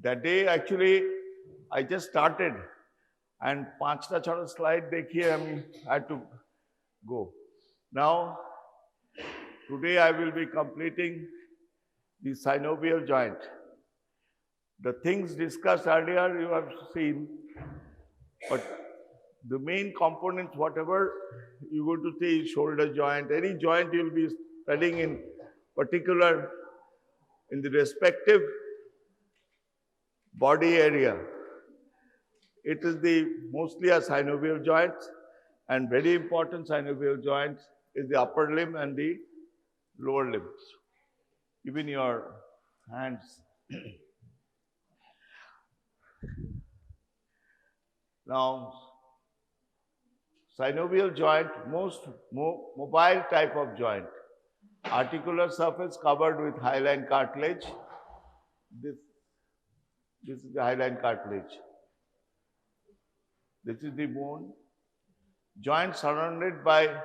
That day actually I just started and 5-6 slide dekhiye I had to go. Now today I will be completing the synovial joint. The things discussed earlier you have seen, but the main components, whatever you go to see, shoulder joint, any joint you'll be studying in particular in the respective body area. It is mostly a synovial joint, and very important synovial joint is the upper limb and the lower limbs, even your hands. Now, synovial joint, most mobile type of joint. Articular surface covered with hyaline cartilage. This is the hyaline cartilage. This is the bone. Joint surrounded by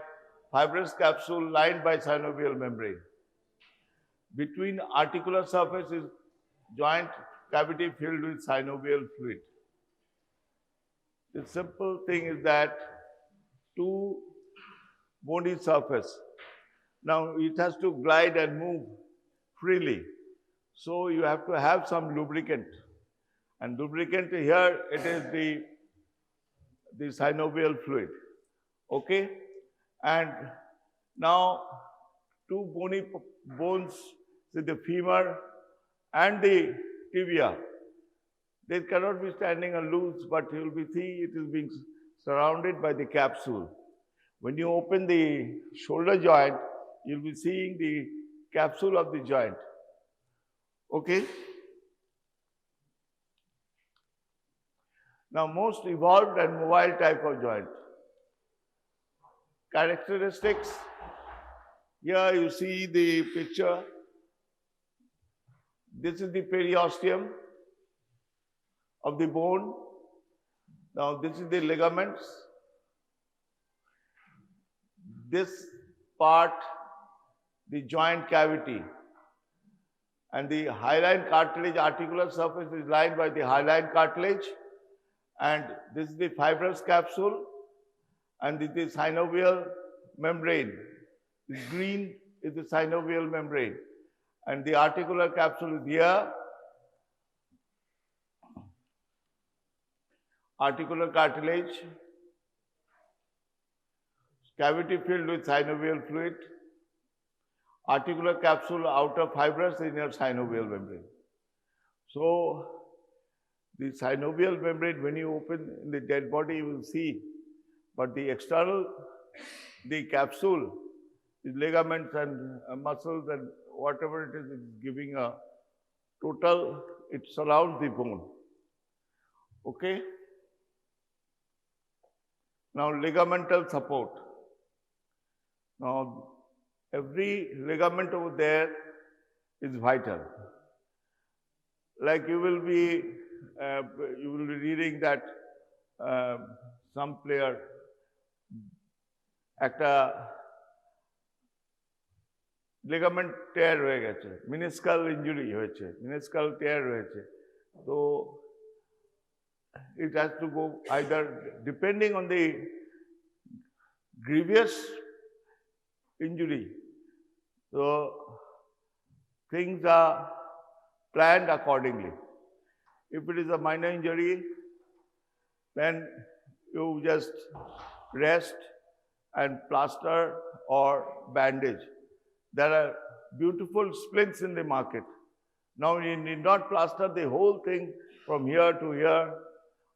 fibrous capsule lined by synovial membrane. Between articular surface is joint cavity filled with synovial fluid. The simple thing is that two bony surface. Now it has to glide and move freely. So you have to have some lubricant. And lubricant here, it is the synovial fluid. Okay? And now two bony bones, the femur and the tibia. They cannot be standing loose, but you will see it is being surrounded by the capsule. When you open the shoulder joint, you will be seeing the capsule of the joint. Okay? Now, most evolved and mobile type of joint. Characteristics. Here you see the picture. This is the periosteum of the bone. Now this is the ligaments. This part, the joint cavity. And the hyaline cartilage articular surface is lined by the hyaline cartilage. And this is the fibrous capsule. And this is the synovial membrane. The green is the synovial membrane. And the articular capsule is here. Articular cartilage, cavity filled with synovial fluid, articular capsule outer fibrous inner synovial membrane. So, the synovial membrane, when you open in the dead body, you will see, but the external, the capsule, the ligaments and muscles and whatever it is giving a total, it surrounds the bone. Okay? Now, ligamental support. Now, every ligament over there is vital. Like you will be reading that some player একটা ligament tear হয়ে গেছে, meniscal injury হয়েছে, meniscal tear হয়েছে. So it has to go either depending on the grievous injury. So things are planned accordingly. If it is a minor injury, then you just rest and plaster or bandage. There are beautiful splints in the market. Now you need not plaster the whole thing from here to here,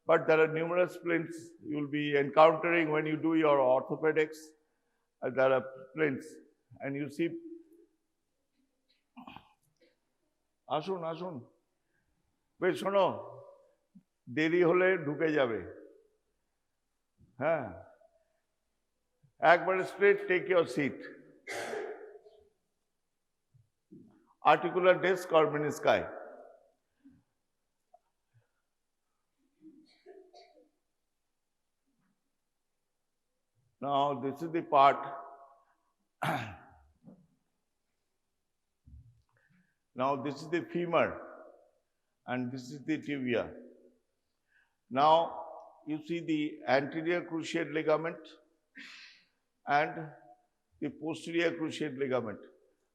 but there are numerous splints you will be encountering when you do your orthopedics. There are splints, and you see. আসুন আসুন বেশ শোনো দেরি হলে ঢুকে যাবে হ্যাঁ একবারে straight take your seat. Articular disc or menisci. Now this is the part. Now this is the femur, and this is the tibia. Now, you see the anterior cruciate ligament and the posterior cruciate ligament.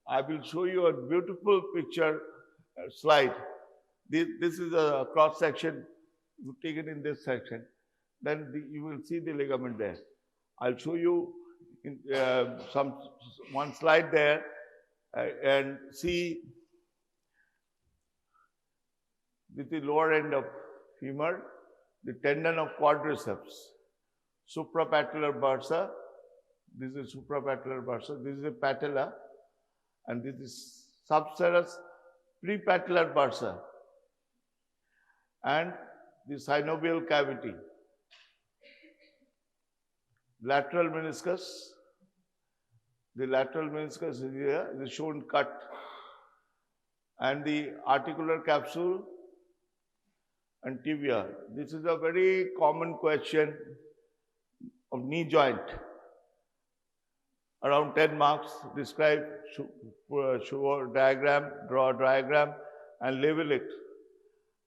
I will show you a beautiful picture slide. This is a cross section taken in this section. Then you will see the ligament there. I'll show you in, one slide there and see with the lower end of femur, the tendon of quadriceps, suprapatellar bursa. This is suprapatellar bursa. This is a patella, and this is subserous prepatellar bursa, and the synovial cavity, lateral meniscus. The lateral meniscus is here, it is shown cut, and the articular capsule and tibia. This is a very common question of knee joint. Around 10 marks, describe, show a diagram, draw a diagram, and label it.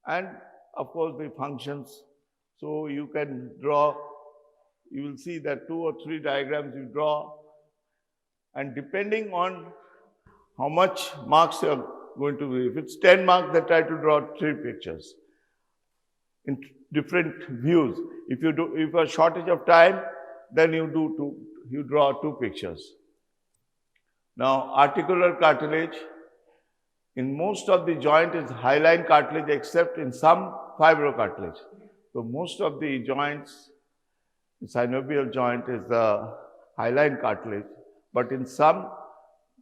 And of course, the functions. So you can draw, you will see that 2 or 3 diagrams you draw, and depending on how much marks you are going to be, if it's 10 marks, they try to draw 3 pictures in different views. If you have a shortage of time, then you draw 2 pictures. Now, articular cartilage, in most of the joint is hyaline cartilage except in some fibrocartilage. So most of the joints, the synovial joint is the hyaline cartilage, but in some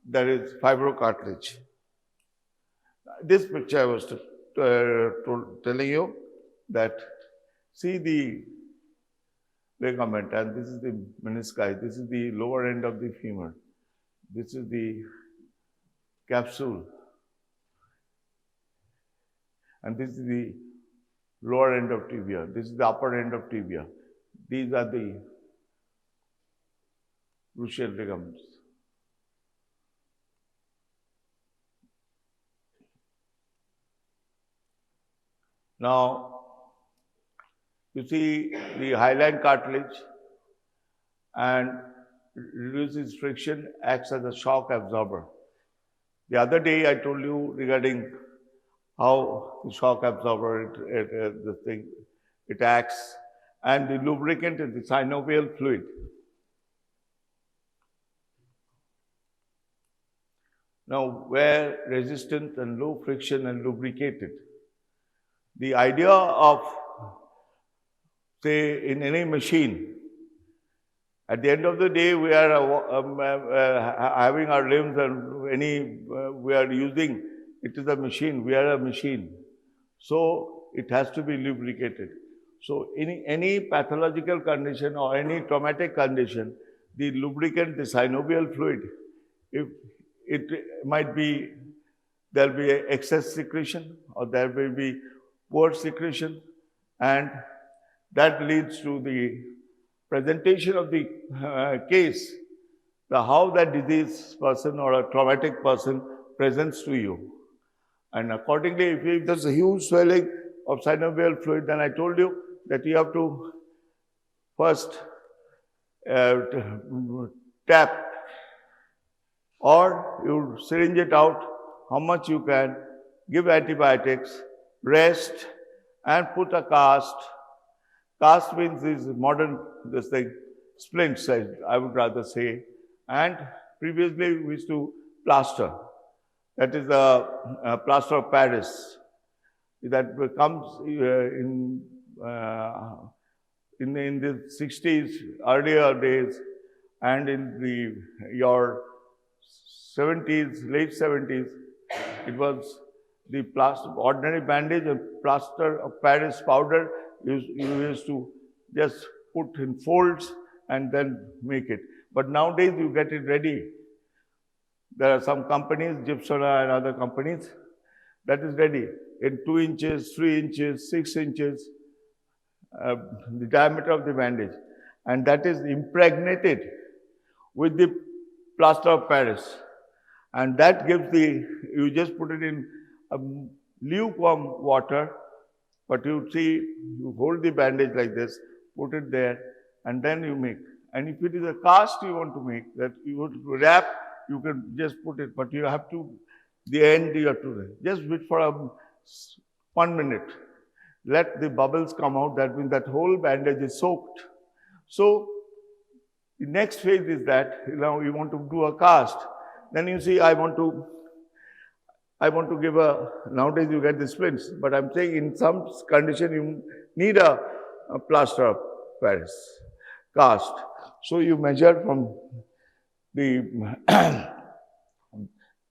there is fibrocartilage. This picture I was telling you that see the ligament, and this is the menisci, this is the lower end of the femur, this is the capsule, and this is the lower end of tibia, this is the upper end of tibia. These are the cruciate ligaments. Now, you see the hyaline cartilage and reduces friction, acts as a shock absorber. The other day I told you regarding how the shock absorber, it acts, and the lubricant is the synovial fluid. Now, where resistant and low friction and lubricated, the idea of, say, in any machine, at the end of the day, we are having our limbs and we are using, it is a machine, we are a machine. So, it has to be lubricated. So, in any pathological condition or any traumatic condition, the lubricant, the synovial fluid, if it might be, there will be excess secretion or there will be poor secretion, and that leads to the presentation of the case, how that diseased person or a traumatic person presents to you. And accordingly, if there's a huge swelling of synovial fluid, then I told you that you have to first tap, or you syringe it out, how much you can, give antibiotics, rest, and put a cast. Cast means is modern, this thing, splints, I would rather say. And previously we used to plaster. That is a plaster of Paris. That comes in the 60s, earlier days, and in your 70s, late 70s, it was the ordinary bandage and plaster of Paris powder you used to just put in folds and then make it. But nowadays you get it ready. There are some companies, Gypsona and other companies, that is ready in 2 inches, 3 inches, 6 inches, the diameter of the bandage. And that is impregnated with the plaster of Paris. And that gives you just put it in lukewarm water, but you see, you hold the bandage like this, put it there, and then you make. And if it is a cast you want to make, that you want to wrap, you can just put it, but you have to, the end you have to, just wait for 1 minute. Let the bubbles come out, that means that whole bandage is soaked. So, the next phase is that, now you want to do a cast. Then you see, I want to give a, nowadays you get the splints, but I'm saying in some condition you need a plaster of Paris cast. So you measure from the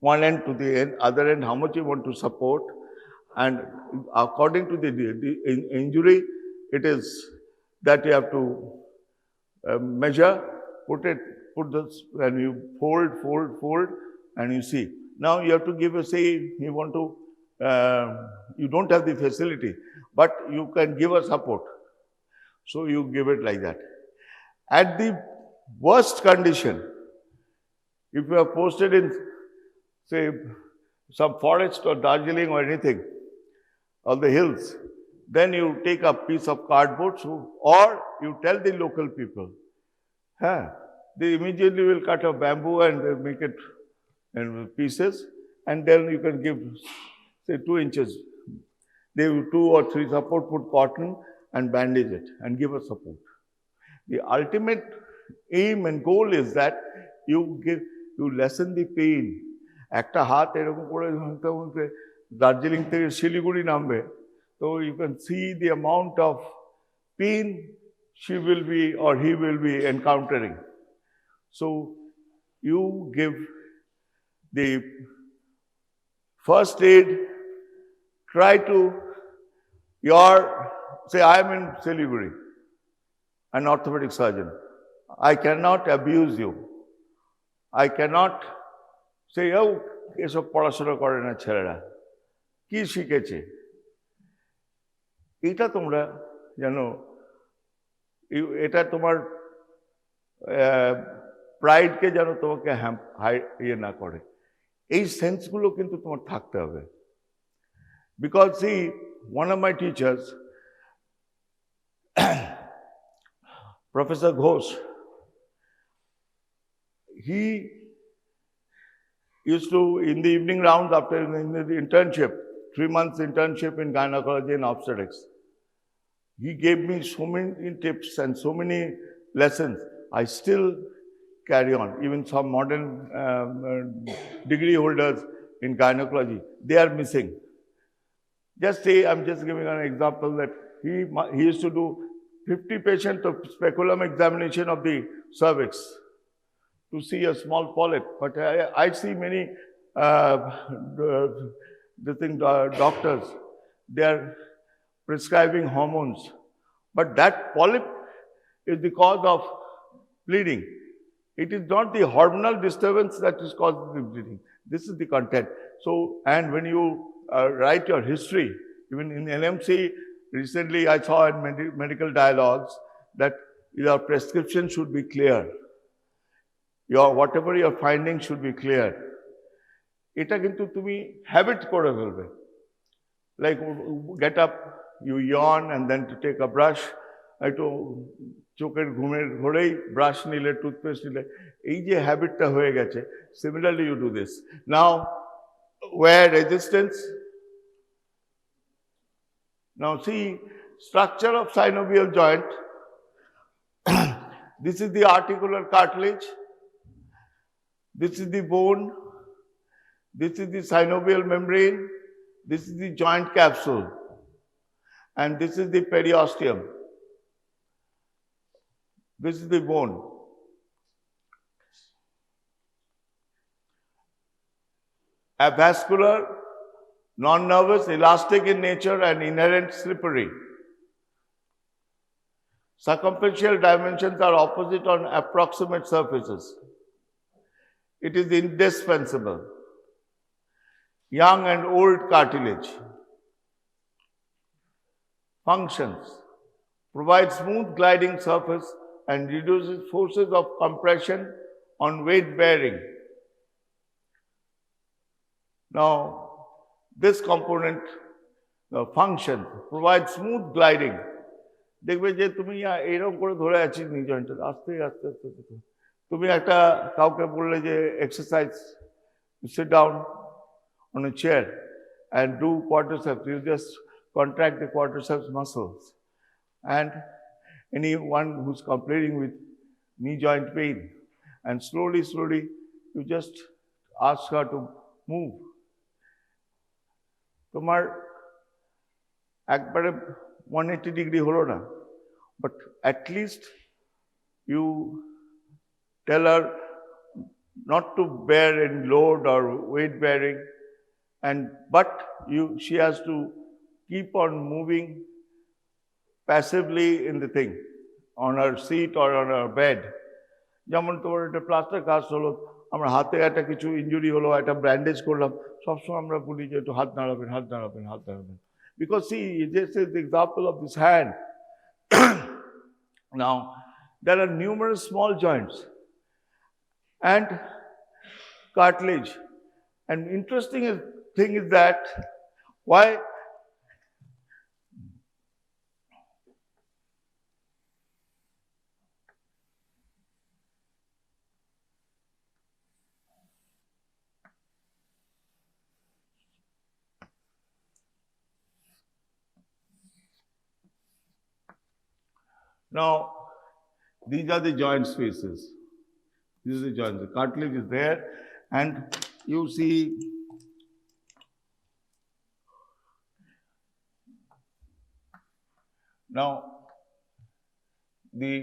one end to the other end how much you want to support, and according to the injury, it is that you have to measure, put this, and you fold, and you see. Now you have to give a, say, you want to, you don't have the facility, but you can give a support. So you give it like that. At the worst condition, if you are posted in, say, some forest or Darjeeling or anything, or the hills, then you take a piece of cardboard, or you tell the local people, they immediately will cut a bamboo and they make it in pieces, and then you can give, say, 2 inches. They will 2 or 3 support, put cotton and bandage it and give a support. The ultimate aim and goal is that you lessen the pain. Ekta hath erokom kore Darjeeling থেকে শিলিগুড়ি নামবে, so you can see the amount of pain she will be or he will be encountering. So you give the first aid, try to, say I am in Siliguri, an orthopedic surgeon. I cannot abuse you. I cannot say, oh, এসব পড়াশোনা করে না ছেলেরা, কি শিখেছে? এটা তোমরা জানো, এটা তোমার প্রাইডকে যেন তোমাকে ইয়ে না করে, এই সেন্সগুলো কিন্তু তোমার থাকতে হবে। Because see, one of my teachers, Professor Ghosh, he used to, in the evening rounds after in the internship, 3 months internship in gynecology and obstetrics, he gave me so many tips and so many lessons. I still carry on. Even some modern degree holders in gynecology, they are missing. Just say, I'm just giving an example that he used to do 50 patients of speculum examination of the cervix to see a small polyp. But I see many doctors, they are prescribing hormones. But that polyp is the cause of bleeding. It is not the hormonal disturbance that is causing the bleeding. This is the content. So, and when you write your history, even in NMC, recently I saw in medical dialogues that your prescription should be clear. Whatever your findings should be clear. Eta kintu tumi habit kore felbe. Like get up, you yawn, and then to take a brush. I to চোখের ঘুমের ঘরেই brush নিলে, toothpaste নিলে, এই যে হ্যাবিটটা হয়ে গেছে, similarly you do this. Now, where resistance. Now see, structure of synovial joint. This is the articular cartilage. This is the bone. This is the synovial membrane. This is the joint capsule. And this is the periosteum. This is the bone. Avascular, non-nervous, elastic in nature, and inherent slippery. Circumferential dimensions are opposite on approximate surfaces. It is indispensable. Young and old cartilage. Functions. Provides smooth gliding surface and reduces forces of compression on weight bearing. Now, this component function provides smooth gliding. দেখবে যে তুমি এরকম করে ধরে আছি নি জয়েন্টে আস্তে আস্তে আস্তে আস্তে তুমি একটা কাউকে বললে যে exercise sit down on a chair and do quadriceps. You just contract the quadriceps muscles. And anyone who's complaining with knee joint pain, and slowly, slowly, you just ask her to move. তোমার একবারে 180 degree হলো না, but at least you tell her not to bear any load or weight bearing, but she has to keep on moving passively in the thing, on her seat or on her bed. যেমন তোমার একটা plaster caste হলো, আমরা হাতে একটা কিছু injury হলো, একটা ব্যান্ডেজ করলাম, সবসময় আমরা বলি যে একটু হাত নাড়াবেন, হাত নাড়াবেন, হাত নাড়াবেন। Because see, this is the example of this hand. Now, there are numerous small joints and cartilage. And interesting thing is that why now these are the joint spaces. This is the joint. The cartilage is there, and you see now the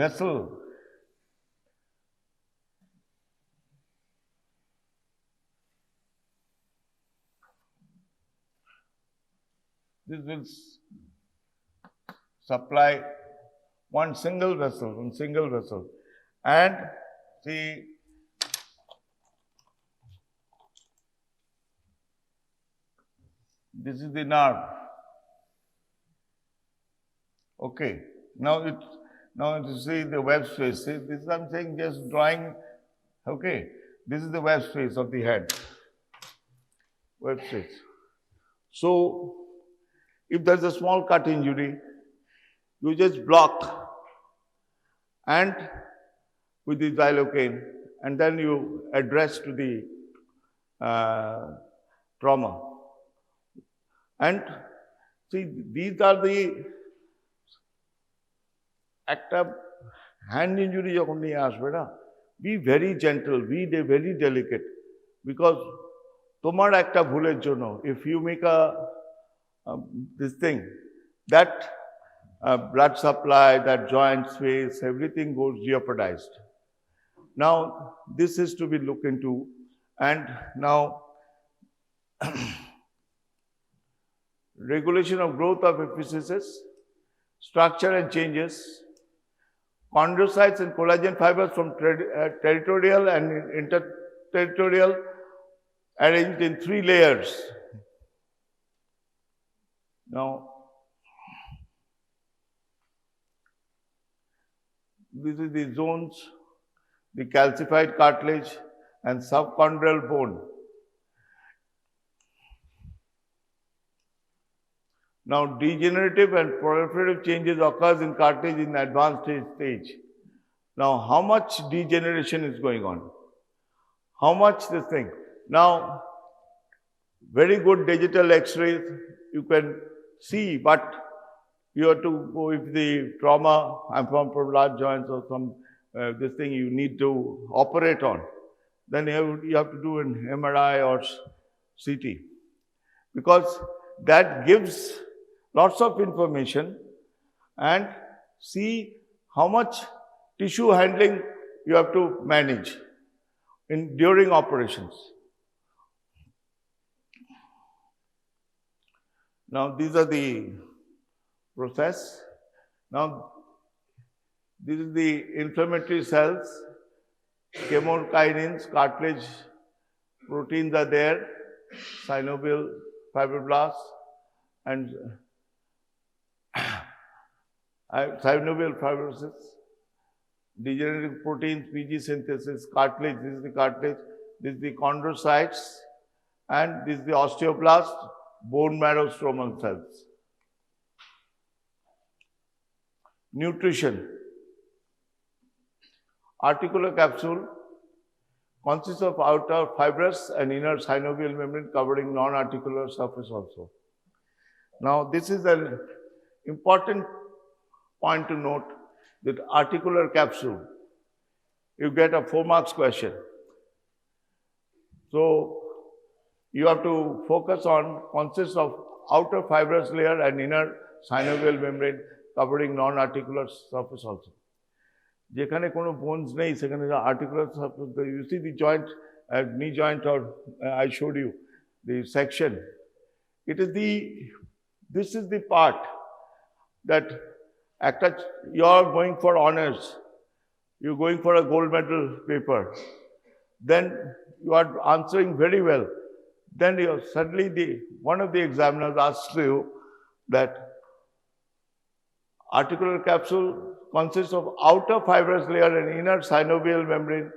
vessel this will supply one single vessel, and see this is the nerve. Okay, now you see the web space. See, this is I'm saying just drawing. Okay, this is the web space of the head. Web space. So, if there's a small cut injury, you just block and with the xylocaine, and then you address to the trauma. And see, these are the একটা hand injury যখন নিয়ে আসবে না, be very gentle, be very delicate, because তোমার একটা ভুলের জন্য, if you make this thing, that blood supply, that joint space, everything goes jeopardized. Now, this is to be looked into, and now regulation of growth of epiphysis, structure and changes, chondrocytes and collagen fibers from territorial and interterritorial arranged in 3 layers. Now, these are the zones, the calcified cartilage and subchondral bone. Now, degenerative and proliferative changes occurs in cartilage in advanced stage. Now, how much degeneration is going on? How much this thing? Now, very good digital X-rays you can see, but you have to go if the trauma, I'm from large joints or some this thing you need to operate on, then you have to do an MRI or CT, because that gives lots of information, and see how much tissue handling you have to manage during operations. Now, these are the process. Now, this is the inflammatory cells, chemokinins, cartilage proteins are there, synovial fibroblasts, and synovial fibrosis, degenerative proteins, PG synthesis, cartilage, this is the cartilage, this is the chondrocytes, and this is the osteoblast, bone marrow stromal cells. Nutrition. Articular capsule consists of outer fibrous and inner synovial membrane covering non-articular surface also. Now, this is an important point to note that articular capsule, you get a 4 marks question. So, you have to focus on consists of outer fibrous layer and inner synovial membrane covering non-articular surface also. যেখানে কোনো bones নেই সেখানে articular surface, you see the joint, knee joint, or I showed you the section. This is the part that you're going for honors, you're going for a gold medal paper, then you are answering very well. Then suddenly one of the examiners asks you that articular capsule consists of outer fibrous layer and inner synovial membrane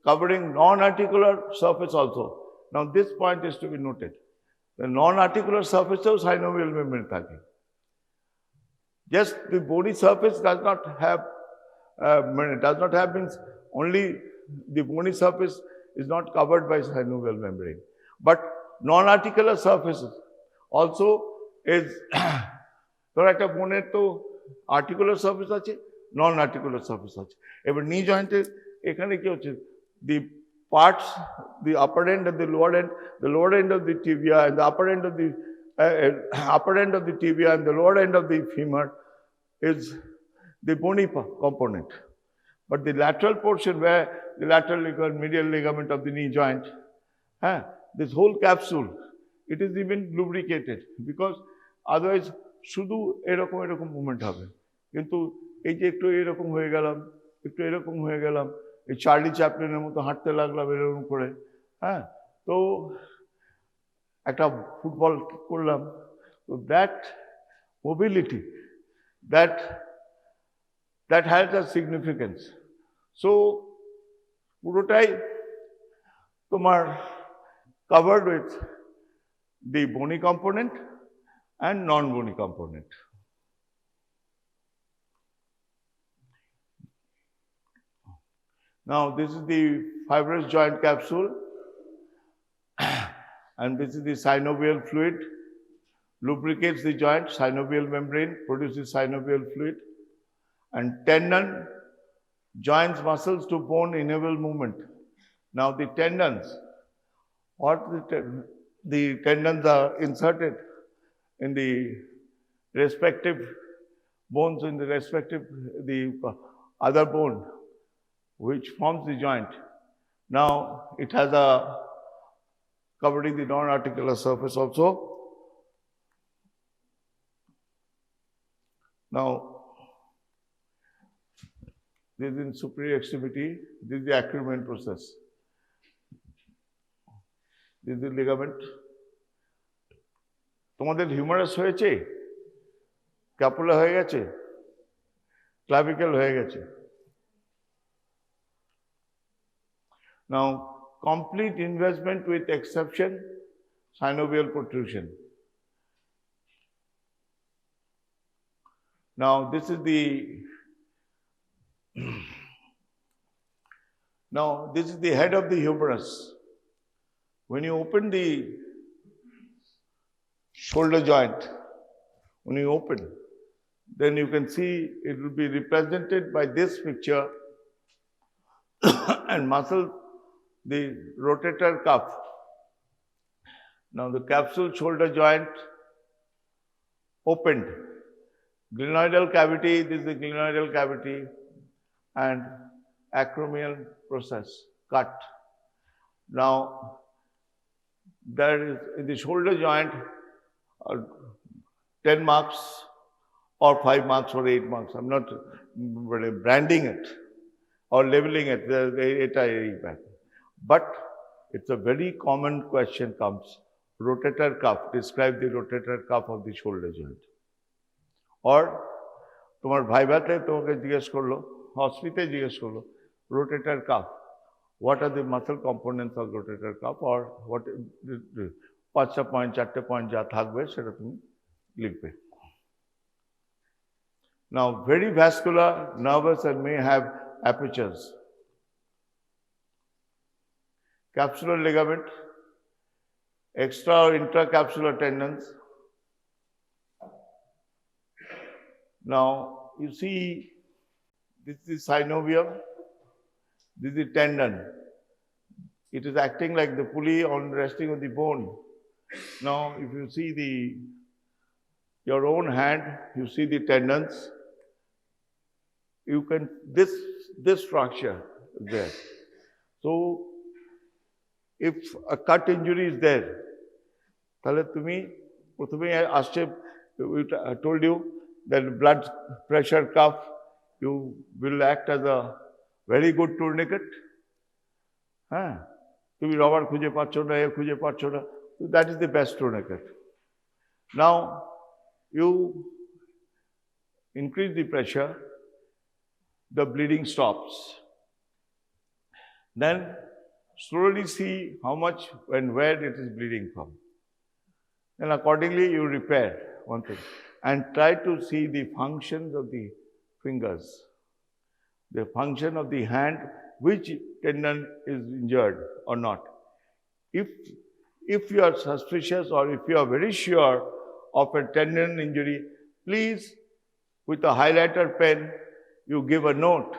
covering non-articular surface also. Now this point is to be noted. The non-articular surface of synovial membrane থাকে. Just the bony surface does not have means only the bony surface is not covered by synovial membrane. But non-articular surfaces also is ধরো একটা বোনের তো articular surface আছে, নন articular surface আছে। এবার নি জয়েন্টের এখানে কি হচ্ছে, the parts, the upper end and the lower end of the tibia and the upper end of the tibia and the lower end of the femur is the bony component. But the lateral portion where the lateral ligament, medial ligament of the knee joint, this whole capsule, it is even lubricated because otherwise শুধু এরকম movement হবে। কিন্তু এই যে একটু এরকম হয়ে গেলাম, একটু এরকম হয়ে গেলাম, এই চার্লি চ্যাপলিনের মতো হাঁটতে লাগলাম এরকম করে, তো একটা ফুটবল করলাম, তো that mobility that has a significance. So পুরোটাই তোমার covered with the bony component and non-bony component. Now this is the fibrous joint capsule and this is the synovial fluid, lubricates the joint, synovial membrane produces synovial fluid, and tendon joins muscles to bone enable movement. Now the tendons, the tendons are inserted in the respective bones, in the respective, the other bone which forms the joint. Now it has a covering the non-articular surface also. Now this is in superior extremity, this is the accruement process. This is the ligament. তোমাদের humorous হয়েছে, ক্যাপুলা হয়ে গেছে, ক্লাভিকেল হয়ে গেছে। Now complete investment with exception synovial protrusion. Now this is the head of the humerus. When you open the shoulder joint, when you open, then you can see it will be represented by this picture and muscle, the rotator cuff. Now the capsule shoulder joint opened, glenoidal cavity, this is the glenoidal cavity, and acromial process, cut. Now there is in the shoulder joint 10 marks or 5 marks or 8 marks. I'm not branding it or labeling it. But it's a very common question comes. Rotator cuff, describe the rotator cuff of the shoulder joint. Or তোমার ভাইভাতে তোমাকে জিজ্ঞেস করলো, হসপিতে জিজ্ঞেস করলো, rotator cuff. what are the muscle components of rotator cuff or what 5টা point 4টে point যা থাকবে সেটা তুমি লিখবে। Now very vascular, nervous and may have apertures. Capsular ligament, extra or intracapsular tendons. Now you see this is synovial, this is tendon. It is acting like the pulley on resting on the bone. Now if you see your own hand, you see the tendons. You can this structure is there. So if a cut injury is there, তাহলে তুমি প্রথমে আসছে, I told you that blood pressure cuff, you will act as a very good tourniquet. হ্যাঁ, তুমি rubber খুঁজে পাচ্ছ না, খুঁজে পাচ্ছ না, that is the best tourniquet. Now you increase the pressure, the bleeding stops. Then slowly see how much and where it is bleeding from. And accordingly you repair one thing and try to see the functions of the fingers, the function of the hand, which tendon is injured or not. If you are suspicious or if you are very sure of a tendon injury, please with a highlighter pen you give a note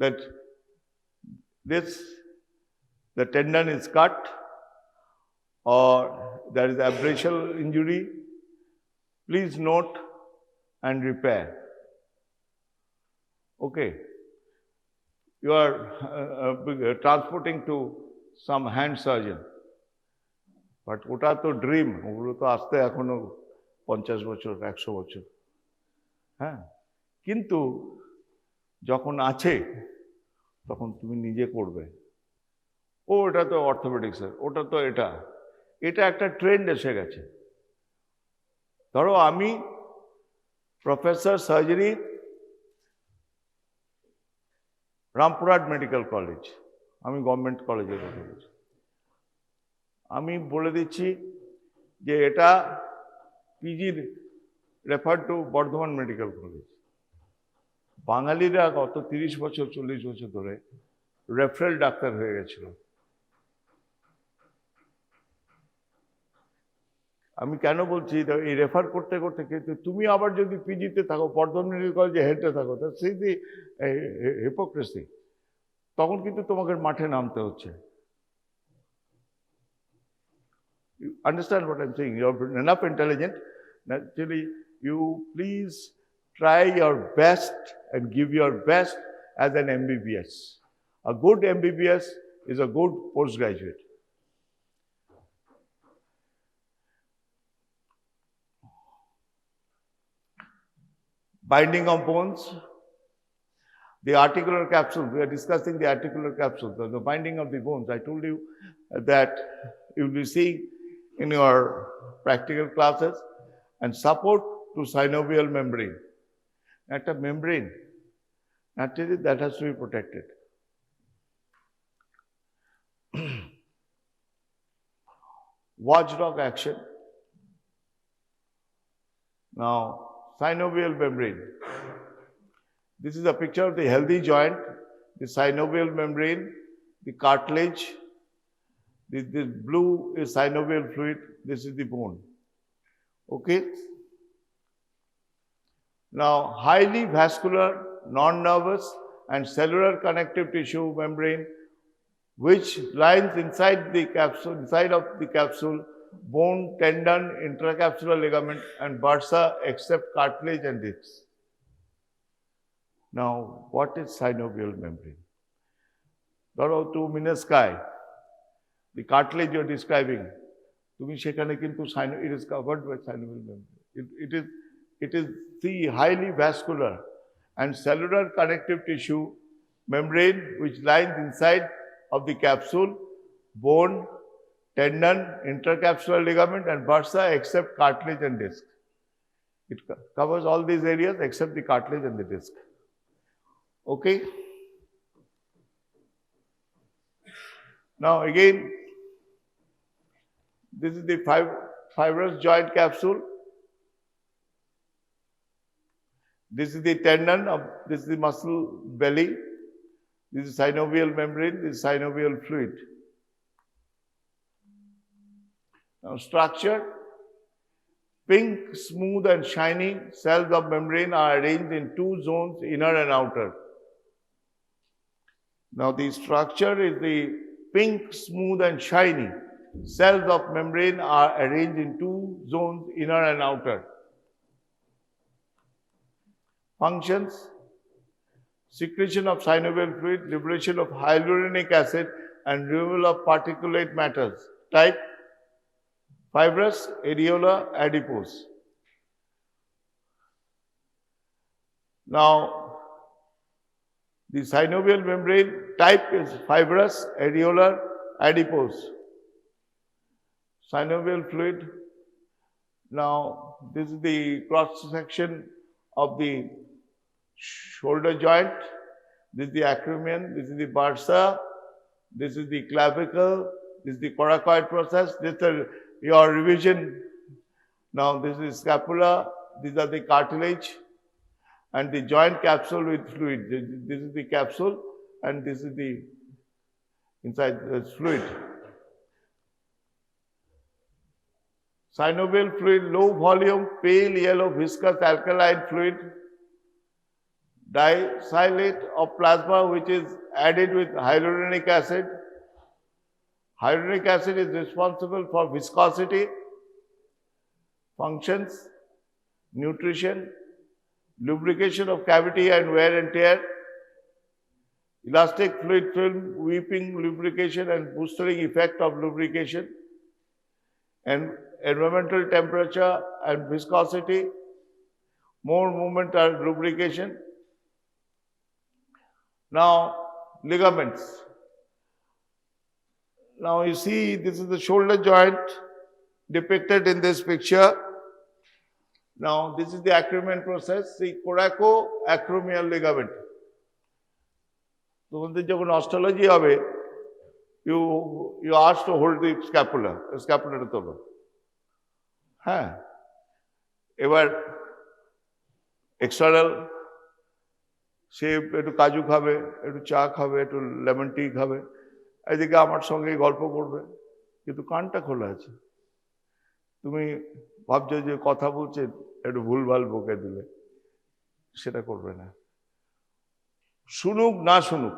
that the tendon is cut or there is abrasion injury. Please note and repair. Okay. You are transporting to some hand surgeon. But ওটা তো dream, ওগুলো তো আসতে এখনো 50 বছর 100 বছর। হ্যাঁ, কিন্তু যখন আছে তখন তুমি নিজে করবে। ও এটা তো অর্থোপেডিক্সের, ওটা তো এটা একটা ট্রেন্ড এসে গেছে। ধরো আমি professor surgery Rampurhat medical college, আমি গভর্নমেন্ট কলেজের কথা বলছি, আমি বলে দিচ্ছি যে এটা PG refer to Bardhaman medical college. বাঙালিরা গত 30 বছর 40 বছর ধরে রেফারেল ডাক্তার হয়ে গেছিল। আমি কেন বলছি এই রেফার করতে করতে, কিন্তু তুমি আবার যদি পিজিতে থাকো, বর্ধমান মেডিকেল কলেজে হেডে থাকো, তা সেই হিপোক্রেসি, তখন কিন্তু তোমাকে মাঠে নামতে হচ্ছে। You understand what I'm saying? You're enough intelligent. Naturally, you please try your best and give your best as an MBBS. A good MBBS is a good postgraduate. Binding of bones, the articular capsules. We are discussing the articular capsules, the binding of the bones. I told you that you'll be seeing in your practical classes, and support to synovial membrane. At a membrane, naturally that has to be protected. Watchdog action. Now, synovial membrane. This is a picture of the healthy joint, the synovial membrane, the cartilage. This blue is synovial fluid, this is the bone. Okay? Now, highly vascular, non-nervous and cellular connective tissue membrane which lines inside the capsule, inside of the capsule, bone, tendon, intracapsular ligament and bursa except cartilage and discs. Now, what is synovial membrane? Dhoro to menisci, the cartilage you're describing, তুমি সেখানে কিন্তু it is covered by synovial membrane. It is the highly vascular and cellular connective tissue membrane which lines inside of the capsule, bone, tendon, intracapsular ligament and bursa except cartilage and disc. It covers all these areas except the cartilage and the disc. Okay? Now again, this is the fibrous joint capsule. This is the tendon of, this is the muscle belly. This is synovial membrane, this is synovial fluid. Now structure, pink, smooth and shiny cells of membrane are arranged in two zones, inner and outer. Now the structure is the pink, smooth and shiny cells of membrane are arranged in two zones, inner and outer. Functions, secretion of synovial fluid, liberation of hyaluronic acid and removal of particulate matters. Type, fibrous, areolar, adipose. Now, the synovial membrane type is fibrous, areolar, adipose. Synovial fluid. Now, this is the cross section of the shoulder joint. This is the acromion, this is the bursa, this is the clavicle, this is the coracoid process. This is your revision. Now, this is scapula, these are the cartilage and the joint capsule with fluid. This is the capsule and this is the inside the fluid. Synovial fluid, low volume, pale yellow viscous alkaline fluid, disilate of plasma which is added with hyaluronic acid. Hyaluronic acid is responsible for viscosity. Functions, nutrition, lubrication of cavity and wear and tear, elastic fluid film, weeping, lubrication and boosting effect of lubrication, and environmental temperature and viscosity, more movement and lubrication. Now, ligaments. Now you see, this is the shoulder joint depicted in this picture. Now, this is the acromion process, the coracoacromial ligament. তোমাদের যখন astrology হবে, you ask to hold the scapula, স্ক্যাপুলাটা তোলো। হ্যাঁ, এবার external সে একটু কাজু খাবে, একটু চা খাবে, একটু লেমন টি খাবে, এদিকে আমার সঙ্গে গল্প করবে, কিন্তু কানটা খোলা আছে। তুমি ভাবছো যে কথা বলছে, একটু ভুলভাল বকে দিলে, সেটা করবে না। শুনুক না শুনুক,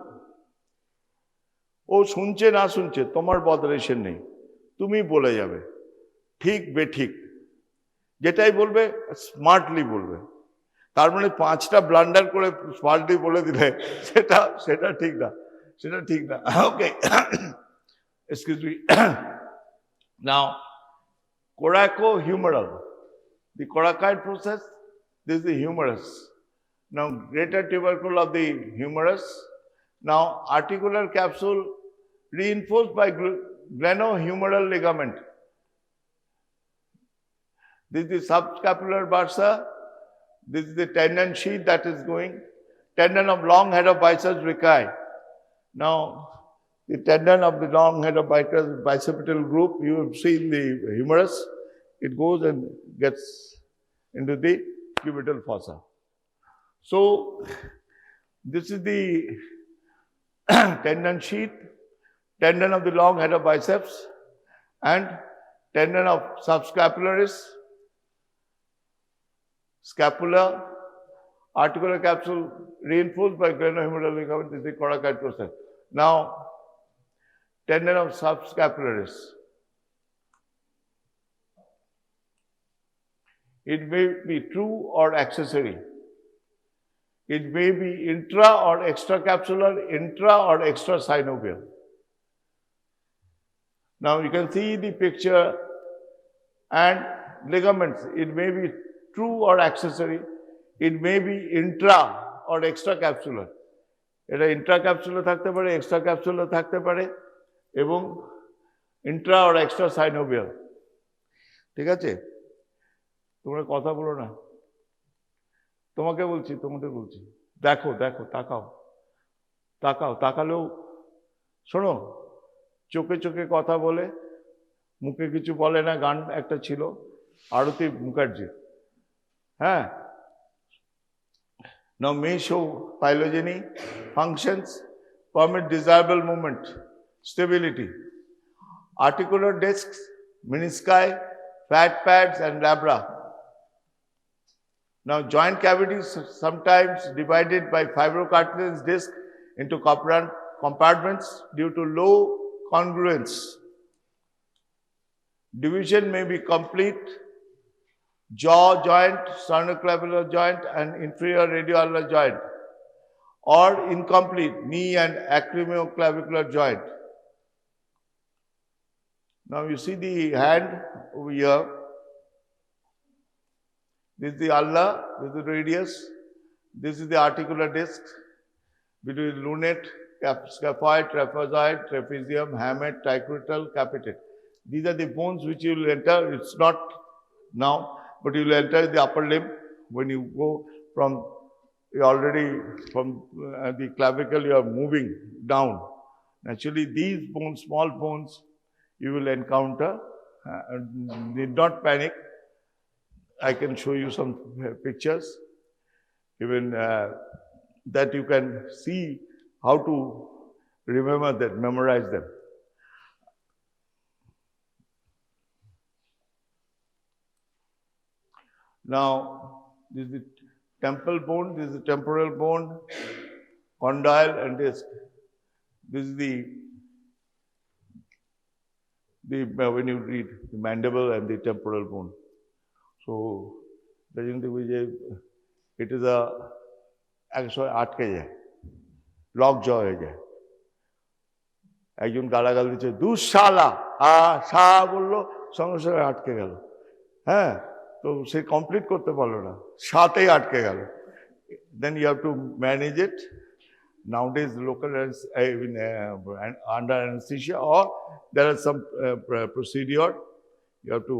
ও শুনছে না শুনছে, তোমার বদরেশন নেই, তুমি বলে যাবে ঠিক বেঠিক, যেটাই বলবে স্মার্টলি বলবে। তার মানে 5টা ব্লান্ডার করে স্মার্টলি বলে দিলে সেটা ঠিক না, সেটা ঠিক না। Okay, excuse me. Now, coracohumeral, the coracoid process, this is the humerus. Now, greater tubercle of the humerus. Now, articular capsule reinforced by glenohumeral ligament. This is the subscapular bursa. This is the tendon sheath that is going. Tendon of long head of biceps brachii. Now, the tendon of the long head of bicipital group, you have seen the humerus. It goes and gets into the cubital fossa. So, this is the tendon sheath, tendon of the long head of biceps, and tendon of subscapularis, scapula, articular capsule reinforced by glenohumeral ligament. This is the coracoid process. Now, tendon of subscapularis. It may be true or accessory. It may be intra or extracapsular, intra or extra synovial. Now you can see the picture and ligaments. It may be true or accessory. It may be intra or extracapsular. এটা ইন্ট্রাক্যাপসুলে থাকতে পারে, এক্সট্রাক্যাপসুলে থাকতে পারে এবং Intra or extra synovial. ঠিক আছে, তোমরা কথা বলো না, তোমাকে বলছি, তোমাদের বলছি, দেখো দেখো, তাকাও তাকাও, তাকালেও শোনো, চোখে চোখে কথা বলে, মুখে কিছু বলে না, গান একটা ছিল আরতি মুখার্জি, হ্যাঁ। Now may show phylogeny, functions, permit desirable movement, stability. Articular discs, menisci, fat pads and labra. Now joint cavities sometimes divided by fibrocartilage disc into compartments due to low congruence. Division may be complete, jaw joint, sternoclavicular joint and inferior radioulnar joint, or incomplete, knee and acromioclavicular joint. Now you see the hand over here. This is the ulna, this is the radius, this is the articular disc between lunate, scaphoid, trapezoid, trapezium, hamate, tricutal, capitate. These are the bones which you will enter. It's not now, but you will enter the upper limb when you go from, already from the clavicle, you are moving down. Naturally, these bones, small bones, you will encounter. Need not panic. I can show you some pictures, even that you can see how to remember that, memorize them. Now, this is the temple bone, this is the temporal bone, condyle and disc. This is the when you read the mandible and the temporal bone. So, it is a actually আটকে যায়, lock জ হয়ে যায়। একজন গালাগাল দিচ্ছে দুঃশালা, সা বললো, সঙ্গে সঙ্গে আটকে গেল, হ্যাঁ, তো সে কমপ্লিট করতে পারলো না, সাথেই আটকে গেল। Then you have to manage it. Nowadays, local under anesthesia, or there are some procedure. You have to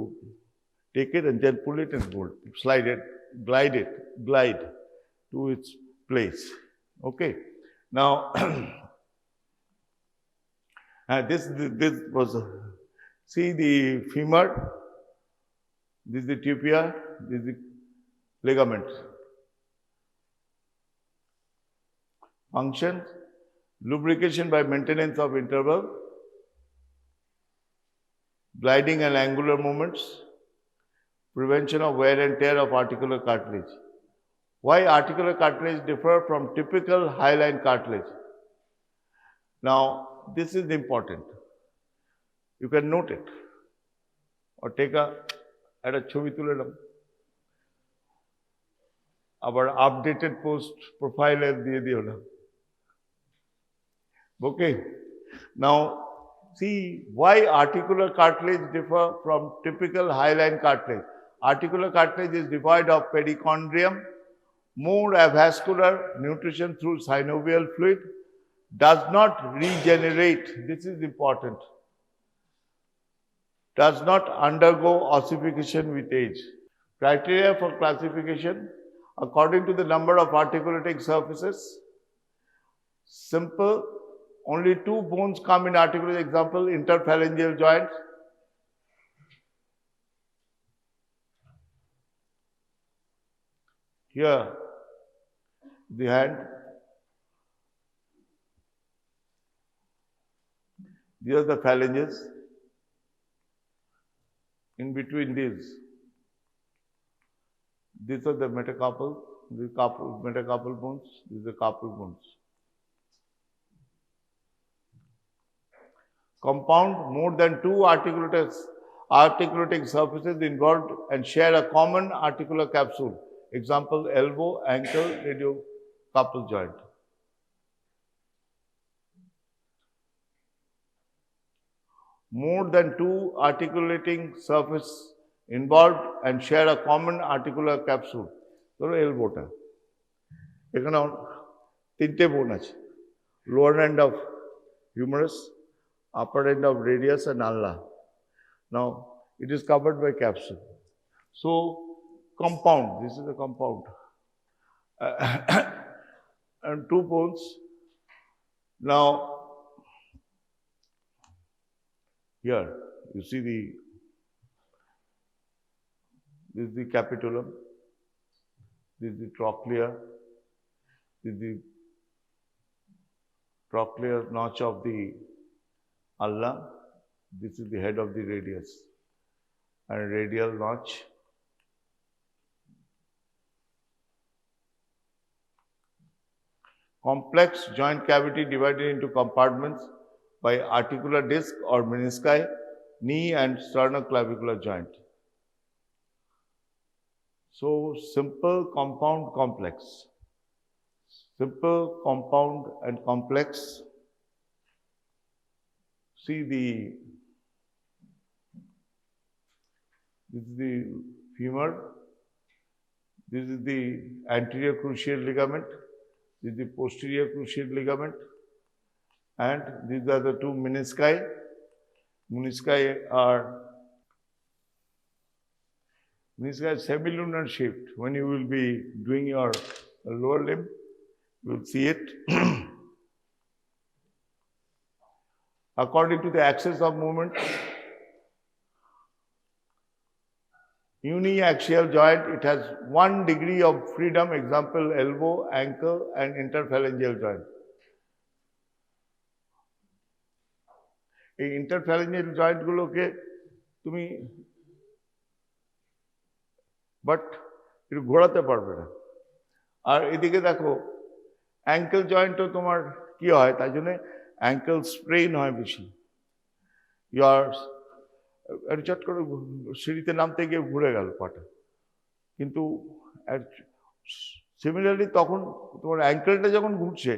take it and then pull it and hold, slide it, glide to its place. Okay. Now, this was, see the femur, this is the tibia, this is the ligaments. Functions, lubrication by maintenance of interval, gliding and angular movements, prevention of wear and tear of articular cartilage. Why articular cartilage differ from typical hyaline cartilage? Now, this is important. You can note it or take a ছবি তুলে নাও, আবার updated post profile দিয়ে দিও না। Okay. Now, see why articular cartilage differ from typical hyaline cartilage. Articular cartilage is devoid of perichondrium, more avascular, nutrition through synovial fluid, does not regenerate, this is important, does not undergo ossification with age. Criteria for classification, according to the number of articulating surfaces. Simple, only two bones come in articulate, example, interphalangeal joints. Here, the hand. These are the phalanges. In between these are the metacarpal, metacarpal bones, these are the carpal bones. Compound, more than two articulating surfaces involved and share a common articular capsule. Example, elbow, ankle, radiocarpal joint. More than two articulating surface involved and share a common articular capsule. ধরো এলবোটা, এখানে তিনটে বোন আছে, lower end of humerus, upper end of radius and ulna. Now, it is covered by capsule. So, compound, this is a compound. And two bones. Now, Here, you see this is the capitulum, this is the trochlea, this is the trochlear notch of the ulna, this is the head of the radius, and radial notch. Complex joint cavity divided into compartments by articular disc or menisci, knee and sternoclavicular joint. So, simple, compound, complex. Simple, compound and complex. See this is the femur, this is the anterior cruciate ligament, this is the posterior cruciate ligament, and these are the two menisci. Menisci are semilunar shaped. When you will be doing your lower limb, you will see it. According to the axis of movement, uniaxial joint, it has 1 degree of freedom, example elbow, ankle and interphalangeal joint. এই interphalangeal joint গুলোকে তুমি but একটু ঘোরাতে পারবে না। আর এদিকে দেখো ankle জয়েন্টও তোমার কি হয়, তাই জন্য অ্যাঙ্কেল স্প্রেইন হয় বেশি। ইয়ার চট করে সিঁড়িতে নামতে গিয়ে ঘুরে গেল পাটা, কিন্তু সিমিলারলি তখন তোমার অ্যাঙ্কেলটা যখন ঘুরছে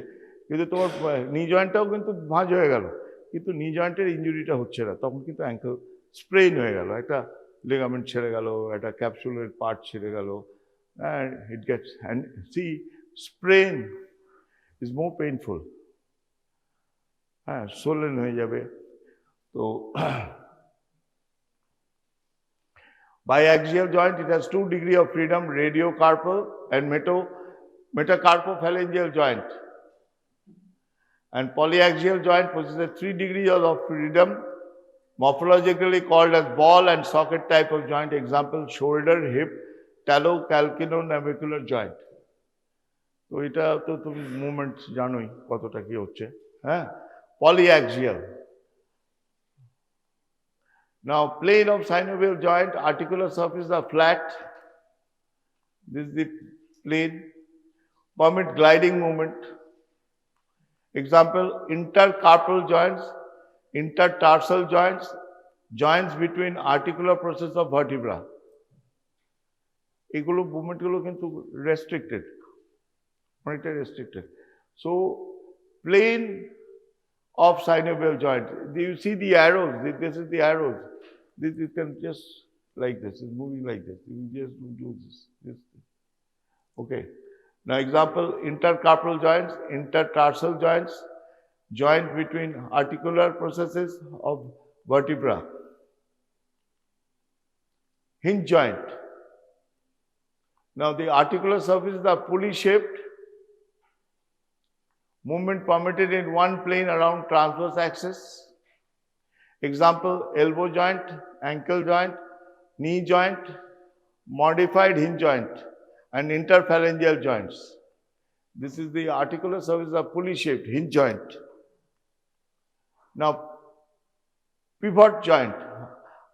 কিন্তু তোমার নি জয়েন্টটাও কিন্তু ভাঁজ হয়ে গেল, কিন্তু নি জয়েন্টের ইঞ্জুরিটা হচ্ছে না, তখন কিন্তু অ্যাঙ্কেল স্প্রেইন হয়ে গেল, একটা লিগামেন্ট ছেড়ে গেল, একটা ক্যাপসুলের পার্ট ছেড়ে গেল, and it gets, and see, sprain is more painful. Swollen হয়ে যাবে। তো biaxial joint, it has 2 degrees of freedom, radiocarpal and metacarpophalangeal joint. And polyaxial joint possesses 3 degrees of freedom, morphologically called as ball and socket type of joint, example shoulder, hip, talocalcinonavicular joint. তো এটা তো তুমি movement জানোই কতটা কি হচ্ছে। Polyaxial. Now, plane of synovial joint, articular surfaces are flat. This is the plane. Permit gliding movement. Example, intercarpal joints, intertarsal joints, joints between articular process of vertebra. এগুলো মুভমেন্টগুলো কিন্তু রেস্ট্রিক্টেড, অনেকটা restricted. So plane of synovial joint, you see the arrows, this is the arrows, this you can just like this, it's moving like this, you just do this. Okay, now example, intercarpal joints, intertarsal joints, joint between articular processes of vertebra. Hinge joint. Now the articular surfaces are pulley shaped, movement permitted in one plane around transverse axis. Example, elbow joint, ankle joint, knee joint, modified hinge joint, and interphalangeal joints. This is the articular surface of pulley shaped hinge joint. Now, pivot joint.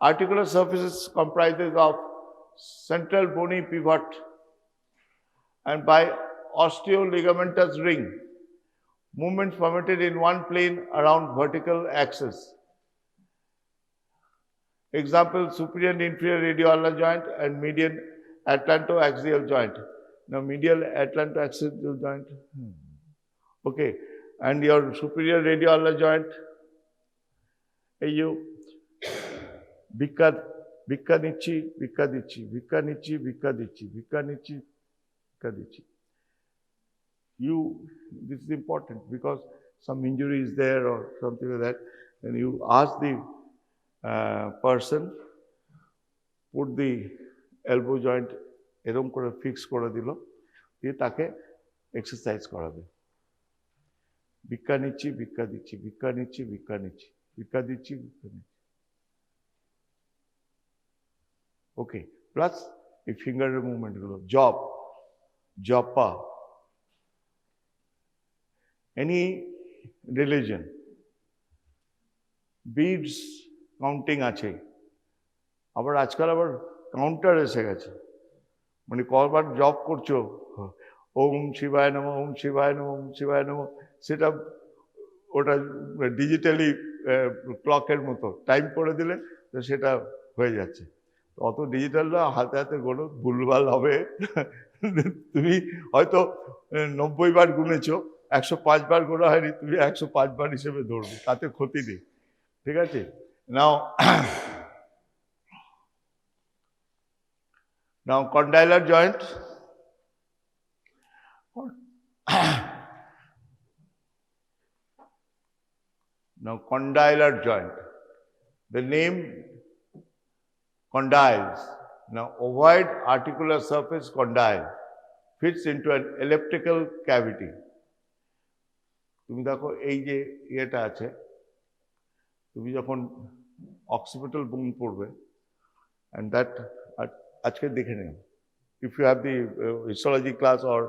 Articular surfaces comprises of central bony pivot and by osteoligamentous ring. Movements permitted in one plane around vertical axis. Example, superior and inferior radioulnar joint and median atlantoaxial joint. Now, medial atlantoaxial joint. Okay, and your superior radioulnar joint. You bikka nichi, bikka dichi, bikka nichi, bikka dichi, bikka nichi, bikka dichi. This is important because some injury is there or something like that, and you ask the person, put the elbow joint এরকম করে fix করে দিল, দিয়ে তাকে exercise করাবে। ভিক্ষা নিচ্ছি, ভিক্ষা দিচ্ছি, ভিক্ষা নিচ্ছি, ভিক্ষা নিচ্ছি, ভিক্ষা দিচ্ছি, ভিক্ষা নিচ্ছি। Okay, plus a finger movement, job, japa, any religion, beads counting আছে, আবার আজকাল আবার কাউন্টার এসে গেছে, মানে কবার জব করছো, ওম শিবায় নমঃ, ওম শিবায় নমঃ, ওম শিবায় নমঃ, সেটা ওটা ডিজিটালি ক্লকের মতো টাইম করে দিলে তো সেটা হয়ে যাচ্ছে। অত ডিজিটাল না, হাতে হাতে গোনো, ভুলভাল হবে। তুমি হয়তো 90 বার গুনেছো, 105 বার গোনা হয়নি, তুমি 105 বার হিসেবে ধরবে, তাতে ক্ষতি নেই। ঠিক আছে? নাও now condylar joint. Now condylar joint. The name condyles. Now ovoid articular surface condyle fits into an elliptical cavity. তুমি দেখো এই যে এটা আছে, তুমি যখন occipital bone পড়বে, and that আজকে দেখে নিও, if you have the histology class or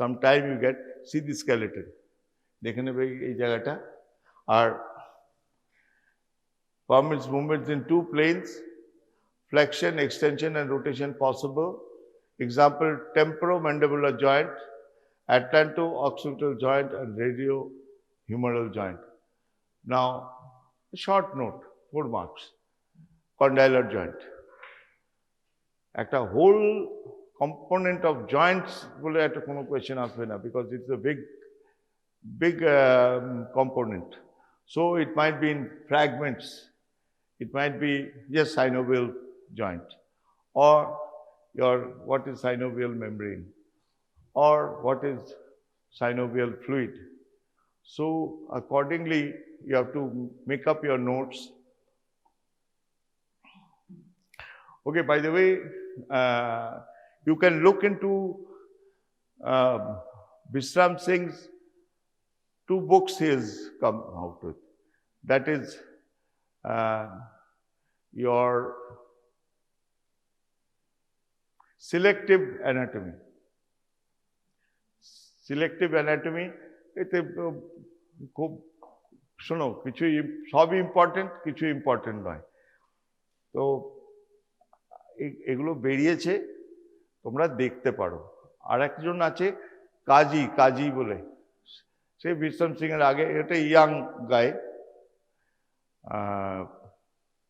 some time you get, see the skeleton, দেখে নেবে এই জায়গাটা। আর permits movements in two planes, flexion, extension and rotation possible. Example, temporomandibular joint, atlanto-occipital joint and radiohumeral joint. Now, a short note, 4 marks. Condylar joint. একটা whole component of joints বলে একটা কোনো question আসবে না, because it's a big component. So it might be in fragments. It might be just synovial joint, or what is synovial membrane, or what is synovial fluid. So accordingly, you have to make up your notes. Okay, by the way, you can look into Vishram Singh's 2 books he has come out with. That is your selective anatomy. Selective anatomy, এতে খুব শোনো, কিছু সবই important, কিছু important নয়। তো এগুলো বেরিয়েছে, তোমরা দেখতে পারো। আর একজন আছে কাজী বলে, সে বিশ্বম সিং এর আগে, এটা ইয়াং গাই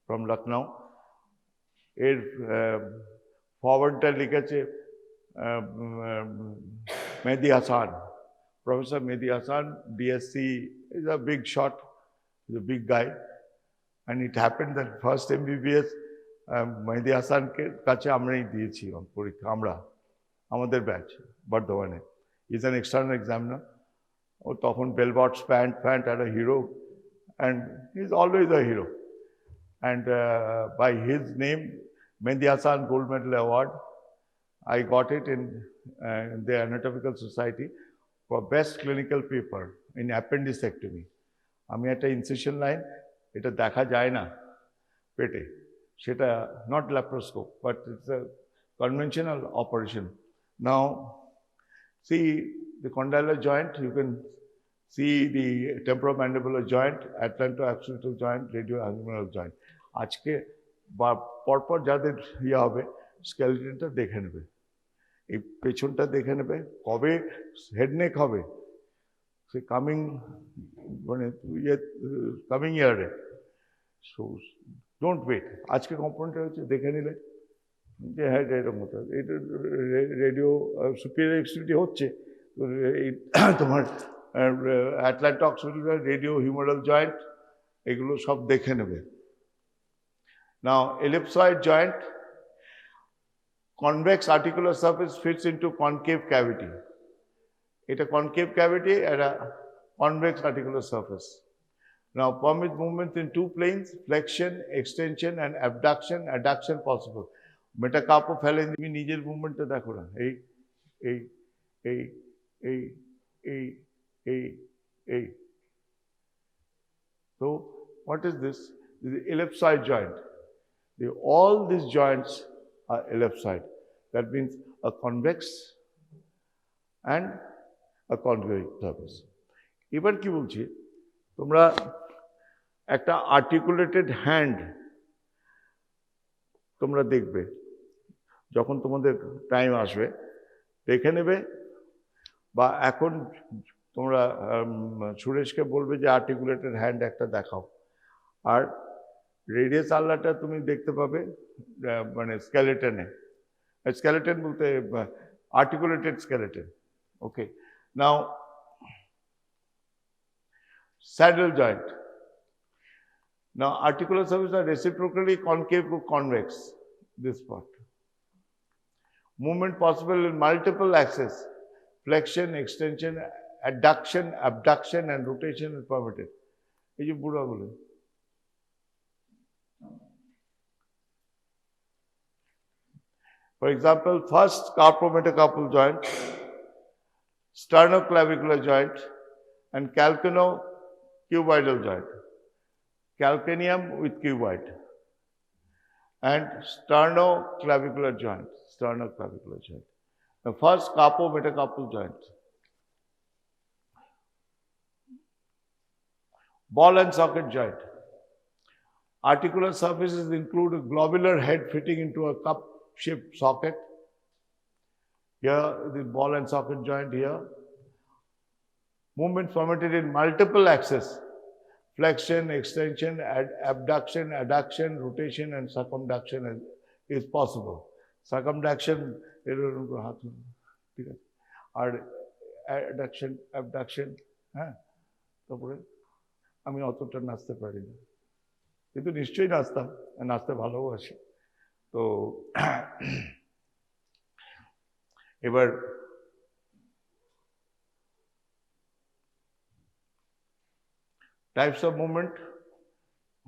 ফ্রম লখনউ। এর ফরওয়ার্ডটা লিখেছে Mehdi Hassan, Professor Mehdi Hassan, DSc, is a big shot, he's a big guy. And it happened that first MBBS Mehdi Hassan ke kache amrai diyechi porikha, amra amader batch Bardhavane. He's an external examiner. O tokhon bell bottoms pant and a hero, and he's always a hero. And by his name, Mehdi Hassan Gold Medal Award, I got it in the Anatomical Society for best clinical paper in appendicectomy. আমি একটা incision line, এটা দেখা যায় না পেটে, সেটা not laparoscope, but it's a conventional operation. Now, see the condylar joint, you can see the temporomandibular joint, atlanto-occipital joint, radiohumeral joint. আজকে বা পরপর যাদের ইয়ে হবে, স্কেলেটনটা দেখে নেবে, এই পেছনটা দেখে নেবে, কবে হেড নেক হবে সে কামিং ইয়ারে। সো ডোন্ট ওয়েট, আজকে কম্পোনেন্টটা হচ্ছে দেখে নিলে যে হ্যাঁ এরকম মতো, এটা রেডিও সুপিরিয়র এক্সট্রিমিটি হচ্ছে, তোমার atlanto-occipital, radiohumeral joint, এগুলো সব দেখে নেবে। Now, ellipsoid joint, convex articular surface fits into concave cavity. It's a concave cavity and a convex articular surface. Now, permit movements in 2 planes, flexion, extension and abduction, adduction possible. Metacarpophalange, তুমি নিজের মুভমেন্টটা দেখো না, এই। So, what is this? This is the ellipsoid joint. All these joints left side. That means a convex and a concave surface. এবার কি বলছি, তোমরা একটা আর্টিকুলেটেড হ্যান্ড তোমরা দেখবে, যখন তোমাদের টাইম আসবে দেখে নেবে, বা এখন তোমরা সুরেশকে বলবে যে আর্টিকুলেটেড হ্যান্ড একটা দেখাও। আর রেডিয়াস আল্লাটা তুমি দেখতে পাবে মানে স্কেলেটনে, স্কেলেটন বলতে articulated skeleton. Okay. Now, saddle joint. Now, articular surfaces are reciprocally concave to convex, this part. Movement possible in multiple axes, flexion, extension, adduction, abduction, and rotation is permitted. Is it Buddha? For example, first carpometacarpal joint, sternoclavicular joint, and calcaneocuboidal joint. Calcaneum with cuboid, and sternoclavicular joint. Sternoclavicular joint. The first carpometacarpal joint. Ball and socket joint. Articular surfaces include a globular head fitting into a cup-shaped socket. Here, the ball and socket joint here. Movements permitted in multiple axes. Flexion, extension, abduction, adduction, rotation, and circumduction is possible. Circumduction, adduction, abduction. আমি অতটা নাচতে পারি না, কিন্তু নিশ্চয়ই নাচতাম, নাচতে ভালোবাসি। তো এবার types of movement: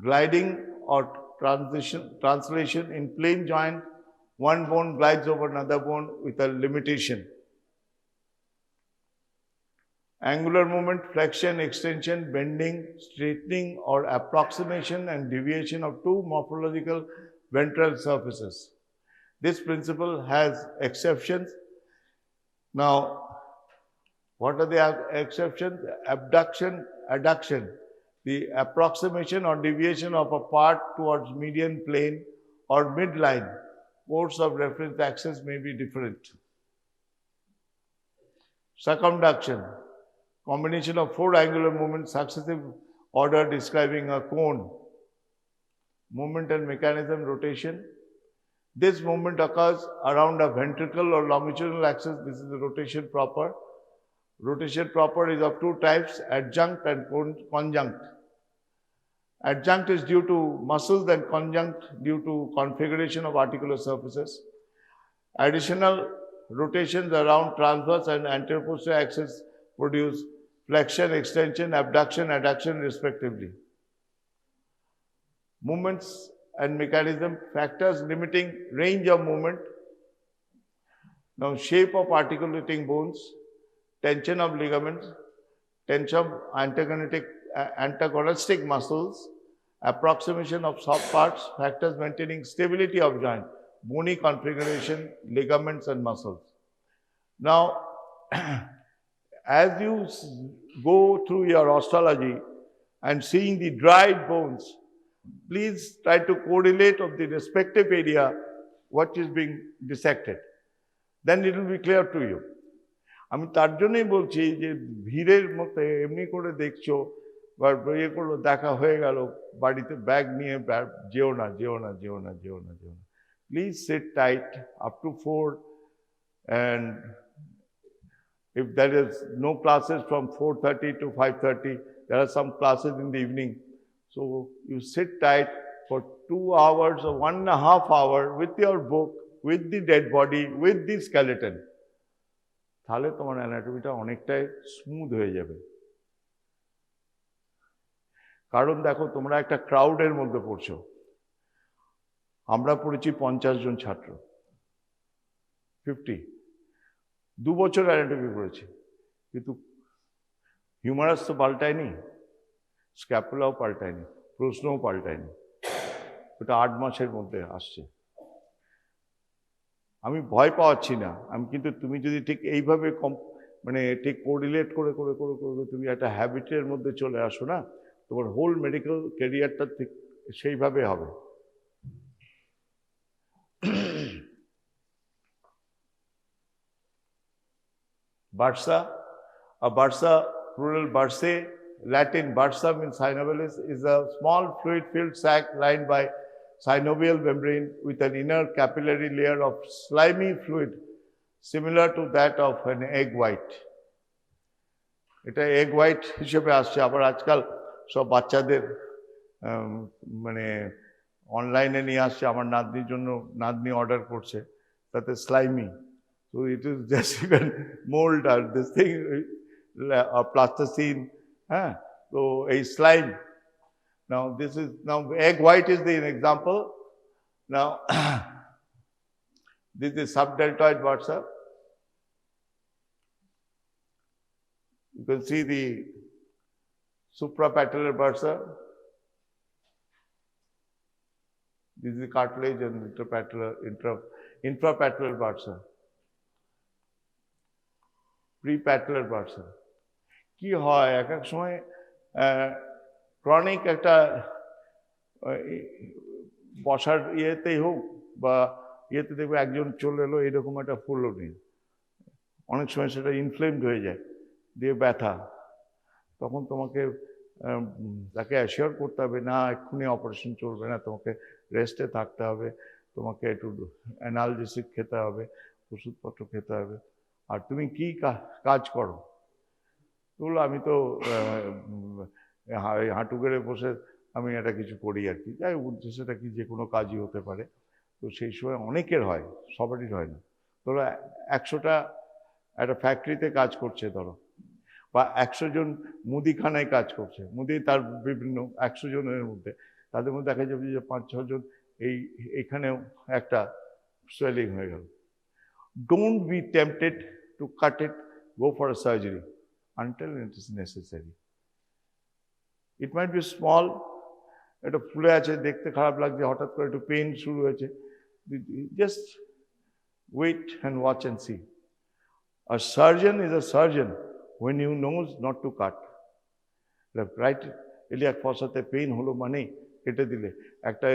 gliding or translation. In plane joint, one bone glides over another bone with a limitation. Angular movement: flexion, extension, bending, straightening, or approximation and deviation of two morphological ventral surfaces. This principle has exceptions. Now, what are the exceptions? Abduction, adduction. The approximation or deviation of a part towards median plane or midline. Course of reference axis may be different. Circumduction. Combination of four angular movements, successive order describing a cone. Movement and mechanism: rotation. This movement occurs around a ventricle or longitudinal axis. This is the rotation proper. Rotation proper is of two types: adjunct and conjunct. Adjunct is due to muscles and conjunct due to configuration of articular surfaces. Additional rotations around transverse and anterior posterior axis produce flexion, extension, abduction, adduction respectively. Movements and mechanism: factors limiting range of movement. Now, shape of articulating bones, tension of ligaments, tension of antagonistic muscles, approximation of soft parts, factors maintaining stability of joint, bony configuration, ligaments and muscles. Now, as you go through your osteology and seeing the dried bones, please try to correlate of the respective area what is being dissected. Then it will be clear to you. আমি তার জন্যই বলছি যে ভিড়ের মধ্যে এমনি করে দেখছো বা ইয়ে করলো, দেখা হয়ে গেল, বাড়িতে ব্যাগ নিয়ে যেও না। Please sit tight up to 4, and if there is no classes from 4:30 to 5:30, there are some classes in the evening. So you sit tight for 2 hours or 1.5 hours with your book, with the dead body, with the skeleton. তাহলে তোমার অ্যানাটমিটা অনেকটাই smooth হয়ে যাবে। কারণ দেখো, তোমরা একটা ক্রাউডের মধ্যে পড়ছো। আমরা পড়েছি 50 জন ছাত্র, 50, 2 বছর অ্যানাটমি পড়েছি, কিন্তু হিউমারাস তো পাল্টায়নি, স্ক্যাপুলাও পাল্টায়নি, প্রশ্নও পাল্টায়নি। ওটা 8 মাসের মধ্যে আসছে। আমি ভয় পাওয়াচ্ছি না, আমি কিন্তু তুমি যদি ঠিক এইভাবে মানে ঠিক কোরিলেট করে করে করে করে তুমি একটা হ্যাবিটের মধ্যে চলে আসো না, তোমার হোল মেডিকেল ক্যারিয়ারটা ঠিক সেইভাবে হবে। Bursa, a bursa, plural bursae, Latin bursa means synovial is a small fluid-filled sac lined by synovial membrane with an inner capillary layer of slimy fluid similar to that of an egg white. এটা egg white হিসেবে আসছে। আবার আজকাল সব বাচ্চাদের মানে অনলাইনে নিয়ে আসছে, আমার নাতনির জন্য নাতনি অর্ডার করছে, তাতে স্লাইমি। So it is just even mold or this thing, plasticine, so a slime. Now this is, now egg white is the example. Now this is subdeltoid bursa. You can see the suprapatellar bursa. This is the cartilage and infrapatellar bursa. Prepatellar bursa কি হয়, এক এক সময় chronic একটা বসার ইয়েতেই হোক বা ইয়েতে দেখবে একজন চলে এলো, এরকম একটা ফুলও নেই, অনেক সময় সেটা ইনফ্লেমড হয়ে যায়, দিয়ে ব্যথা, তখন তোমাকে তাকে অ্যাসিওর করতে হবে না এক্ষুনি অপারেশন চলবে না, তোমাকে রেস্টে থাকতে হবে, তোমাকে একটু অ্যানালজেসিক খেতে হবে, ওষুধপত্র খেতে হবে। আর তুমি কি কাজ করো? বললো আমি তো হাঁটু গেড়ে বসে আমি এটা কিছু করি আর কি, যাই উদ্দেশ্যটা কি, যে কোনো কাজই হতে পারে। তো সেই সময় অনেকের হয়, সবারই হয় না। ধরো 100টা একটা ফ্যাক্টরিতে কাজ করছে ধরো, বা 100 জন মুদিখানায় কাজ করছে, তার বিভিন্ন 100 জনের মধ্যে, তাদের মধ্যে দেখা যাবে যে 5-6 জন এইখানেও একটা সোয়েলিং হয়ে গেল। Don't be tempted to cut it, go for a surgery until it is necessary. It might be small, এটা ফুলে আছে, দেখতে খারাপ লাগছে, হঠাৎ করে একটু পেইন শুরু হয়েছে, just wait and watch and see. A surgeon is a surgeon when he knows not to cut. Right? Iliac ফসাতে পেইন হলো মানে কেটে দিলে, একটা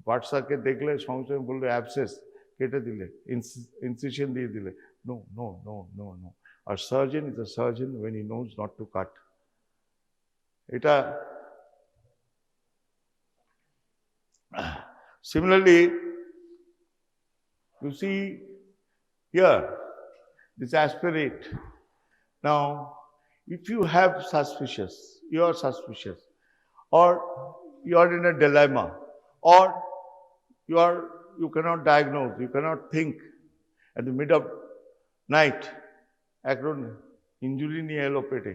বার্সাকে দেখলে সঙ্গে সঙ্গে বললো অ্যাবসেস, কেটে দিলে, ইনসিশন দিয়ে দিলে, no no no no no. আর surgeon is a surgeon when he knows not to cut. এটা similarly you see here this aspirate. Now if you have suspicious, you are suspicious, or you are in a dilemma, or you cannot diagnose, you cannot think, at the mid of night একজন injury নিয়ে এলো পেটে,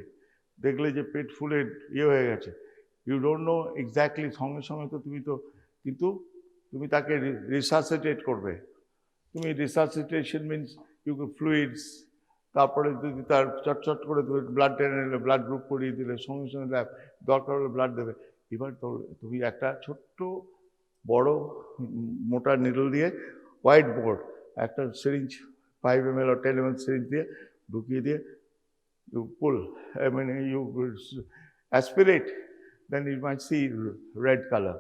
দেখলে যে পেট ফুলে ইয়ে হয়ে গেছে, ইউ ডোন্ট নো এক্স্যাক্টলি, সঙ্গে সঙ্গে তো কিন্তু তুমি তাকে রিসাসিটেট করবে। তুমি রিসাসিটেশন মিনস ইউ ফ্লুইডস, তারপরে যদি তার চটচট করে ব্লাড টেনে নিলে, ব্লাড গ্রুপ করিয়ে দিলে, সঙ্গে সঙ্গে দরকার হলে ব্লাড দেবে। এবার তুমি একটা ছোট্ট বড় মোটা নিডল দিয়ে, হোয়াইট বোর্ড, একটা syringe 5 ml or 10 ml syringe দিয়ে ঢুকিয়ে দিয়ে you pull, you aspirate, then you might see red colour.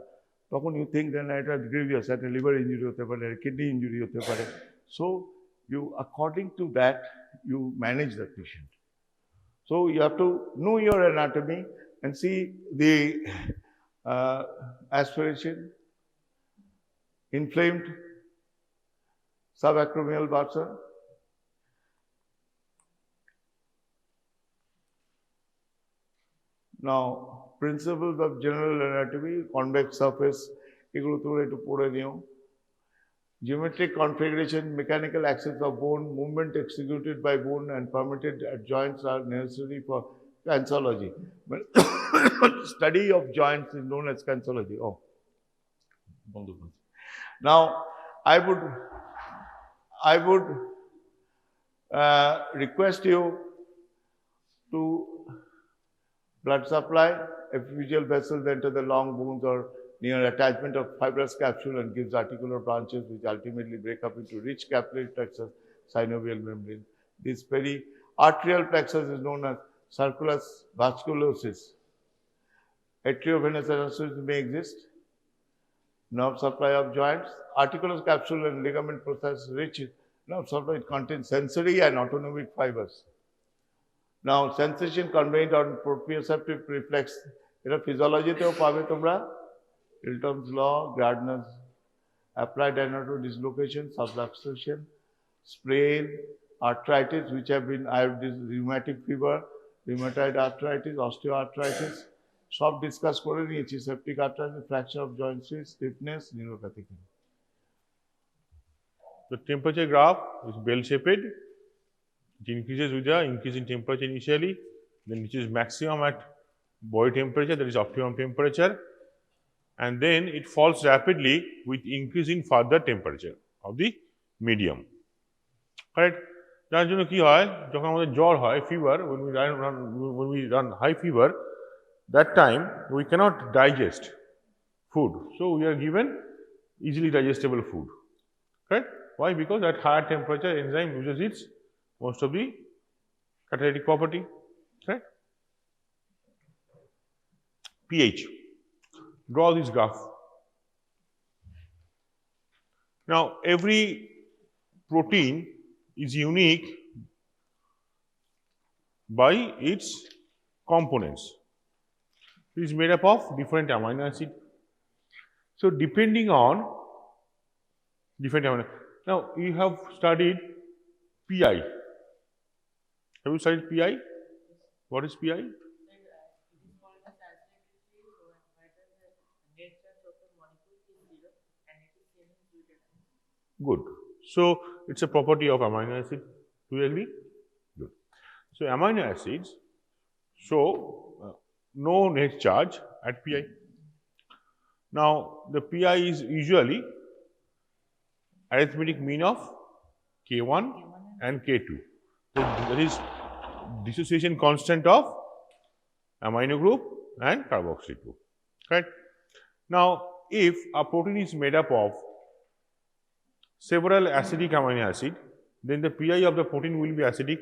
তখন ইউ থিঙ্ক দেন এটা গ্রিভিয়াস, একটা লিভার ইঞ্জুরি হতে পারে, কিডনি ইঞ্জুরি হতে পারে। So you according to that you manage the patient. So you have to know your anatomy and see the aspiration, inflamed subacromial bursa, now principles of general anatomy, convex surface, এগুলো তোমরা একটু পড়ে নিও। Geometric configuration, mechanical access of bone, movement executed by bone and permitted at joints are necessary for cancellology. Study of joints is known as cancellology. Oh, now I would request you to blood supply, epiphyseal vessels enter the long bones or near attachment of fibrous capsule and gives articular branches which ultimately break up into rich capillary plexus, synovial membrane. This periarterial plexus is known as circulus vasculosus. Atriovenous aneurysm may exist. Nerve supply of joints. Articular capsule and ligament process rich nerve supply. It contains sensory and autonomic fibers. Now, sensation conveyed on proprioceptive reflex. Era physiology teo pabe tomra. Hilton's law, Gardner's applied anatomy dislocation, subluxation, sprain, arthritis, which have been rheumatic fever, rheumatoid arthritis, osteoarthritis. Sub discuss kore niyechi septic arthritis, fracture of joint stiffness, neuropathic. The temperature graph is bell-shaped. It increases with the increase in temperature initially, then reaches maximum at body temperature, that is optimum temperature, and then it falls rapidly with increase in further temperature of the medium. Correct? যার জন্য কি হয়, যখন আমাদের জ্বর হয়, fever, when we run high fever, that time we cannot digest food, so we are given easily digestible food. Correct? Why? Because at higher temperature enzyme loses its most of the catalytic property. Correct? pH. Draw this graph. Now, every protein is unique by its components. It is made up of different amino acid. So, depending on different amino. Now, you have studied PI. Have you studied PI? What is PI? Good. So, it is a property of amino acid. Do you agree? Good. So, amino acids show no net charge at PI. Now, the PI is usually arithmetic mean of K1 and K2. So, that is dissociation constant of amino group and carboxyl group. Right? Now, if a protein is made up of several acidic amino acid, then the PI of the protein will be acidic.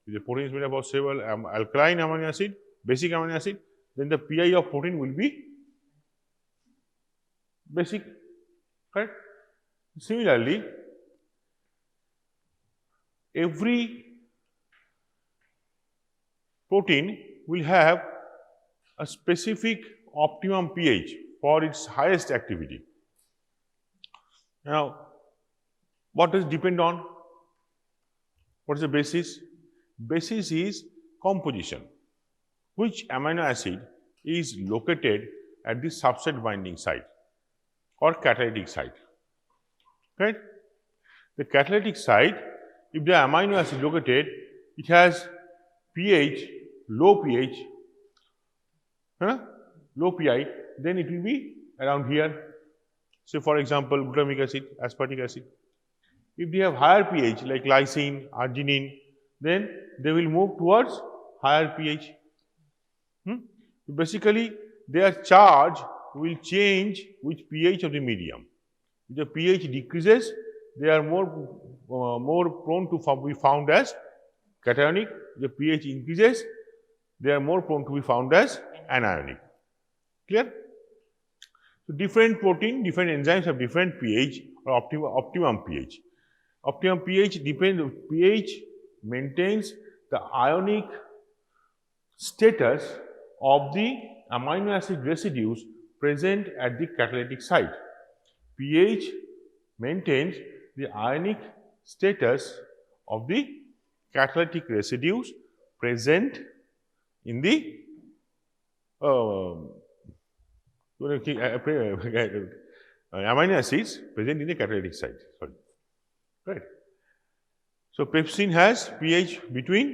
If the protein is made up of several alkaline amino acid, basic amino acid, then the PI of protein will be basic. Correct? Similarly, every protein will have a specific optimum pH for its highest activity. Now, what does it depend on? What is the basis? Basis is composition. Which amino acid is located at the substrate binding site or catalytic site? Right? The catalytic site, if the amino acid located, it has pH, low pH, low PI, then it will be around here. So, for example, glutamic acid, aspartic acid. If they have higher pH like lysine, arginine, then they will move towards higher pH. Basically, their charge will change with pH of the medium. If the pH decreases, they are more prone to be found as cationic. If the pH increases, they are more prone to be found as anionic. Clear? So, different protein, different enzymes have different pH or optimum pH. Optimum pH depends. pH maintains the ionic status of the amino acid residues present at the catalytic site. pH maintains the ionic status of the catalytic residues present in the amino acids present in the catalytic site. Sorry. Right. So, pepsin has pH between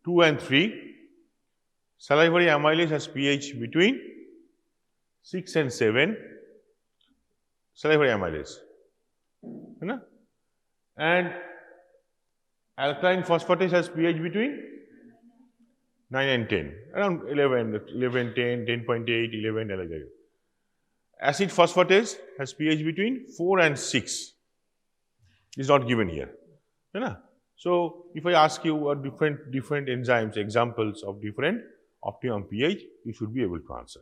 2 and 3. Salivary amylase has pH between 6 and 7. Salivary amylase. And alkaline phosphatase has pH between 9 and 10, around 11, 10, 10.8, 11, like that. Acid phosphatase has pH between 4 and 6. Is not given here. So, if I ask you what different enzymes, examples of different optimum pH, you should be able to answer.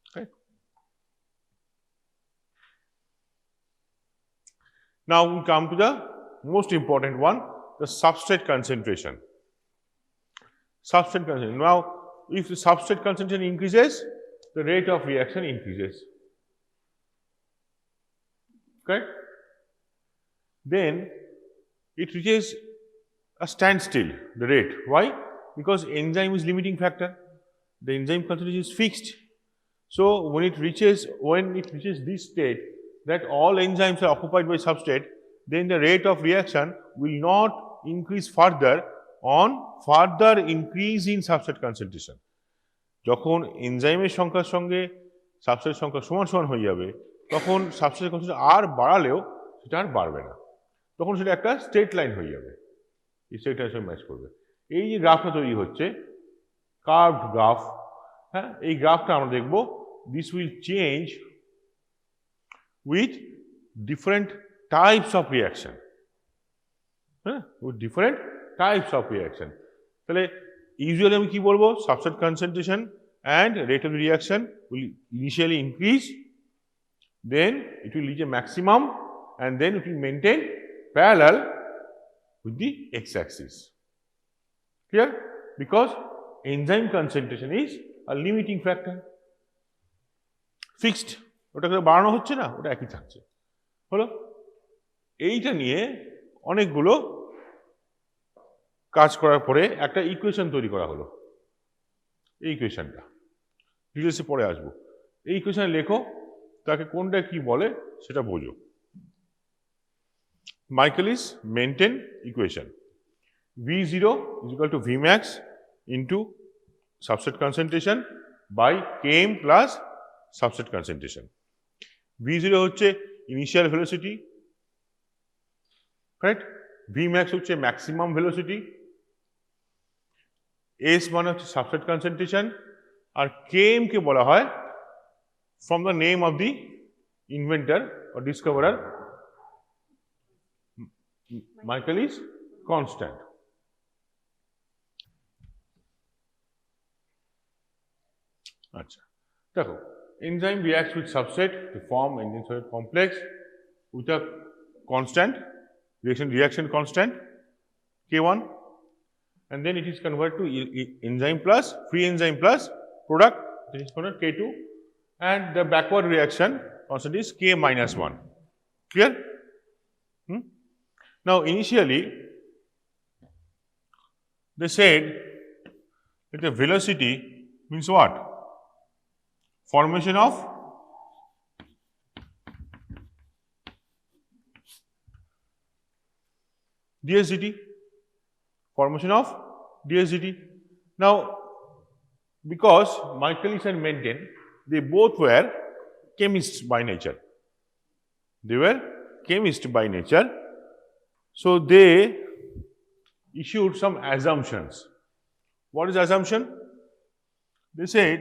Okay. Now, we come to the most important one, the substrate concentration. Substrate concentration. Now, if the substrate concentration increases, the rate of reaction increases. Correct? Then it reaches a standstill, the rate. Why? Because enzyme is limiting factor. The enzyme concentration is fixed. So, when it reaches this state that all enzymes are occupied by substrate, then the rate of reaction will not increase further on further increase in substrate concentration. যখন এনজাইমের সংখ্যার সঙ্গে সাবস্ট্রেটের সংখ্যা সমান সমান হয়ে যাবে, তখন সাবস্ট্রেটের কনসেন্ট্রেশন আর বাড়ালেও সেটা আর বাড়বে না, তখন সেটা একটা স্ট্রেট লাইন হয়ে যাবে, এই স্ট্রেট লাইনের সঙ্গে ম্যাচ করবে। এই যে গ্রাফটা তৈরি হচ্ছে, কার্ভড গ্রাফ, হ্যাঁ, এই গ্রাফটা আমরা দেখব, this will change with different types of reaction, হ্যাঁ, with different types of reaction. তাহলে usually আমি কি বলবো, substrate concentration and rate of the reaction will initially increase, then it will reach a maximum and then it will maintain parallel with the x-axis. Clear? Because enzyme concentration is a limiting factor. Fixed. ওটাকে বাড়ানো হচ্ছে না, ওটা একই থাকছে। হলো? এইটা নিয়ে অনেকগুলো কাজ করার পরে একটা ইকুয়েশন তৈরি করা হলো। এই ইকুয়েশনটা ডিটেলসে পরে আসবো। এই ইকুয়েশন লেখো, তাকে কোনটা কি বলে সেটা বোঝো। Michaelis Menten equation, V0 is equal to Vmax into substrate concentration by Km plus substrate concentration. V0 হচ্ছে initial velocity, correct? Vmax হচ্ছে maximum velocity, S মানে হচ্ছে সাবস্ট্রেট কনসেন্ট্রেশন, আর Km কে বলা হয় from the name of the inventor or discoverer, Michaelis constant. আচ্ছা, দেখো, enzyme reacts with substrate to form enzyme substrate complex with a constant reaction constant K1, and then it is converted to enzyme plus free enzyme plus product, that is called K2, and the backward reaction constant is K minus 1. Clear? Now, initially they said that the velocity means what? Formation of DSDT, formation of DSDT. Now, because Michaelis and Menten, they both were chemists by nature. They were chemists by nature. So, they issued some assumptions. What is assumption? They said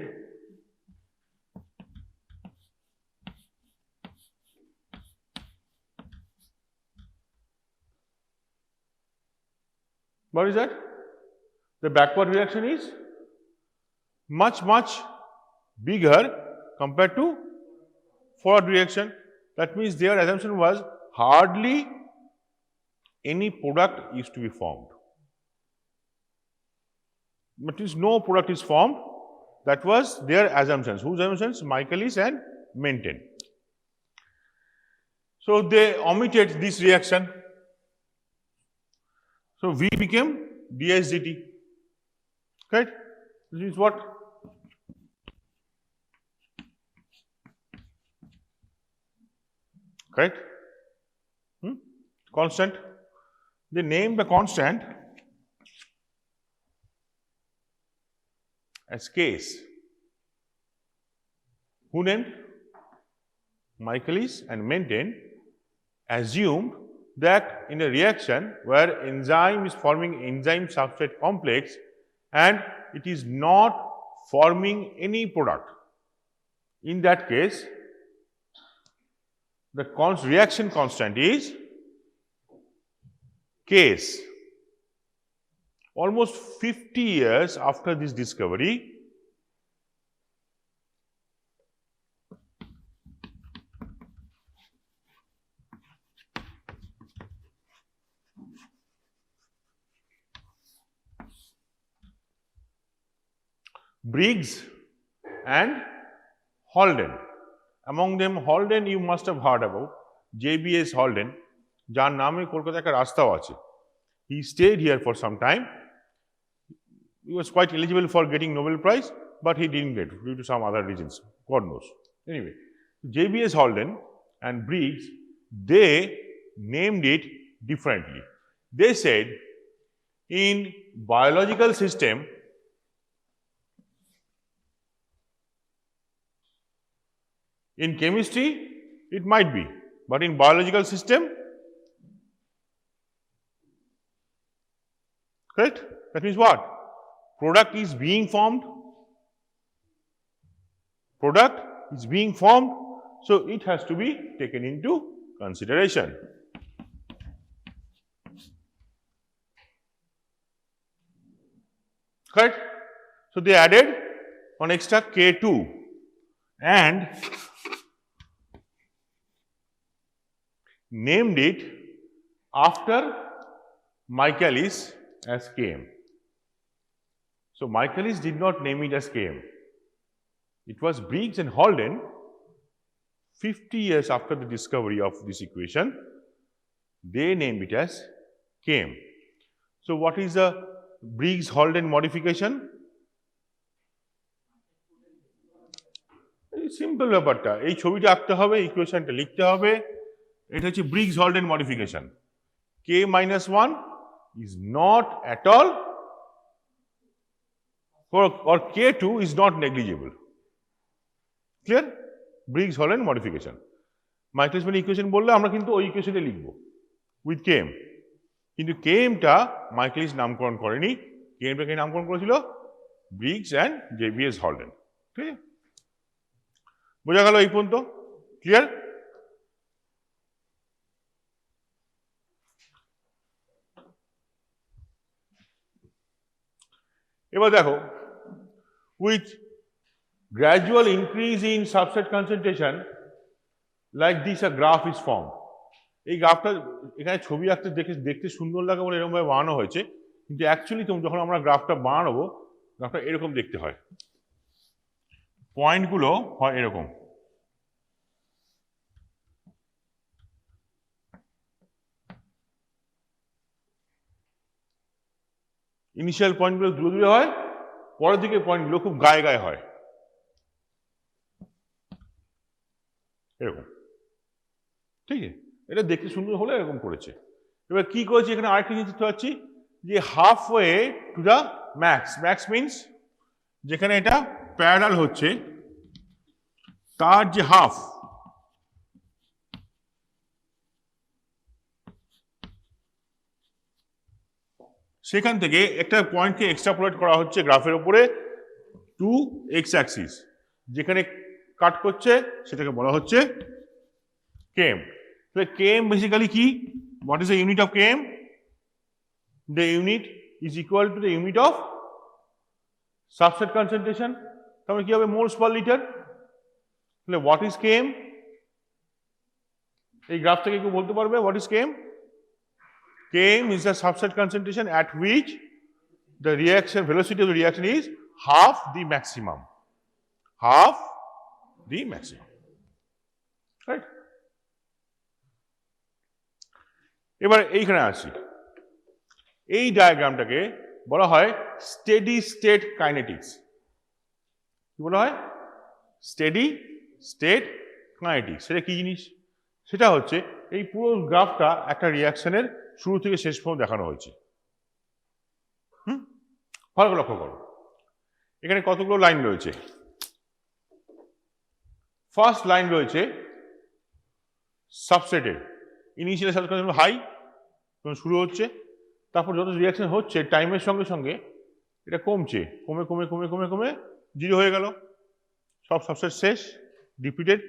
what is that? The backward reaction is much bigger compared to forward reaction. That means their assumption was hardly any product is to be formed. But is no product is formed. That was their assumptions. Whose assumptions? Michaelis and Menten. So they omitted this reaction. So V became DSDT. Right? This is what? Correct? Constant. They named the constant as Ks. Who named? Michaelis and Menten assumed that in a reaction where enzyme is forming enzyme substrate complex and it is not forming any product, in that case the reaction constant is Ks. Almost 50 years after this discovery, Briggs and Holden. Among them, Holden you must have heard about, JBS Holden, যার নামে কলকাতায় একটা রাস্তাও আছে. He stayed here for some time. He was quite eligible for getting Nobel Prize, but he didn't get due to some other reasons. God knows. Anyway, JBS Holden and Briggs, they named it differently. They said in biological system, in chemistry, it might be, but in biological system, correct? That means what? Product is being formed. Product is being formed, so it has to be taken into consideration. Correct? So they added one extra K2 and named it after Michaelis as Km. So Michaelis did not name it as Km. It was Briggs and Holden, 50 years after the discovery of this equation, they named it as Km. So what is the Briggs-Holden modification? Simple ব্যাপারটা, এই ছবিটা আঁকতে হবে, ইকুয়েশনটা লিখতে হবে, এটা হচ্ছে Briggs-Holden modification. K-1 is not at all, or K2 is not negligible. Clear? Briggs-Holden modification. Michaelis-Menten equation বললে আমরা কিন্তু ওই ইকুয়েশনে লিখব উইথ Km. কিন্তু Kmটা মাইকেলিস নামকরণ করেনি, Kmটাকে নামকরণ করেছিল ব্রিগস অ্যান্ড জেবিএস হলডেন. ঠিক আছে? বোঝা গেল এই পর্যন্ত? ক্লিয়ার? এবার দেখো, with gradual increase in substrate concentration, like this a graph is formed. এই গ্রাফটা এখানে ছবি আঁকতে দেখতে সুন্দর লাগে বলে এরকমভাবে বানানো হয়েছে, কিন্তু অ্যাকচুয়ালি যখন আমরা গ্রাফটা বানাবো, গ্রাফটা এরকম দেখতে হয়, পয়েন্টগুলো হয় এরকম। ইনিশিয়াল পয়েন্টগুলো দূরে দূরে হয়, পরের দিকে পয়েন্টগুলো খুব গায়ে গায়ে হয় এরকম। ঠিক আছে, এটা দেখতে সুন্দর হলে এরকম করেছে। এবার কি করেছে এখানে আরেকটা জিনিস দেখতে পাচ্ছি যে half way to the max. Max means যেখানে এটা প্যারালাল হচ্ছে তার যে হাফ, সেখান থেকে একটা পয়েন্টকে এক্সট্রাপোলেট করা হচ্ছে গ্রাফের উপরে টু এক্স অ্যাক্সিস। যেখানে কাট করছে সেটাকে বলা হচ্ছে Km. So Km basically কি? What is the unit of Km? The unit is equal to the unit of substrate concentration. তাহলে কি হবে? Moles per litre. তাহলে what is Km? এই গ্রাফ থেকে কেউ বলতে পারবে what is Km? Km is the substrate concentration at which the reaction velocity of the reaction is half the maximum. Half the maximum. Right? এবার এইখানে আসি, এই ডায়াগ্রামটাকে বলা হয় স্টেডি স্টেট কাইনেটিক্স। কি বলা হয়? Steady state kinetics. সেটা কি জিনিস? সেটা হচ্ছে এই পুরো গ্রাফটা একটা রিয়াকশনের শুরু থেকে শেষ পর্যন্ত দেখানো হয়েছে। ভালো করে লক্ষ্য করো, এখানে কতগুলো লাইন রয়েছে। ফার্স্ট লাইন রয়েছে সাবস্ট্রেটের, ইনিশিয়াল সাবস্ট্রেট হাই শুরু হচ্ছে, তারপর যত রিয়াকশন হচ্ছে টাইমের সঙ্গে সঙ্গে এটা কমছে, কমে কমে কমে কমে কমে জিরো হয়ে গেল, সব সাবস্ট্রেট শেষ, ডিপ্লিটেড।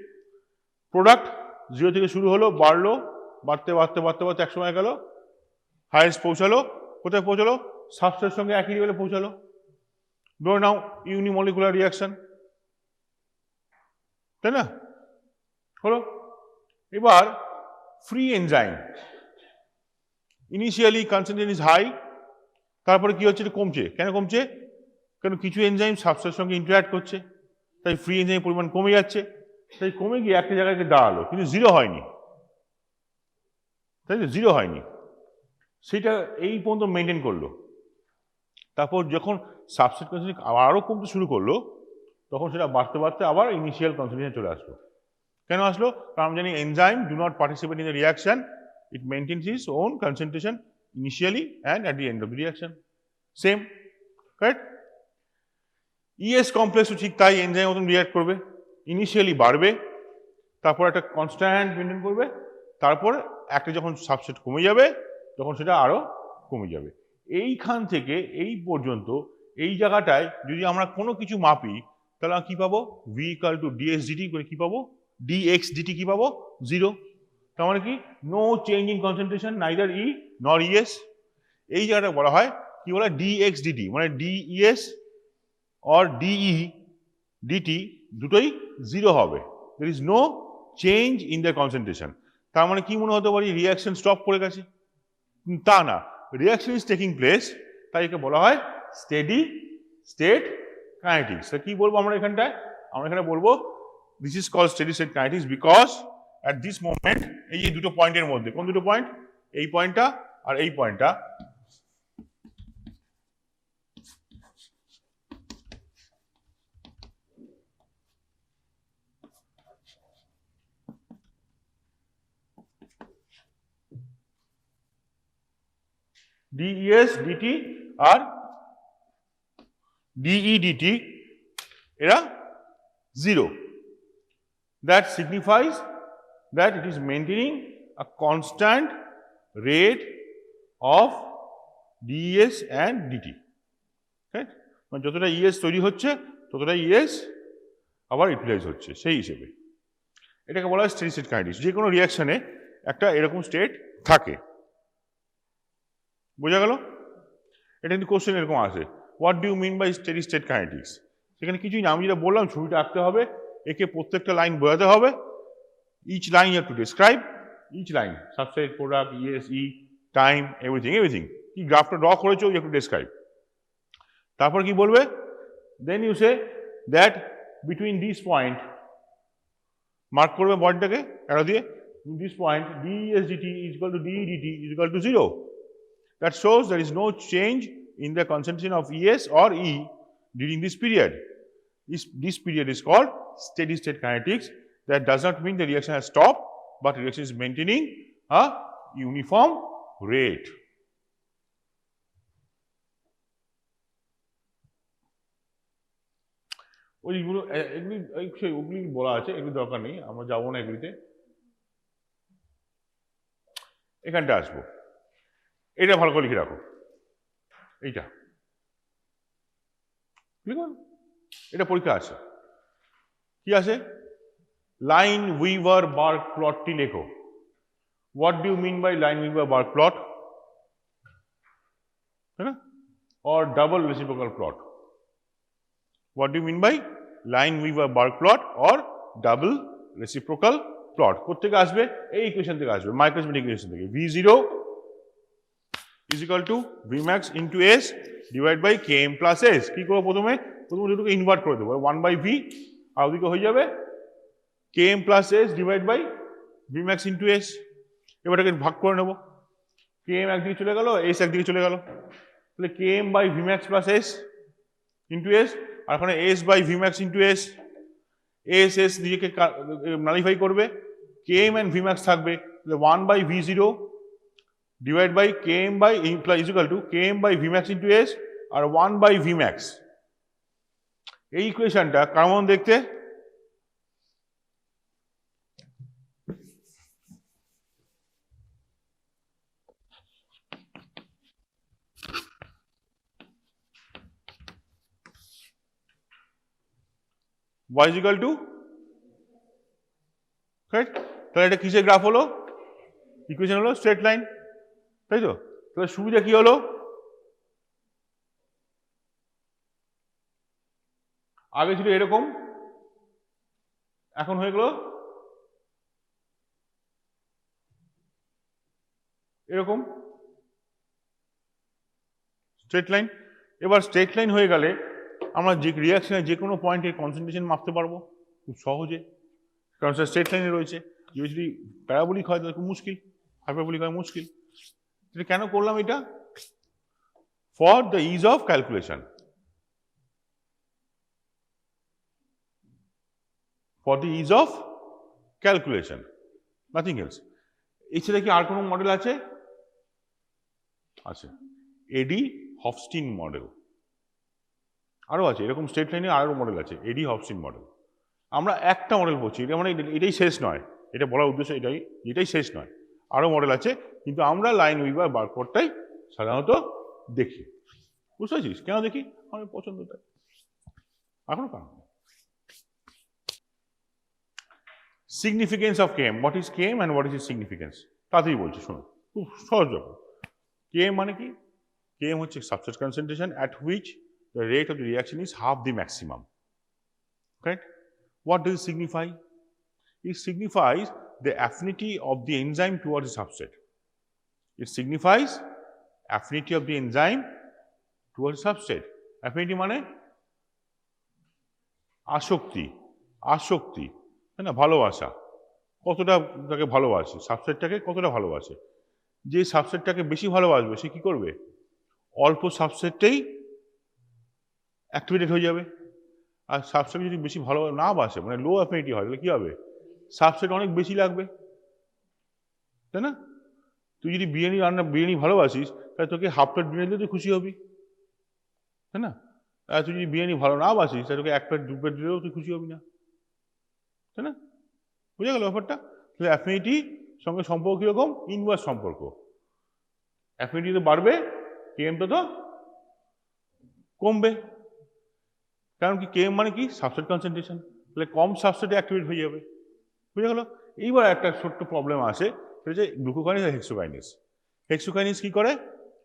প্রোডাক্ট 0 থেকে শুরু হলো, বাড়লো, বাড়তে বাড়তে বাড়তে বাড়তে এক সময় গেল হাইয়েস্ট পৌঁছালো, কোথায় পৌঁছালো? সাবস্ট্রেটের সঙ্গে একই লেভেলে পৌঁছালো। ধরে নাও ইউনিমলিকুলার রিয়াকশন, তাই না? হলো। এবার free enzyme, initially concentration is high, তারপরে কি হচ্ছে? এটা কমছে। কেন কমছে? কারণ কিছু এনজাইম সাবস্ট্রেটের সঙ্গে ইন্টারঅ্যাক্ট করছে, তাই ফ্রি এনজাইমের পরিমাণ কমে যাচ্ছে, তাই কমে গিয়ে একটা জায়গায় গিয়ে দাঁড়ালো, কিন্তু জিরো হয়নি, তাই তো? জিরো হয়নি, সেটা এই পর্যন্ত মেনটেন করলো। তারপর যখন সাবস্ট্রেট কনসেন্ট্রেশন আরও কমতে শুরু করলো, তখন সেটা বাড়তে বাড়তে আবার ইনিশিয়াল কনসেন্ট্রেশন চলে আসলো। কেন আসলো? কারণ আমরা জানি enzyme do not participate in the reaction, it maintains its own concentration initially and at the end of the reaction. Same, correct? ES কমপ্লেক্সও ঠিক তাই, এনজাইম মতন রিয়াক্ট করবে, ইনিশিয়ালি বাড়বে, তারপর একটা কনস্ট্যান্ট মেনটেন করবে, তারপর একটা যখন সাবস্ট্রেট কমে যাবে তখন সেটা আরও কমে যাবে। এইখান থেকে এই পর্যন্ত এই জায়গাটায় যদি আমরা কোনো কিছু মাপি, তাহলে আমরা কী পাবো? V equal to dx dt করে কী পাবো? ডিএক্স ডিটি কী পাবো? 0। তার মানে কি? No change in concentration, neither E nor ES. এই জায়গাটা বলা হয় কি বলা? ডিএক্স ডিটি, মানে ডিইএস অর ডিই ডিটি দুটোই 0 হবে। There is no change in the concentration. তার মানে কি মনে হতে পারে? রিয়াকশন স্টপ করে গেছে। তা না, রিয়াকশন ইজ টেকিং প্লেস, তাই একে বলা হয় স্টেডি স্টেট কাইনেটিক্স। কি বলবো আমরা এখানটায়? আমরা এখানে বলবো this is called steady state kinetics because at this moment, এই যে দুটো পয়েন্টের মধ্যে, কোন দুটো পয়েন্ট? এই পয়েন্টটা আর এই পয়েন্টটা, ডিইএস ডিটি আর ডিই ডিটি এরা 0. That signifies that it is maintaining a constant rate of DES and DT. Right? মানে যতটা ES তৈরি হচ্ছে ততটা ES আবার ইউটিলাইজ হচ্ছে, সেই হিসেবে এটাকে বলা হয় স্টেডি স্টেট কাইনেটিক্স। যে কোনো রিয়াকশনে একটা এরকম স্টেট থাকে, বোঝা গেল? এটা কিন্তু কোশ্চেন এরকম আসে, what do you mean by steady state kinetics? সেখানে কিছুই না, আমি যেটা বললাম ছবিটা আঁকতে হবে, একে প্রত্যেকটা লাইন বোঝাতে হবে। Each line you have to describe, each line, substrate, product, ESE, time, everything. কি গ্রাফটা ড্র করেছো, you have to describe. তারপর কি বলবে? Then you say that between this point, mark করবে পয়েন্টটাকে অ্যারো দিয়ে, this point DES dt is equal to DE dt is equal to 0. That shows there is no change in the concentration of ES or E during this period. This period is called steady state kinetics. That does not mean the reaction has stopped, but reaction is maintaining a uniform rate. ওইগুলো ওগুলি বলা আছে, এগুলি দরকার নেই, আমরা যাবো না এগুলিতে। এখানটা আসবো, এটা ভালো করে লিখে রাখো, এইটা লিখুন, এটা পরীক্ষা আছে। কি আছে? লাইন উইভার বার্ক প্লটটি লেখো। What do you mean by Lineweaver Burk plot? তাই না? Or double reciprocal plot. What do you mean by Lineweaver Burk plot or double reciprocal plot? কোথেকে আসবে? এই ইকুয়েশন থেকে আসবে, মাইক্রোস্কোপিক ইকুয়েশন থেকে। V0 is equal to Vmax into S divided by Km plus S. কি করবো? প্রথমে দুটোকে ইনভার্ট করে দেবো, 1/V, আর ওদিকে হয়ে যাবে Km plus S divided by Vmax into S. এবার এটাকে ভাগ করে নেবো, Km একদিকে চলে গেল, S একদিকে চলে গেল, তাহলে Km by Vmax plus S into S, আর এখানে S by Vmax into S, S নিজেকে নালিফাই করবে, Km and Vmax থাকবে, তাহলে 1/V0 divided by Km by is equal to Km by Vmax into S R 1/Vmax। এই ইকুয়েশনটা কেমন দেখতে? Y is equal to, correct? তাহলে এটা কিসের গ্রাফ হলো? ইকুয়েশন হলো স্ট্রেট লাইন, তাই তো? তাহলে সুবিধা কি হলো? আগে ছিল এরকম, এখন হয়ে গেল এরকম স্ট্রেট লাইন। এবার স্ট্রেট লাইন হয়ে গেলে আমরা যে রিয়াকশনের যে কোনো পয়েন্টের কনসেন্ট্রেশন মাপতে পারবো খুব সহজে, কারণ সেটা স্ট্রেট লাইনে রয়েছে। যদি প্যারাবোলিক হয় তাহলে খুব মুশকিল, হাইপারবোলিক হয় মুশকিল। এটা কেন করলাম এটা? For the is of calculation, for the is of calculation, nothing else. এছাড়া কি আর কোনো মডেল আছে? আছে, এডি হফস্টিন মডেল। আরও আছে এরকম স্ট্রেট লাইনে, আরও মডেল আছে, এডি হফস্টিন মডেল। আমরা একটা মডেল বলছি, এটা মানে এটাই শেষ নয়, এটা বলার উদ্দেশ্য এটাই শেষ নয়, আরও মডেল আছে, কিন্তু আমরা লাইন উইভার বার করটাই সাধারণত দেখি। বুঝতে পারছিস কেন দেখি? আমার পছন্দটা এখনো কারণ। Significance of KM, what is KM and what is is significance? তাতেই বলছি, শোনো, খুব সহজ ব্যাপার। কেএম মানে কি? কেএম হচ্ছে substrate concentration at which the rate of the reaction is half the maximum. Correct? What does it signify? It signifies the affinity of the enzyme towards the substrate. It signifies affinity of the enzyme towards the substrate. Affinity মানে আসক্তি, আসক্তি, তাই না? ভালোবাসা, কতটা তাকে ভালোবাসে, সাবস্ট্রেটটাকে কতটা ভালোবাসে। যে সাবস্ট্রেটটাকে বেশি ভালোবাসবে সে কি করবে? অল্প সাবস্ট্রেটটাই অ্যাক্টিভেটেড হয়ে যাবে। আর সাবস্ট্রেট যদি বেশি ভালো না বাসে, মানে লো অ্যাফিনিটি হয়, তাহলে কি হবে? সাবস্ট্রেট অনেক বেশি লাগবে, তাই না? তুই যদি বিরিয়ানি ভালোবাসিস, তাহলে তোকে হাফ প্লেট বিরিয়ানি দিলে তুই খুশি হবি, তাই না? আর তুই যদি বিরিয়ানি ভালো না বাসিস, তাহলে তোকে এক প্লেট দু প্লেট দিলেও তুই খুশি হবি না, তাই না? বুঝা গেল ব্যাপারটা? তাহলে অ্যাফিনিটি সঙ্গে সম্পর্ক কীরকম? ইনভার্স সম্পর্ক। অ্যাফিনিটি তো বাড়বে, কেএম তো কমবে। কারণ কি? কেএম মানে কি? Substrate concentration. তাহলে কম সাবস্ট্রেটে অ্যাক্টিভেট হয়ে যাবে। বুঝা গেল? এইবার একটা ছোট্ট প্রবলেম আসে, সেটা হচ্ছে গ্লুকোকাইনেজ আর হেক্সোকাইনেজ। হেক্সোকাইনেজ কি করে?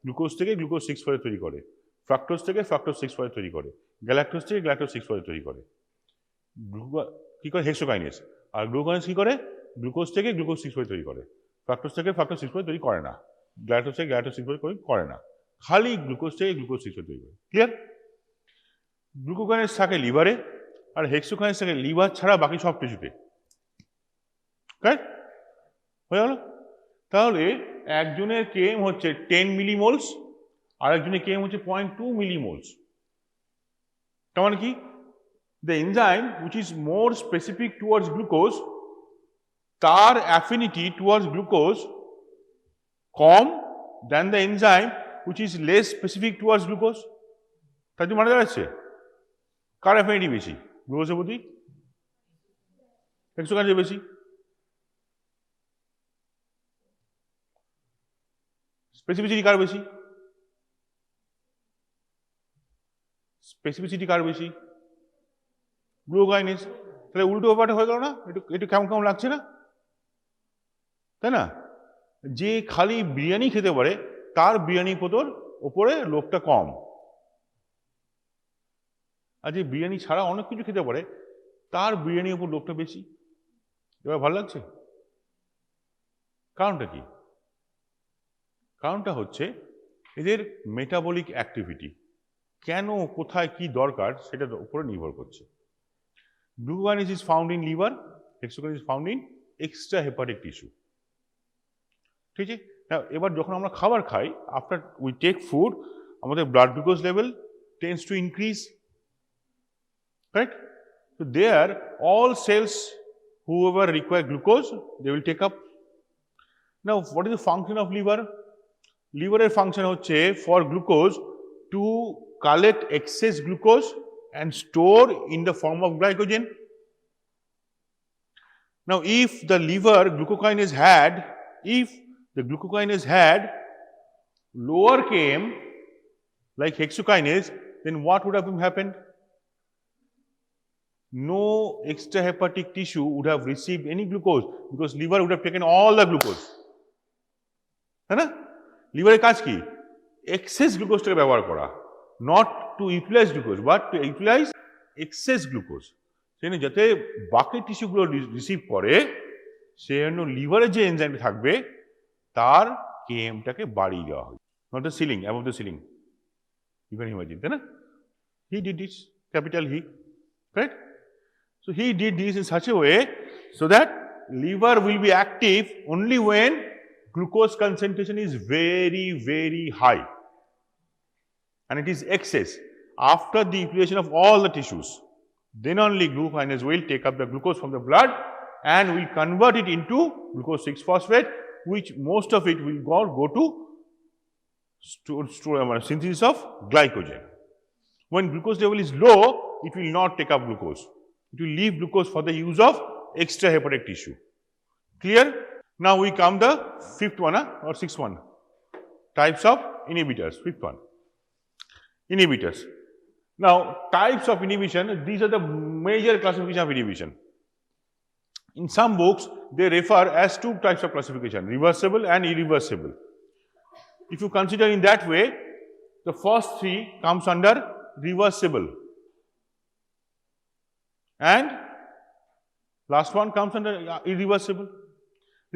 গ্লুকোজ থেকে গ্লুকোজ 6 তৈরি করে, ফ্রাক্টোজ থেকে ফ্রাক্টোজ 6 তৈরি করে, গ্যালাক্টোজ থেকে গ্যালাক্টোজ 6 তৈরি করে। কি করে? হেক্সোকাইনেজ। আর গ্লুকোকাইনেজ কি করে? গ্লুকোজ থেকে গ্লুকোজ 6 তৈরি করে, ফ্রাক্টোজ থেকে ফ্রাক্টোজ 6 তৈরি করে না, গ্যালাক্টোজ থেকে গ্যালাক্টোজ 6 করে না, খালি গ্লুকোজ থেকে গ্লুকোজ 6 তৈরি করে। ক্লিয়ার? গ্লুকোকাইনেজ থাকে লিভারে, আর হেক্সোকাইনেজ থাকে লিভার ছাড়া বাকি সব টিস্যুতে। রাইট? হয়ে গেল? তাহলে একজনের কেএম হচ্ছে 10 মিলিমোলস, আর একজনের কেএম হচ্ছে 0.2 মিলিমোলস। তার মানে কি? The enzyme which is more specific towards glucose, তার affinity towards glucose com than the enzyme which is less specific towards glucose. তাই তো মানে দাঁড়াচ্ছে কার অ্যাফিনিটি বেশি? গ্লুকোজের প্রতি হেক্সোকাইনেজের বেশি। স্পেসিফিসিটি কার বেশি? স্পেসিফিসিটি কার বেশি? গ্লুকোকাইনেজ। তাহলে উল্টো ব্যাপারটা হয়ে গেল না? একটু কেমন কেমন লাগছে না? তাই না? যে খালি বিরিয়ানি খেতে পারে তার বিরিয়ানি পোতর ওপরে লোভটা কম, আর যে বিরিয়ানি ছাড়া অনেক কিছু খেতে পারে তার বিরিয়ানির উপর লোভটা বেশি। এবার ভালো লাগছে? কারণটা কি? কারণটা হচ্ছে এদের মেটাবলিক অ্যাক্টিভিটি, কেন কোথায় কি দরকার সেটার উপরে নির্ভর করছে। Glucokinase is found in liver, hexokinase is found in extra hepatic tissue. ঠিক আছে? এবার যখন আমরা খাবার খাই, আফটার উই টেক ফুড, আমাদের blood glucose level tends to increase, right? So there all cells whoever require glucose they will take up. Now what is the function of liver? Liver এর function হচ্ছে for glucose to collect excess glucose and store in the form of glycogen. Now if the liver glucokinase had lower Km like hexokinase, then what would have happened? no extrahepatic tissue would have received any glucose because liver would have taken all the glucose. है ना? লিভারের কাজ কি? Access গ্লুকোজটাকে ব্যবহার করা, not to utilise glucose but to utilise excess glucose. সেখানে যাতে বাকি টিস্যুগুলো রিসিভ করে সে জন্য লিভারে যে এনজাইমটা থাকবে তার কেএমটাকে বাড়িয়ে দেওয়া হয়, not the ceiling, above the ceiling. You can imagine, তাই না? He did this, capital he, right? So he did this in such a way so that liver will be active only when glucose concentration is very, very high and it is excess. After the utilization of all the tissues, then only glucokinase will take up the glucose from the blood and will convert it into glucose 6-phosphate, which most of it will go to synthesis of glycogen. When glucose level is low, it will not take up glucose. It will leave glucose for the use of extrahepatic tissue. Clear? Now we come the fifth one or sixth one. Types of inhibitors. Fifth one. Inhibitors. Now types of inhibition, these are the major classification of inhibition. In some books they refer as two types of classification, reversible and irreversible. If you consider in that way, the first three comes under reversible. And last one comes under irreversible.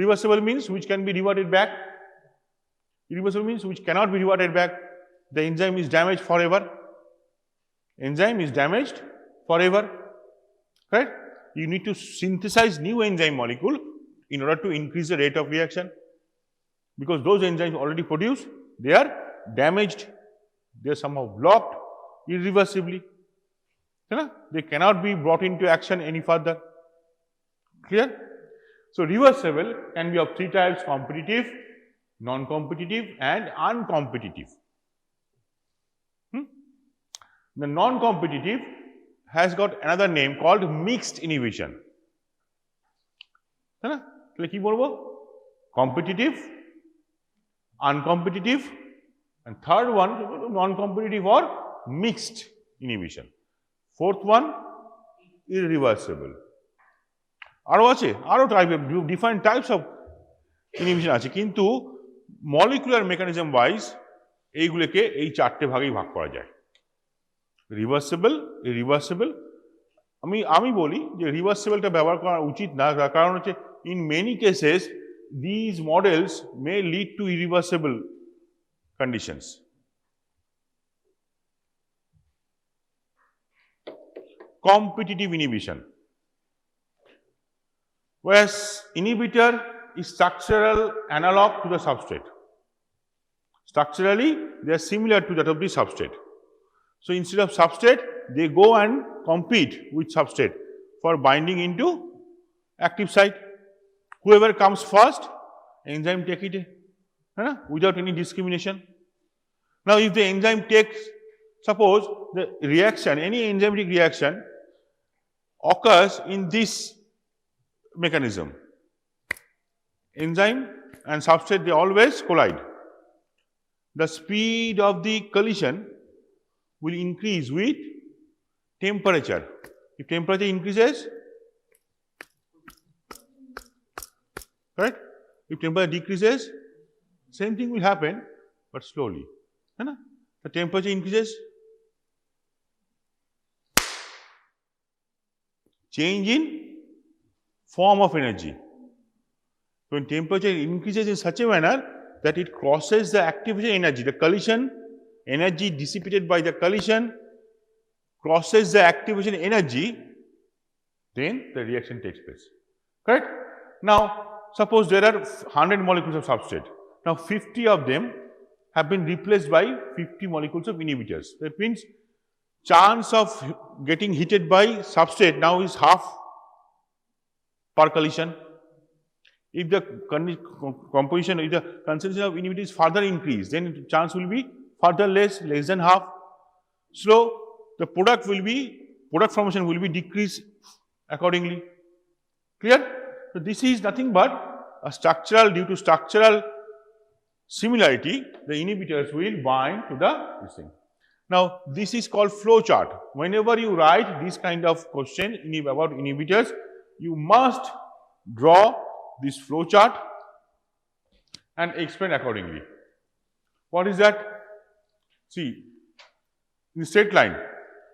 Reversible means which can be reverted back. Irreversible means which cannot be reverted back. The enzyme is damaged forever. Enzyme is damaged forever. Right? You need to synthesize new enzyme molecule in order to increase the rate of reaction. Because those enzymes already produced, they are damaged. They are somehow blocked irreversibly. They cannot be brought into action any further. Clear? So reversible can be of three types: competitive, non-competitive and uncompetitive. The non-competitive has got another name called mixed inhibition. কি বলবো? Competitive, uncompetitive, and third one non-competitive or mixed inhibition. Fourth one irreversible. আরো আছে, আরো different types of inhibition আছে, কিন্তু molecular mechanism wise এইগুলোকে এই চারটে ভাগেই ভাগ করা যায়: রিভার্সিবল, ইরিভার্সিবল। আমি বলি যে রিভার্সিবলটা ব্যবহার করা উচিত না, কারণ হচ্ছে in many cases these models may lead to irreversible conditions. Competitive inhibition, whereas inhibitor is structural analog to the substrate. Structurally they are similar to that of the substrate. So instead of substrate they go and compete with substrate for binding into active site. Whoever comes first, enzyme take it without any discrimination. Now if the enzyme takes, suppose the reaction, any enzymatic reaction occurs in this mechanism, enzyme and substrate, they always collide. The speed of the collision will increase with temperature. If temperature increases, right? If temperature decreases, same thing will happen, but slowly. The temperature increases, change in form of energy. When temperature increases in such a manner that it crosses the activation energy, the collision energy dissipated by the collision crosses the activation energy, then the reaction takes place. Correct? Now, suppose there are 100 molecules of substrate. Now, 50 of them have been replaced by 50 molecules of inhibitors. That means chance of getting heated by substrate now is half per collision. If the composition, if the concentration of inhibitors is further increased, then chance will be further less than half. So the product formation will be decreased accordingly. Clear? So this is nothing but a due to structural similarity, the inhibitors will bind to this thing. Now, this is called flow chart. Whenever you write this kind of question about inhibitors, you must draw this flow chart and explain accordingly. What is that? See, in the straight line,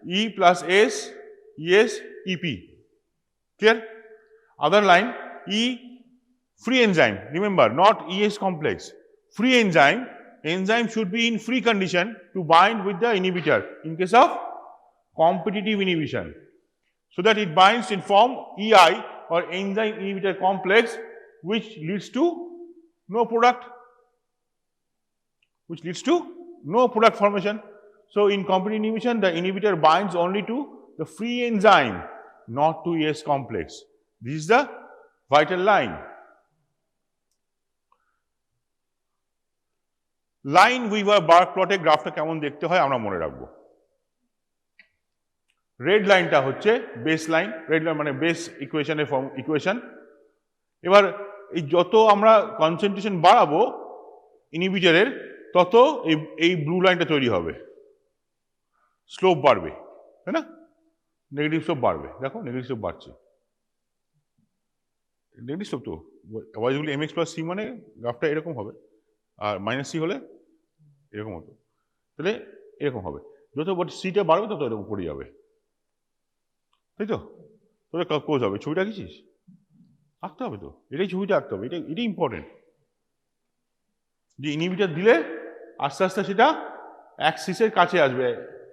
E plus S, ES, EP. Clear? Other line, E free enzyme. Remember, not ES complex. Free enzyme. Enzyme should be in free condition to bind with the inhibitor in case of competitive inhibition, so that it binds in form EI or enzyme inhibitor complex, which leads to no product, formation. So, in competitive inhibition, the inhibitor binds only to the free enzyme, not to ES complex. This is the vital line. Lineweaver Burk প্লটে গ্রাফটা কেমন দেখতে হয় আমরা মনে রাখবো। Red লাইনটা হচ্ছে বেস লাইন, রেড লাইন মানে বেস ইকুয়েশনের ইকুয়েশন। এবার এই যত আমরা কনসেন্ট্রেশন বাড়াবো ইনহিবিটরের, তত এই ব্লু লাইনটা তৈরি হবে, স্লোপ বাড়বে, তাই না? নেগেটিভ স্লোপ বাড়বে, দেখো নেগেটিভ স্লোপ বাড়ছে, নেগেটিভ স্লোপ তো ওয়াইজগুলি mx প্লাস সি মানে গ্রাফটা এরকম হবে, আর মাইনাস সি হলে এরকম হতো, তাহলে এরকম হবে। যত সিটা বাড়বে তত এরকম পড়ে যাবে, তাই তো? তোদের কোজ হবে, ছবিটা আঁকিছিস? আঁকতে হবে তো, এটাই ছবিটা আঁকতে হবে, এটাই ইম্পর্টেন্ট। যে ইনহিবিটর দিলে আস্তে আস্তে সেটা অ্যাক্সিসের কাছে আসবে,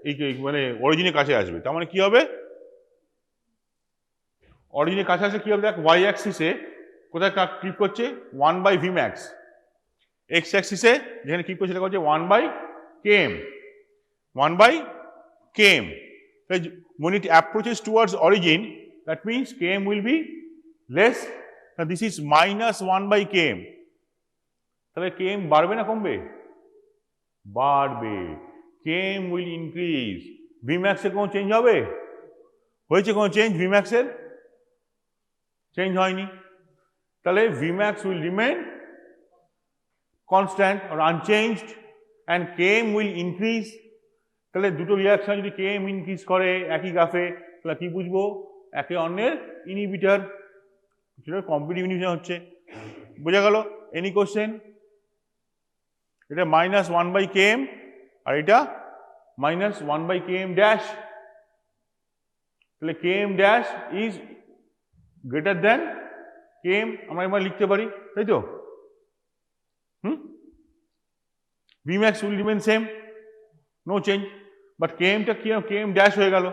এই মানে অরিজিনের কাছে আসবে। তার মানে কি হবে? অরিজিনের কাছে আসলে কি হবে? দেখ, ওয়াই অ্যাক্সিসে কোথায় ক্লিপ করছে? 1/v max। এক্স অ্যাক্সিসে যেখানে ক্লিপ করছে সেটা করছে 1/km, 1/km। When it approaches towards origin, that means km will be less. Now this is minus 1/km. তাহলে km বাড়বে না কমবে? বাড়বে। km will increase. Vmax এর কোনো চেঞ্জ হবে? হয়েছে কোনো চেঞ্জ? Vmax এর চেঞ্জ হয়নি। তাহলে Vmax will remain constant or unchanged and km will increase. তাহলে দুটো রিয়াকশন যদি km ইনক্রিজ করে একই গ্রাফে, তাহলে কি বুঝবো? একে অন্যের ইনহিবিটর, সেটা কম্পিটিটিভ ইনহিবিশন হচ্ছে। বোঝা গেল? Any question? এটা মাইনাস 1/km আর এটা মাইনাস 1/km ড্যাশ। তাহলে km dash is greater than km, আমরা এবার লিখতে পারি, তাই তো? Vmax will remain same, no change, but km টা কি? km ড্যাশ হয়ে গেল।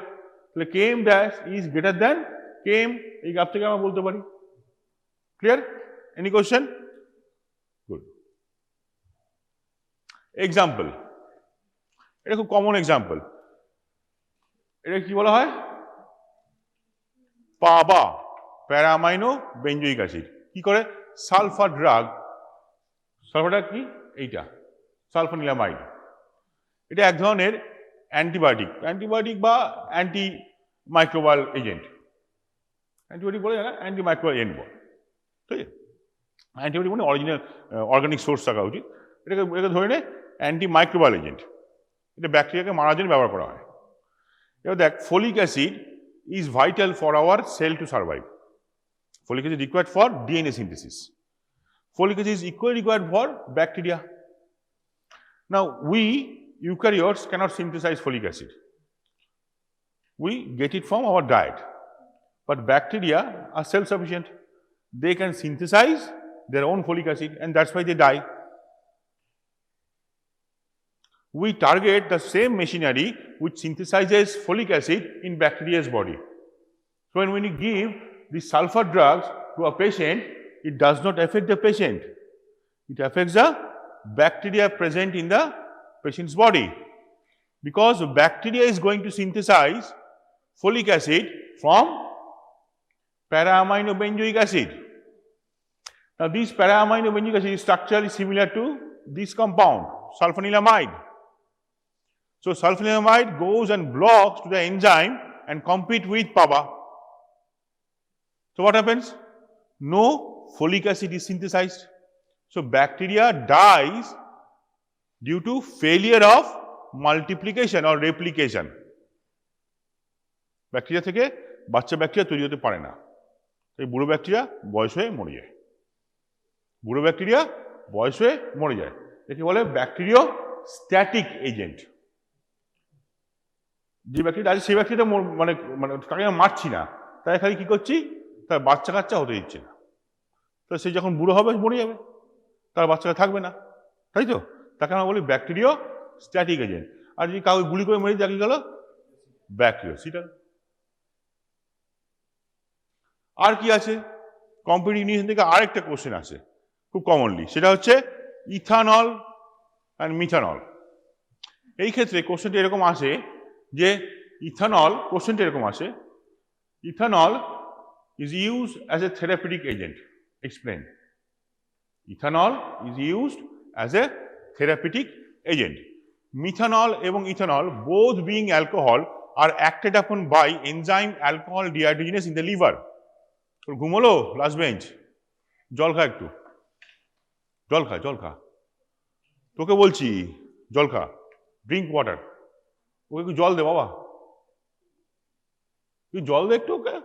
তাহলে km dash is greater than km, এই গ্রাফ থেকে আমরা বলতে পারি। Clear? Any question? Good. Example, এটা খুব কমন এক্সাম্পল। এটা কি বলা হয়? পাবা প্যারামাইনো বেঞ্জোইক অ্যাসিড। কি করে? Sulphur drug. সালফারটা কি? এইটা সালফোনিলামাইড। এটা এক ধরনের অ্যান্টিবায়োটিক বা অ্যান্টি মাইক্রোবায়াল এজেন্ট। অ্যান্টিবায়োটিক বলে না, অ্যান্টি মাইক্রোবায়াল এজেন্ট বলে, ঠিক আছে? অ্যান্টিবায়োটিক মানে অরিজিনাল অর্গানিক সোর্স থাকা উচিত। এটাকে ধরে নে অ্যান্টি মাইক্রোবায়াল এজেন্ট। এটা ব্যাকটেরিয়াকে মারার জন্য ব্যবহার করা হয়। এবার দেখ, folic acid is vital for our cell to survive. Folic acid is required for DNA synthesis. Folic acid is equally required for bacteria. Now, we eukaryotes cannot synthesize folic acid. We get it from our diet. But bacteria are self-sufficient. They can synthesize their own folic acid, and that's why they die. We target the same machinery which synthesizes folic acid in bacteria's body. So when you give these sulfur drugs to a patient, it does not affect the patient. It affects the bacteria present in the patient's body, because bacteria is going to synthesize folic acid from para-aminobenzoic acid. Now this para-aminobenzoic acid is structurally similar to this compound, sulfonilamide. So sulfonilamide goes and blocks to the enzyme and compete with PABA. So what happens? No folic acid is synthesized. So bacteria dies due to failure of multiplication or replication. Bacteria থেকে বাচ্চা bacteria তৈরি হতে পারে না, এই বুড়ো bacteria বয়স হয়ে মরে যায়, বুড়ো ব্যাকটেরিয়া বয়স হয়ে মরে যায়। একে বলে ব্যাকটেরিয় স্ট্যাটিক এজেন্ট। যে ব্যাকটেরিয়া আছে সেই ব্যাকটেরিয়া মানে মানে তাকে মারছি না, তাই খালি কি করছি, তার বাচ্চা কাচ্চা হতে দিচ্ছে না, তো সে যখন বুড়ো হবে মরে যাবে, তার বাচ্চাটা থাকবে না, তাই তো, তাকে আমরা বলি ব্যাকটেরিয় স্ট্যাটিক এজেন্ট। আর যদি কাউকে গুলি করে মেরে দেখা গেল ব্যাকটেরিওসিটাল। আর কি আছে কম্পিটিটিভ ইউনিশন থেকে আরেকটা কোশ্চেন আছে খুব কমনলি, সেটা হচ্ছে ইথানল অ্যান্ড মিথানল। এই ক্ষেত্রে কোশ্চেনটা এরকম আসে যে ইথানল, কোশ্চেনটা এরকম আসে, ethanol is used as a therapeutic agent. Explain. Ethanol is used as a therapeutic agent. Methanol এবং ethanol, both being alcohol, are acted upon by enzyme alcohol dehydrogenase in the liver. তোর ঘুমোলো last bench, জল খা একটু, জল খা, জল খা, তোকে বলছি জল খা, ড্রিঙ্ক ওয়াটার, ওকে একটু জল দে বাবা, তুই জল দে একটু ওকে,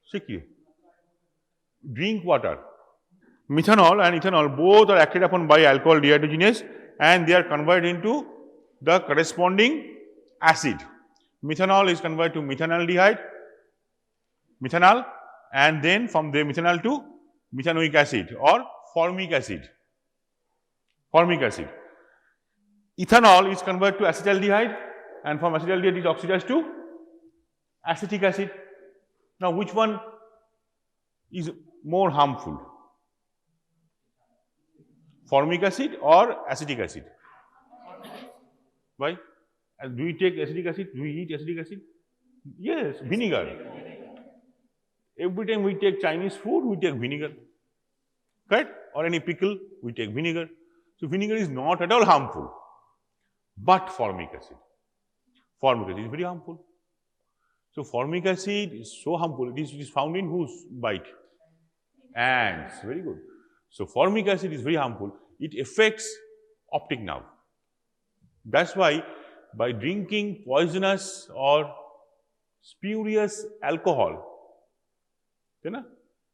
সে কি, drink water. Methanol and ethanol both are acted upon by alcohol dehydrogenase and they are converted into the corresponding acid. Methanol is converted to methanaldehyde, methanol, and then from the methanol to methanoic acid or formic acid. Formic acid. Ethanol is converted to acetaldehyde and from acetaldehyde it is oxidized to acetic acid. Now which one is more harmful, formic acid or acetic acid? Why? And do we take acetic acid? Do we eat acetic acid? Yes, vinegar. Every time we take Chinese food, we take vinegar, correct? Or any pickle, we take vinegar. So vinegar is not at all harmful, but formic acid is very harmful. So formic acid is so harmful. It is found in whose bite? Ants. Very good. So formic acid is very harmful. It affects optic nerve. That's why by drinking poisonous or spurious alcohol, you know,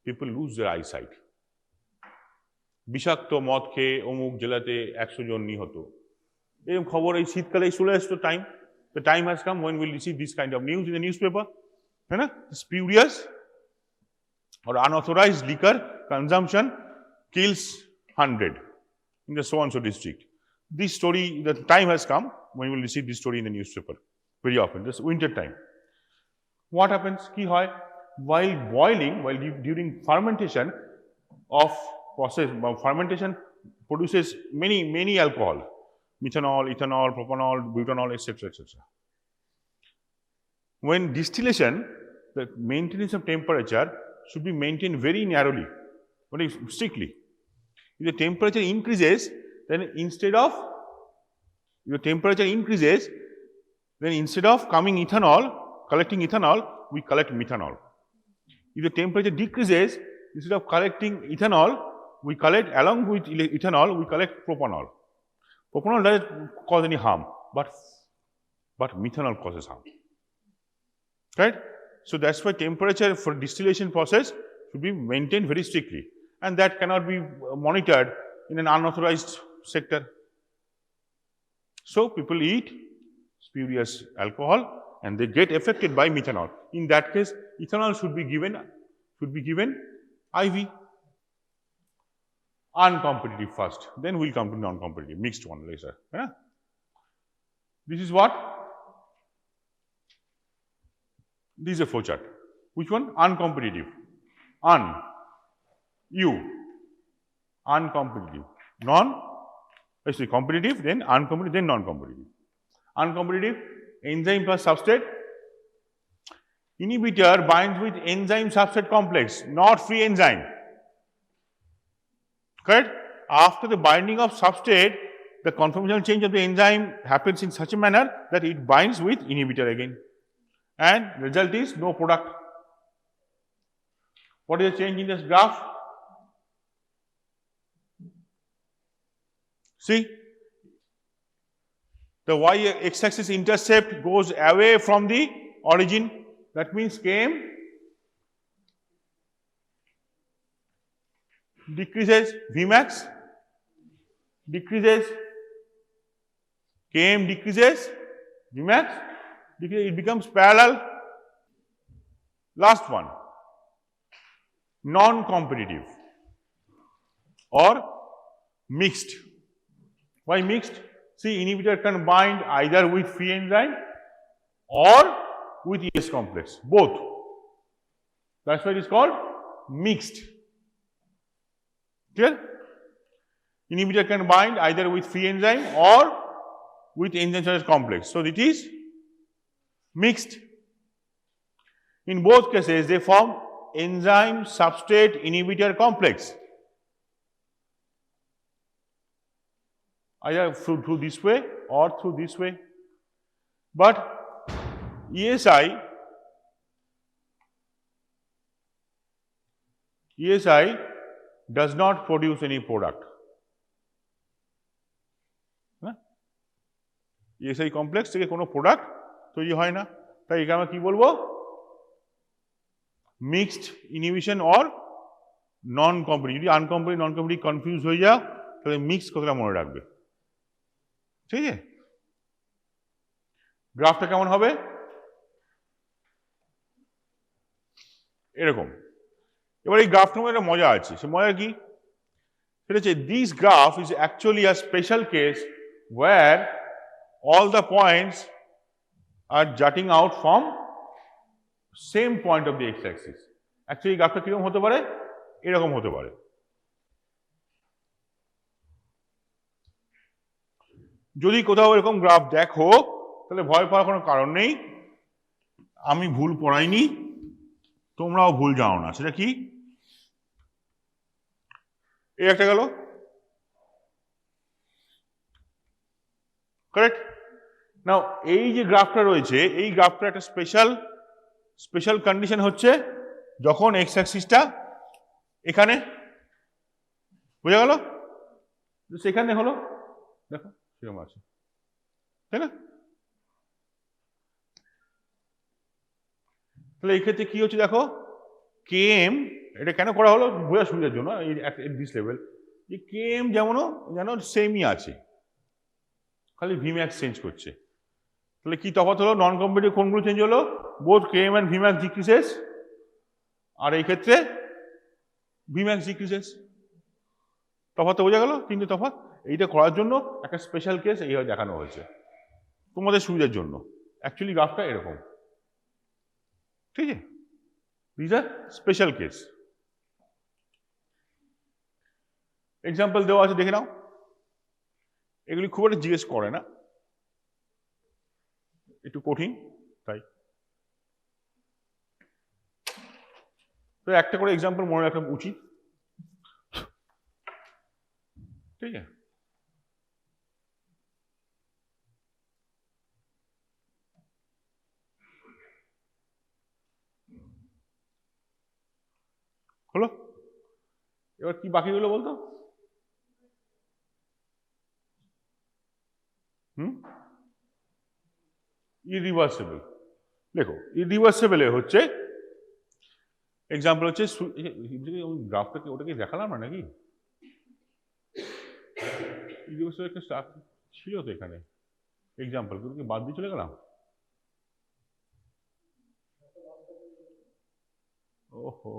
people lose their eyesight. বিষাক্ত মদ খেয়ে অমুক জেলাতে 100 জন নিহত, এরকম খবর এই শীতকালে চলে আসতো time. The time has come when we'll receive this kind of news in the newspaper. You know, spurious or unauthorized liquor consumption kills 100 in the so and so district. This story, the time has come when we'll receive this story in the newspaper very often. This winter time. What happens? Ki hoy, while boiling, while during fermentation of process, fermentation produces many alcohol. Methanol, ethanol, propanol, butanol, etc., etc. When distillation, the maintenance of temperature should be maintained very narrowly, very strictly. If the temperature increases, then instead of coming ethanol, collecting ethanol, we collect methanol. If the temperature decreases, instead of collecting ethanol, we collect, along with ethanol, we collect propanol. Propanol doesn't cause any harm, but methanol causes harm. Right? So that's why temperature for distillation process should be maintained very strictly, and that cannot be monitored in an unauthorized sector. So people eat spurious alcohol and they get affected by methanol. In that case, ethanol should be given IV. Uncompetitive first, then we'll come to non-competitive, mixed one later. Yeah? This is what? This is a flowchart. Which one? Uncompetitive. Uncompetitive. Actually competitive, then uncompetitive, then non-competitive. Uncompetitive, enzyme plus substrate. Inhibitor binds with enzyme substrate complex, not free enzyme. Correct? After the binding of substrate, the conformational change of the enzyme happens in such a manner that it binds with inhibitor again. And result is no product. What is the change in this graph? See, The y-axis intercept goes away from the origin. That means Km decreases, Vmax decreases, Km decreases, Vmax decreases, it becomes parallel. Last one, non-competitive or mixed. Why mixed? See, inhibitor can bind either with free enzyme or with ES complex, both. That's why it is called mixed. Clear? Inhibitor can bind either with free enzyme or with enzyme substrate complex. So it is mixed. In both cases, they form enzyme substrate inhibitor complex. Either through this way or through this way. But ESI does not produce any product. ESI complex থেকে কোনো product তৈরি হয় না, তাই এখানে আমরা কি বলবো? Mixed inhibition or non competitive. যদি আনকম্পিটিটিভ নন কম্পিটিটিভ কনফিউজ হয়ে যাও তাহলে মিক্স কথাটা মনে রাখবে, ঠিক আছে? গ্রাফটা কেমন হবে? এরকম। এবার এই গ্রাফটার মধ্যে একটা মজা আছে, সে মজা কি? সেটা হচ্ছে this graph is actually a special case where all the points are jutting out from same point of the x-axis. Actually, গ্রাফটা কিরকম হতে পারে? এরকম হতে পারে। যদি কোথাও এরকম গ্রাফ দেখো তাহলে ভয় পাওয়ার কোনো কারণ নেই, আমি ভুল পড়াইনি, তোমরাও ভুল যাও না। সেটা কি? এই একটা গেল, কারেক্ট? নাও এই যে গ্রাফটা রয়েছে, এই গ্রাফটা একটা স্পেশাল কন্ডিশন হচ্ছে যখন এক্স অ্যাক্সিসটা এখানে, বোঝা গেল? সেখানে হলো, দেখো সেরকম আছে, তাই না? তাহলে এই ক্ষেত্রে কি হচ্ছে দেখো, Km, এটা কেন করা হলো বোঝার সুবিধার জন্য, এই দিস লেভেল, যে Km যেন সেমই আছে, খালি Vmax চেঞ্জ করছে। তাহলে কি তফাৎ হলো? নন কম্পিটিটিভ কোনগুলো চেঞ্জ হলো? Both Km and Vmax decreases, আর এই ক্ষেত্রে Vmax decreases। তফাৎ বোঝা গেল? কিন্তু তফাৎ এইটা করার জন্য একটা স্পেশাল কেস এইভাবে দেখানো হয়েছে তোমাদের সুবিধার জন্য। অ্যাকচুয়ালি গ্রাফটা এরকম, ঠিক আছে? This are special case. Example দেওয়া আছে, দেখে নাও। এগুলি খুব একটা জিজ্ঞেস করে না, একটু কঠিন, তাই তো একটা করে এক্সাম্পল মনে রাখা উচিত, ঠিক আছে? হলো? এবার কি বাকি রইল বলতো? ইরিভার্সেবল। দেখো ইরিভার্সেবলে হচ্ছে এক্সাম্পল হচ্ছে, গ্রাফটাকে ওটাকে দেখালাম না নাকি? ইরিভার্সেবল একটা ছিল তো এখানে এক্সাম্পল, গুলোকে বাদ দিয়ে চলে গেলাম। ওহো,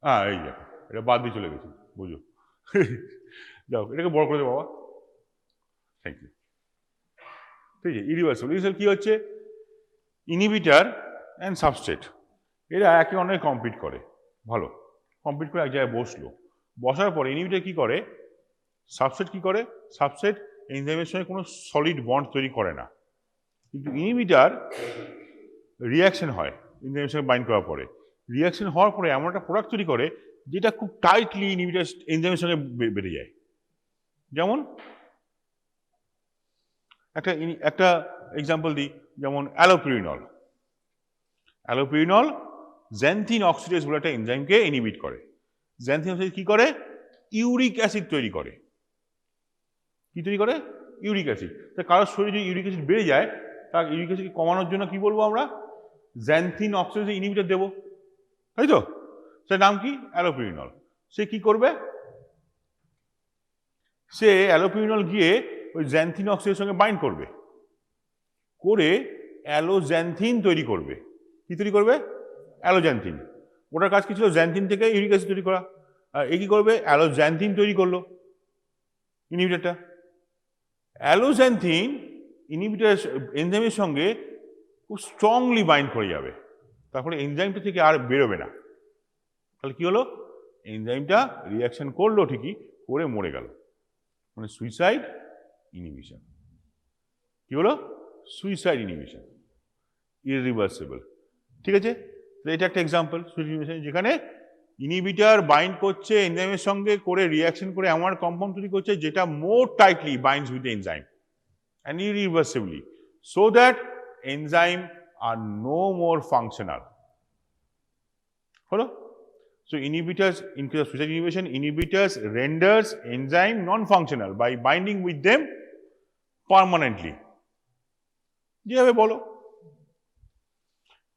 হ্যাঁ এই দেখো, এটা বাদ দিয়ে চলে গেছি, বুঝো? যাও এটাকে বড় করে দেবো বাবা, থ্যাংক ইউ। ঠিক আছে, ইরিভার্সেবল কি হচ্ছে? ইনহিবিটার অ্যান্ড সাবস্ট্রেট এরা একে অন্যকে কম্পিট করে, ভালো কম্পিট করে এক জায়গায় বসলো, বসার পরে ইনহিবিটার কি করে, সাবস্ট্রেট কি করে? সাবস্ট্রেট এনজাইমের সঙ্গে কোনো সলিড বন্ড তৈরি করে না, কিন্তু ইনহিবিটার রিয়াকশন হয় এনজাইমের সঙ্গে বাইন্ড করার পরে। রিয়াকশন হওয়ার পরে এমন একটা প্রোডাক্ট তৈরি করে যেটা খুব টাইটলি ইনহিবিটার এনজাইমের সঙ্গে বেড়ে যায়। যেমন একটা এক্সাম্পল দিই, যেমন অ্যালোপিরিনল। অ্যালোপিরিনল জ্যান্থিন অক্সিডেজ বলে একটা এনজাইমকে ইনহিবিট করে। জ্যান্থিন অক্সিডেজ কি করে? ইউরিক অ্যাসিড তৈরি করে। কি তৈরি করে? Uric acid. তা কারোর শরীরে যদি ইউরিক অ্যাসিড বেড়ে যায়, তার ইউরিক অ্যাসিড কমানোর জন্য কি বলবো আমরা? জ্যান্থিন অক্সিডেজ ইনহিবিটর দেবো, তাই তো? সেটার নাম কি? অ্যালোপিরিনল। সে কি করবে? সে অ্যালোপিরিনল গিয়ে ওই জ্যান্থিন অক্সিডের সঙ্গে বাইন্ড করবে, করে অ্যালোজ্যান্থিন তৈরি করবে। কি তৈরি করবে? অ্যালোজ্যান্থিন। ওটার কাজ কি ছিল? জ্যান্থিন থেকে ইউরিক অ্যাসিড তৈরি করা। আর এ কি করবে? অ্যালোজ্যান্থিন তৈরি করলো ইনহিবিটরটা। অ্যালোজ্যান্থিন ইনহিবিটর এনজাইমের সঙ্গে খুব স্ট্রংলি বাইন্ড করে যাবে, তারপরে এনজাইমটা থেকে আর বেরোবে না। তাহলে কি হলো? এনজাইমটা রিয়াকশন করলো ঠিকই, করে মরে গেল, মানে সুইসাইড ইনহিবিশন। কি হলো? Suicide inhibition, irreversible. ঠিক আছে, তো এটা একটা এক্সাম্পল সুইসাইড ইনহিবিশন, যেখানে ইনহিবিটর বাইন্ড করছে এনজাইমের সঙ্গে, করে রিয়াকশন করে এমন কম্পাউন্ড তৈরি করছে যেটা more tightly binds with enzyme and irreversibly, so that enzyme are no more functional. Hello? So inhibitors, in case of suicide inhibition, inhibitors renders enzyme non-functional by binding with them permanently. যেভাবে বলো।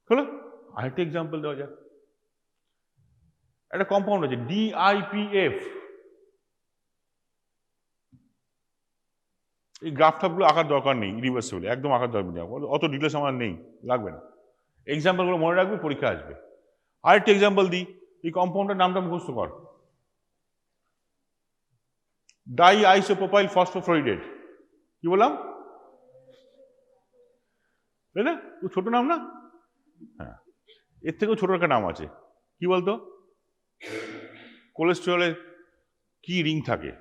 হলো? আরেকটা example দেওয়া যাক। একটা compound আছে DIPF। এই গ্রাফটাগুলো আঁকার দরকার নেই, ইরিভার্সিবল, একদম আঁকার দরকার নেই, অত ডিটেলস আমার নেই, লাগবে না। এক্সাম্পলগুলো মনে রাখবি, পরীক্ষা আসবে। আরেকটা এক্সাম্পল দিই, এই কম্পাউন্ডের নামটা মুখস্থ কর, ডাই আইসোপ্রোপাইল ফসফোফ্লোরিডেট। কি বললাম? তাই না? ছোট নাম না? হ্যাঁ, এর থেকেও ছোট একটা নাম আছে। কি বলতো? কোলেস্টেরলের কি রিং থাকে?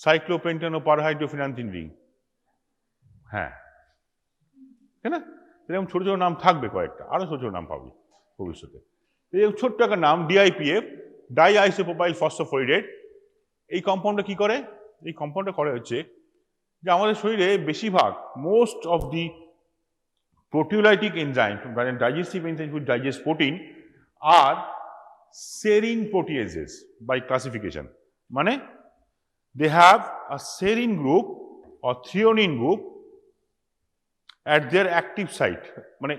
সাইক্লোপেন্টানোপারহাইড্রোফিনান্থিন রিং। হ্যাঁ, তাই না? এরকম ছোট ছোট নাম থাকবে কয়েকটা, আরো ছোট ছোট নাম পাবি ভবিষ্যতে। এই ছোট্ট একটা নাম DIPF, ডাই আইসোপ্রোপাইল ফসফোফ্লোরিডেট। এই কম্পাউন্ডটা কি করে? এই কম্পাউন্ডটা করে হচ্ছে যে আমাদের শরীরে বেশিরভাগ, most of the proteolytic enzymes, digestive enzymes which digest protein, are serine proteases by classification. মানে they have a serine group or threonine group at their active site, মানে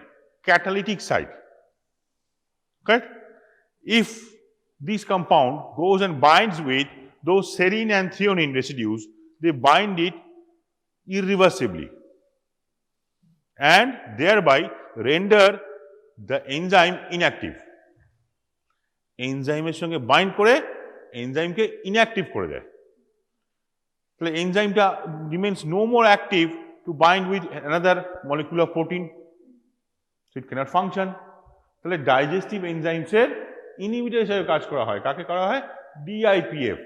catalytic site. Correct? If this compound goes and binds with those serine and threonine residues, they bind it irreversibly and thereby render the enzyme inactive. এনজাইমের সঙ্গে bind করে এনজাইমকে inactive করে দেয়। তাহলে এনজাইমটা remains no more active to bind with another molecule of protein, so it cannot function. তাহলে digestive এনজাইমসের inhibitor হিসেবে কাজ করা হয়। কাকে করা হয়? DIPF.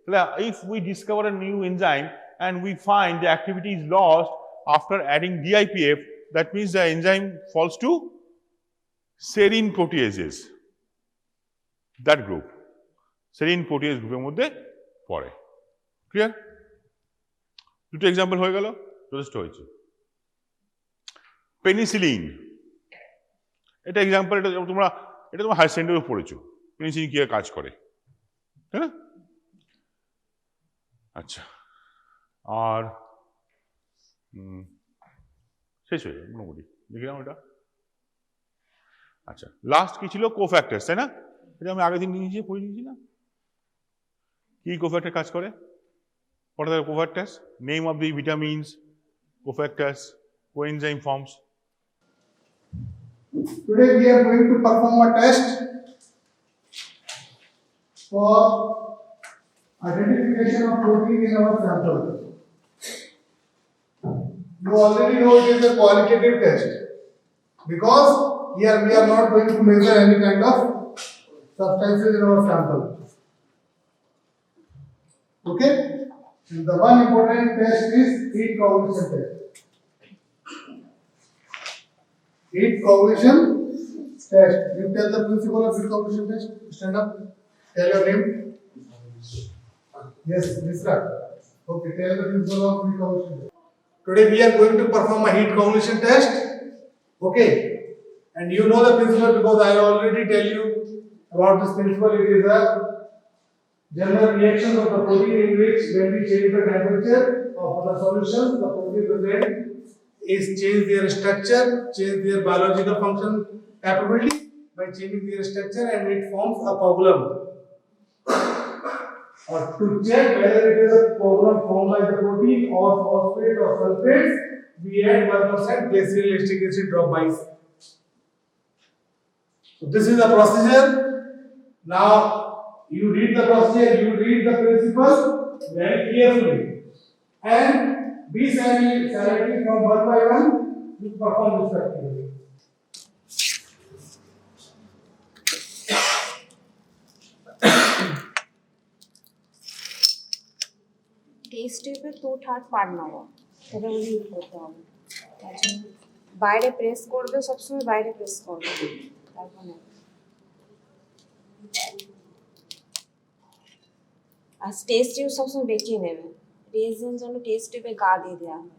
তাহলে if we discover a new enzyme and we find the activity is lost after adding DIPF, that means the enzyme falls to serine proteases, that group, serine protease গ্রুপের মধ্যে পড়ে। ক্লিয়ার? দুটো এক্সাম্পল হয়ে গেল, যথেষ্ট হয়েছে। Penicillin, এটা example, এটা তোমরা হায়ার সেকেন্ডারিও পড়েছো, পেনিসিলিন কি কাজ করে, তাই না? আচ্ছা, আর শেষ হয়ে যাবে মোটামুটি, দেখলাম এটা। আচ্ছা, লাস্ট কি ছিল? কোফ্যাক্টরস, তাই না? এটা আমি আগের দিন নিয়েছি, পড়ে নিয়েছি না? কি কোফ্যাক্টর কাজ করে? What are the cofactors? Name of the vitamins, cofactors, coenzyme forms. Today we are going to perform a test for identification of protein in our sample. You already know it is a qualitative test because here we are not going to measure any kind of substances in our sample. Okay? And the one important test is heat coagulation test. Heat coagulation test. You tell the principle of heat coagulation test. Stand up. Tell your name. Yes, Misra. Okay, tell the principle of heat coagulation test. Today we are going to perform a heat coagulation test. Okay. And you know the principle because I already tell you about this principle. It is a General reactions of the protein in which when we change the temperature of the solution, the protein present is change their structure, change their biological function capability by changing their structure and it forms a coagulum. Or to check whether it is a coagulum formed by the protein or phosphate or sulfates, we add 1% glycerol acetic acid drop by. So this is the procedure. Now you read the procedure, you read the principle very carefully and be selected from one by one to perform respectively. Test টিউবে 2/3 পার নেব, সেটা hit করতে হবে। তার জন্য বাইরে press করবে, সবসময় বাইরে প্রেস করবে, তারপরে আর টেস্ট টিউব সবসময় বেঁকিয়ে নেবে। রিয়েজেন্ট জন্য টেস্ট টিউবে গা দিয়ে দেওয়া হয়।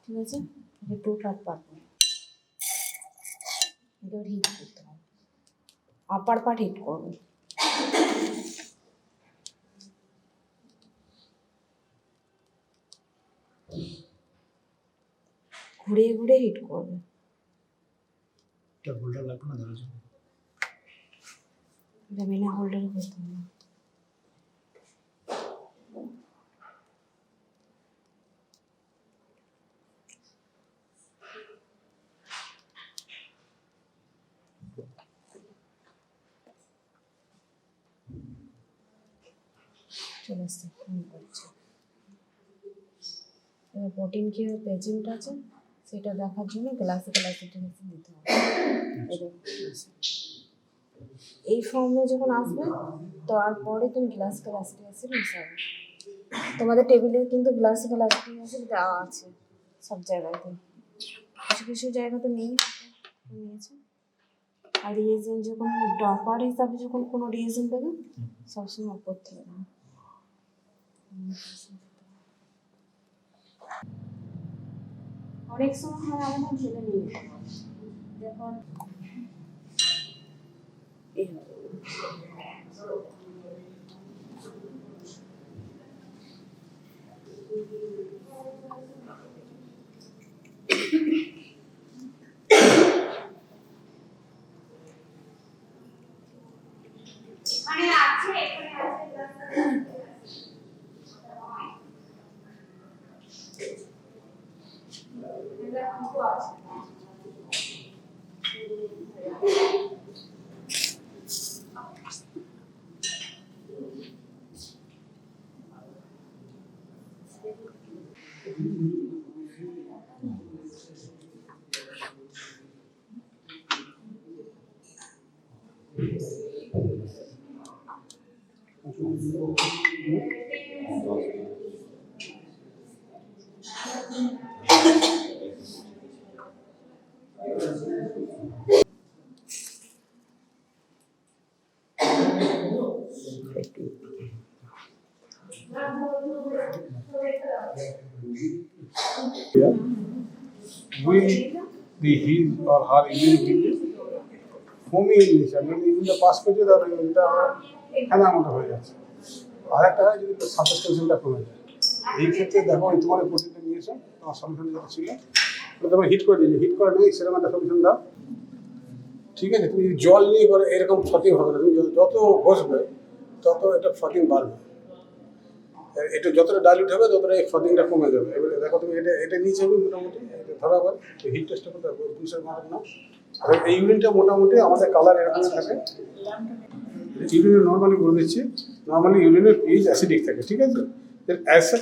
ঠিক আছে, 2/3 পার্ট এটা হিট করতে হবে, আপার পার্ট হিট করবে। ঘুরিয়ে ঘুরিয়ে হিট করবে। এটা হোল্ডার লাগবে না ধরার জন্য। এটা বিনা হোল্ডারে করতে হবে। চলে আসছে, ফোন করছে। এবার প্রোটিন কি প্রেজেন্ট আছে সেটা দেখার জন্য ক্লাসিক্যাল অ্যাসিড দিতে হবে। এই ফর্মে যখন আসবে তারপরে তুমি ক্লাসিক্যাল অ্যাসিড মিশাবে। তোমাদের টেবিলে কিন্তু ক্লাসিক্যাল অ্যাসিড দেওয়া আছে সব জায়গাতে, কিছু কিছু জায়গাতে নেই, নিয়েছে। আর রিয়েজেন্ট যখন ড্রপার হিসাবে যখন কোনো রিয়েজেন্ট দেবে সবসময় উপর থেকে দেবে। অনেক সময় হয় আমাদের ঢেলে নিয়ে দেখুন Will the his or her immune will foamy in nature, মানে ইমিউনটা পাস করছে তাহলে ইমিউনটা খেলার মতো হয়ে যাচ্ছে। আর একটা হয় যদি সাবস্টেন্সটা কমে যায়, এই ক্ষেত্রে দেখো তোমার প্রোটিনটা নিয়েছো, তোমার সলিউশন যেটা ছিল তোমার হিট করে দিয়েছে, হিট করে নিয়ে সেরকম একটা সলিউশন দাও। ঠিক আছে, তুমি জল নিয়ে করে এরকম ফ্রথিং হবে না, তুমি যত ঘষবে তত এটা ফ্রথিং বাড়বে, এটা যতটা ডাইলিউট হবে ততটা এই ফ্রথিংটা কমে যাবে। এবারে দেখো তুমি এটা নিচে হবে মোটামুটি, এটা ধরো আবার হিট টেস্টটা করতে হবে পুলিশের মাথার নাও। আর এই ইউরিনটা মোটামুটি আমাদের কালার এরকম থাকে। ইউরিনে নর্মালি বলে দিচ্ছি, নর্মালি ইউরিনের পিএইচ অ্যাসিডিক থাকে, ঠিক আছে।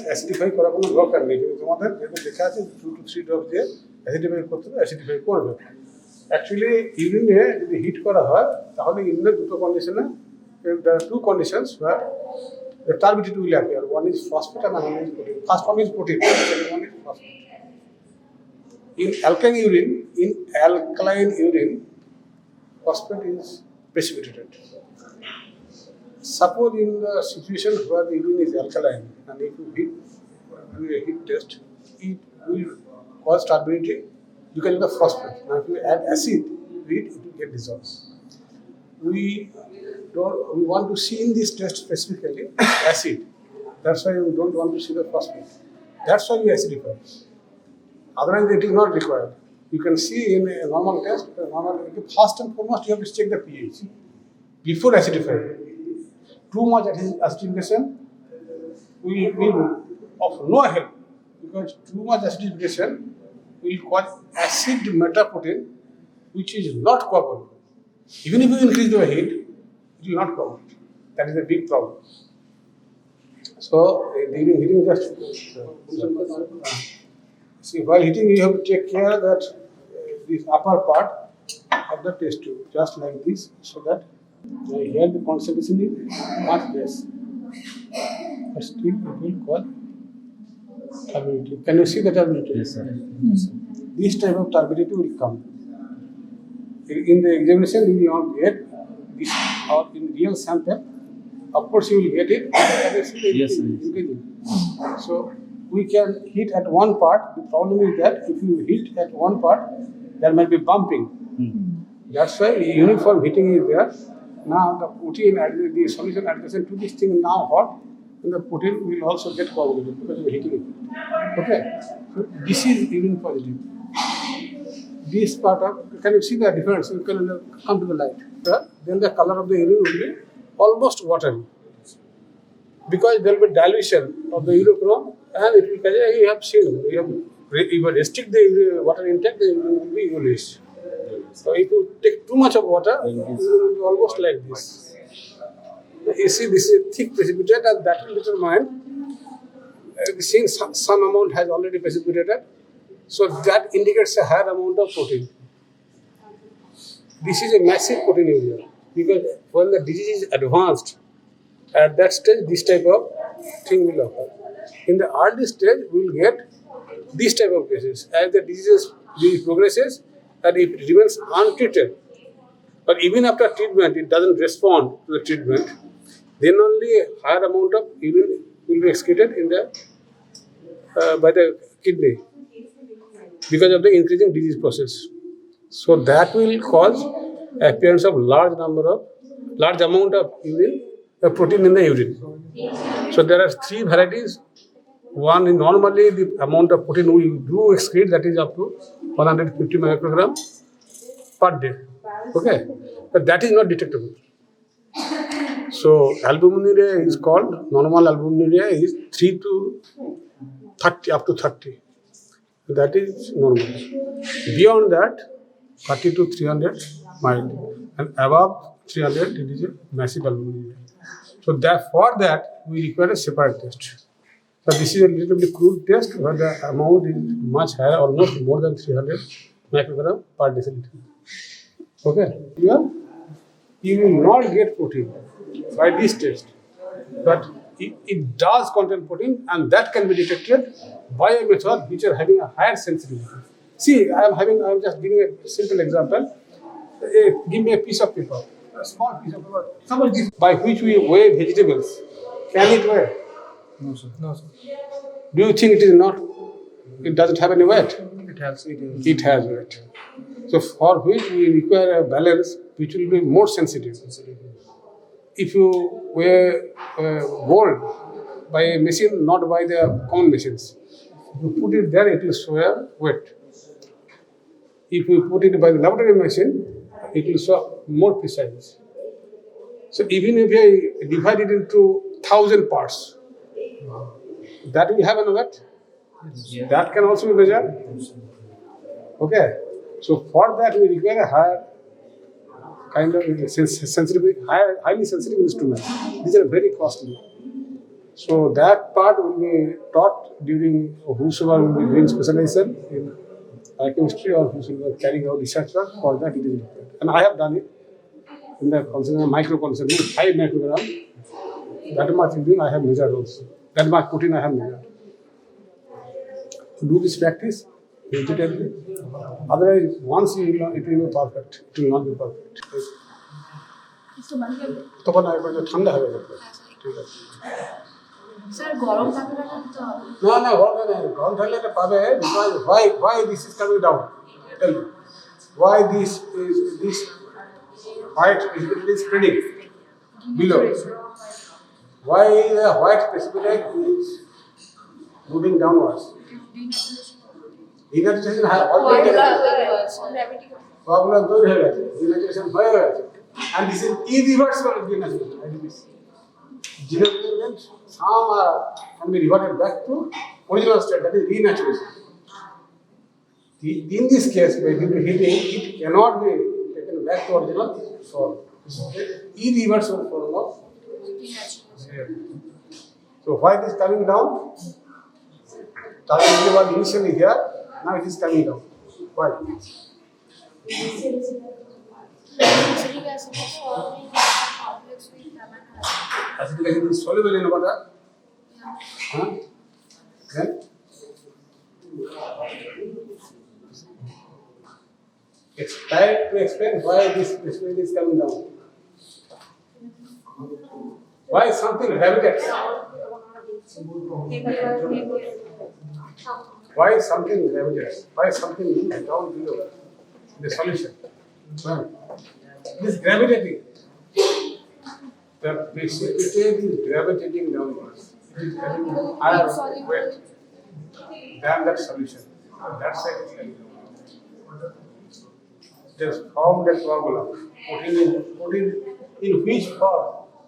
অ্যাসিডিফাই করার কোনো দরকার নেই, কিন্তু তোমাদের যেহেতু লেখা আছে 2 to 3 ড্রপ দিয়ে অ্যাসিডিফাই করতে হবে, অ্যাসিডিফাই করবে। অ্যাকচুয়ালি ইউরিনে যদি হিট করা হয় তাহলে ইউরিনের দুটো কন্ডিশনে, there are two conditions where the turbidity will appear. One is phosphate and another is protein. First one is protein, second one is phosphate. In alkaline urine, phosphate is precipitated. Suppose in the situation where the urine is alkaline and if you heat test, it will cause turbidity. You can do the phosphate. Now, if you add acid to it, it will get dissolved. We want to see in this test specifically acid. That's why we don't want to see the phosphate. That's why we acidify. Otherwise, it is not required. You can see in a normal test, first and foremost, you have to check the pH before acidifying. Too much acidification will be of no help, because too much acidification will cause acid metaprotein, which is not covered. Even if you increase the heat, it will not cover. That is a big problem. So, during heating, see, while heating, you have to take care that this upper part of the test tube, just like this, so that here the concentration is much less. But still, it will cause turbidity. Can you see the turbidity? Yes, sir. This type of turbidity will come. In the examination, you will not get this, or in real sample, of course you will get it. Yes, sir. So we can hit at one part. The problem is that if you hit at one part, there might be bumping. That's why uniform heating is there. Now the protein, the solution adjacent to this thing is now hot, and the protein will also get coagulated because of the heating effect. Okay, so this is urine positive. This part of, can you see the difference? You can come to the light. Then the color of the urine will be almost watery, because there will be dilution of the urochrome, and it will, you have seen, if you restrict the water intake, then it will be yellowish. So if you take too much of water, it will be almost like this. You see, this is thick precipitate, and that will determine, since some amount has already precipitated, so that indicates a higher amount of protein. This is a massive proteinuria, because when the disease is advanced, at that stage, this type of thing will occur. In the early stage, we will get this type of cases. As the disease progresses, and if it remains untreated, or even after treatment, it doesn't respond to the treatment, then only a higher amount of urine will be excreted in the by the kidney because of the increasing disease process. So that will cause appearance of large amount of urine, protein in the urine. So there are three varieties. One is normally the amount of protein we do excrete, that is up to 150 microgram per day. Okay, but that is not detectable. So albuminuria is called, normal albuminuria is 3 to 30, up to 30. That is normal. Beyond that, 30 to 300 mild, and above 300 it is a massive albuminuria. So for that we require a separate test. So this is a little bit crude test where the amount is much higher, almost more than 300 microgram per deciliter. Okay, you will not get protein by this test, but it does contain protein, and that can be detected by a method which are having a higher sensitivity. See, I am just giving a simple example. Give me a piece of paper, a small piece of paper, suppose by which we weigh vegetables. Can it weigh? No, sir. No, sir. Do you think it is not? It doesn't have any weight? It has weight. So for which we require a balance which will be more sensitive. If you weigh gold by a machine, not by the common machines, if you put it there, it will show a weight. If you put it by the laboratory machine, it will show more precise. So even if you divide it into 1,000 parts, that will have an weight. That can also be measured. Okay. So for that we require a higher kind of highly sensitive instrument. These are very costly. So that part will be taught during whosoever will be doing specialization in biochemistry or whosoever carrying out research work. For that it is required. And I have done it in the micro concentration, 5 microgram. That much in I have measured also. That much protein I have measured. To do this practice repeatedly. Otherwise, once you will, it will be perfect. It will not be perfect. তখন ঠান্ডা হবে। ঠিক আছে। Sir গরম থাকলে তো হবে। না গরম থাকলে এটা পাবে because why this is coming down? Tell me. Why this white is spreading below? Why the white precipitate is moving downwards? Denaturation has already problem তৈরি হয়ে গেছে, denaturation হয়ে গেছে, and this is irreversible denaturation. Denaturation some can be reverted back to original state, that is renaturation. In this case, by due to heating, it cannot be taken back to original form. This is the irreversible form of denaturation. So why it is coming down? Target was initially here, now it is coming down. Why? Citric acid is forming complex with amino acids. Acetic acid is soluble in water. Huh? Then try to explain why this precipitate is coming down. Why something gravitates? Why something gravitates? Why something moves down below the solution? Well, this gravitating. The precipitate is gravitating downwards. It is having higher weight than that solution. That side is coming down. Just form that formula. Protein in which form?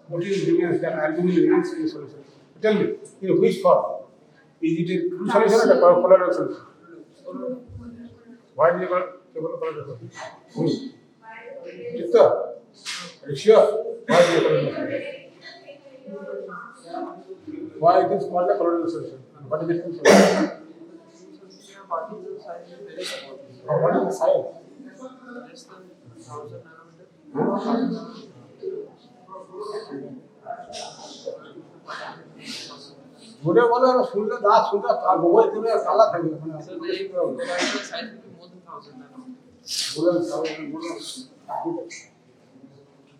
Protein remains, that albumin remains in the solution. Tell me, in which form? Is it a true solution or the colloidal solution? Why do you call it colloidal solution? Chitra, are you sure? Why do you call it solution? Why it is called a colloidal solution? And what is the true solution? What is the size? Less than 1000 nanometer. ঘুরে বলে শুনলে দাঁত শুনলে আর mobile থেকে কালা থাকবে মানে So the colloidal size will be more than 1000 nanometer. বলে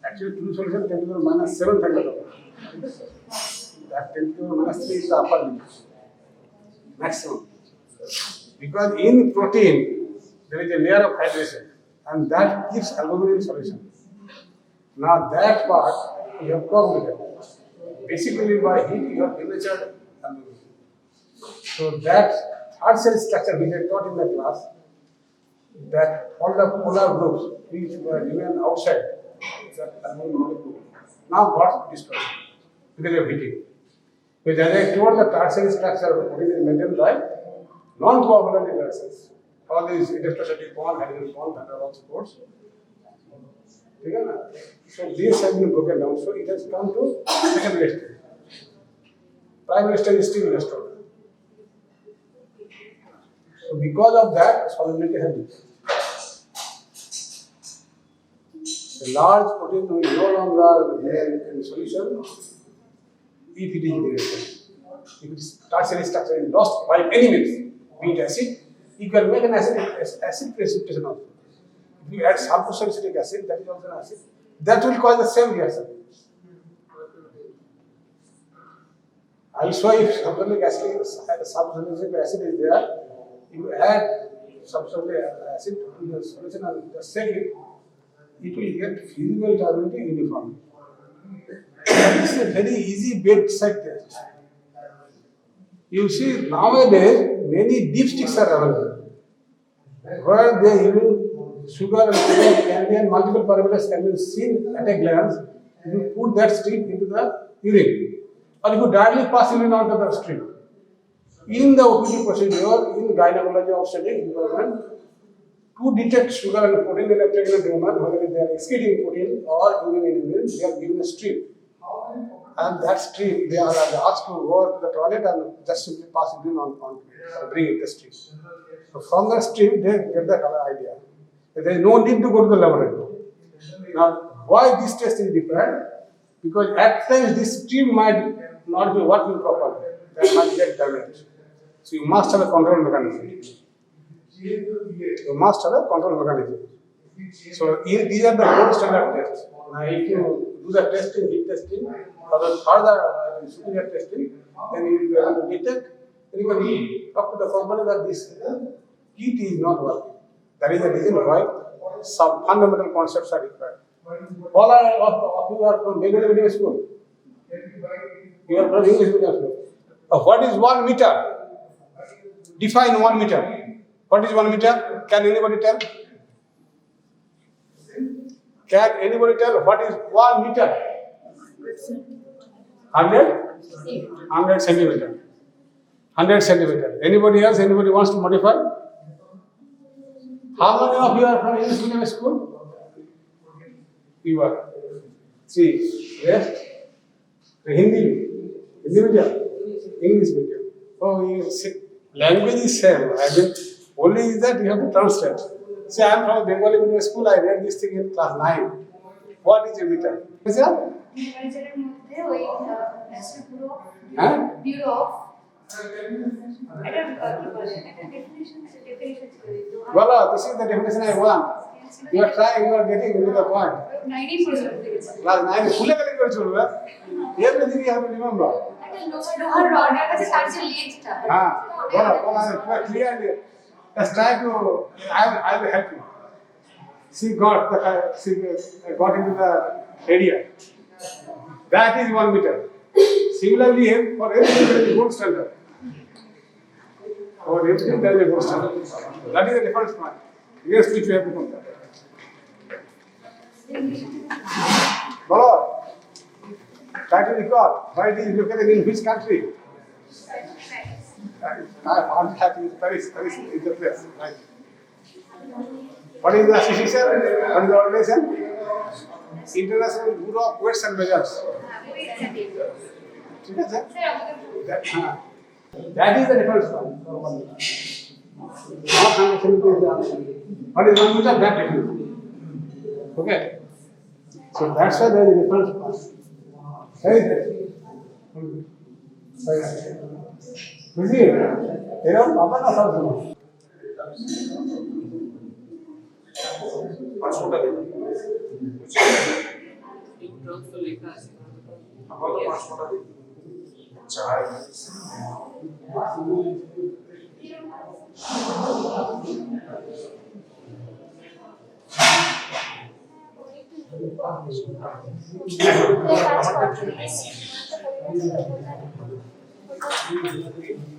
actually true solution 10 to the minus 7 থাকবে তখন that 10 to the minus 3 is the upper limit maximum, because in protein there is a layer of hydration and that gives albumin in solution. Now that part you have coagulated. Basically by heat you have denatured albumin. So that third cell structure which I taught in the class, that all the polar groups which were remain outside the albumin molecule now got destroyed because of heating. Because as I told, the tertiary structure of the protein is maintained by non-coagulant interactions. All these electrostatic bond, hydrogen bond, that are all supports. So these have been broken down. So it has come to secondary stage. Primary stage is still restored. So because of that, solubility has decreased. A large protein will no longer remain in solution if it is degraded. If its tertiary structure is lost by any means, be it acid, you can make an acid precipitation also. If you add sulfosalicylic acid, that is also an acid, that will cause the same reaction. Also, if sulfuric acid is there, you add sulfuric acid to the solution and just shake it, it will get physical turbidity uniformly. This is a very easy bedside test. You see, nowadays many dipsticks are available, where they are using sugar and sugar can be, and multiple parameters can be seen at a glance. You put that strip into the urine, or if you directly pass urine out of the strip. In the OPD procedure, in gynecology obstetric department, to detect sugar and protein in a pregnant woman, whether they are excreting protein or urine in urine, they are given a strip. And that strip, they are asked to go to the toilet and just simply pass urine on bring it the strip. So from the strip, they get the idea. There is no need to go to the laboratory. Now, why this test is different? Because at times this strip might not be working properly. That might get damaged. So you must have a control mechanism. You must have a control mechanism. So these are the gold standard tests. Now, if you do the testing, heat testing, or the further superior testing, then you will be able to detect. Then you can talk to the company that this kit is not working. That is the reason why some fundamental concepts are required. All of you are from Bengali medium school. You are from English medium school. What is 1 meter? Define 1 meter. What is 1 meter? Can anybody tell? Can anybody tell what is 1 meter? 100 centimeter. 100 centimeter. Anybody else? Anybody wants to modify? How many of you are from English medium school? You are. 3. Rest? Hindi medium? English medium. Oh, language is same. I mean, only is that you have to translate. See, I am from Bengali medium school. I read this thing in class 9. What is a meter? Is that? Huh? Well, this is the definition I want. You are trying, you are getting into the point. 90%. Class 9. Everything you have to remember. Clearly. Let's try to. I will help you. She got into the area. That is 1 meter. Similarly, for everything there is a gold standard. For everything there is a gold standard. That is the reference point. Against which we have to compare. Follow. Try to recall where it is located in which country. I found that in Paris. Paris is the place. Right. What is the association? What is the organization? International Bureau of Weights and Measures. That is the reference point. What is 1 meter? That definition. Okay. So that's why there is a reference point. Right? Busy? You know, Papa knows how to do. কাজ করছি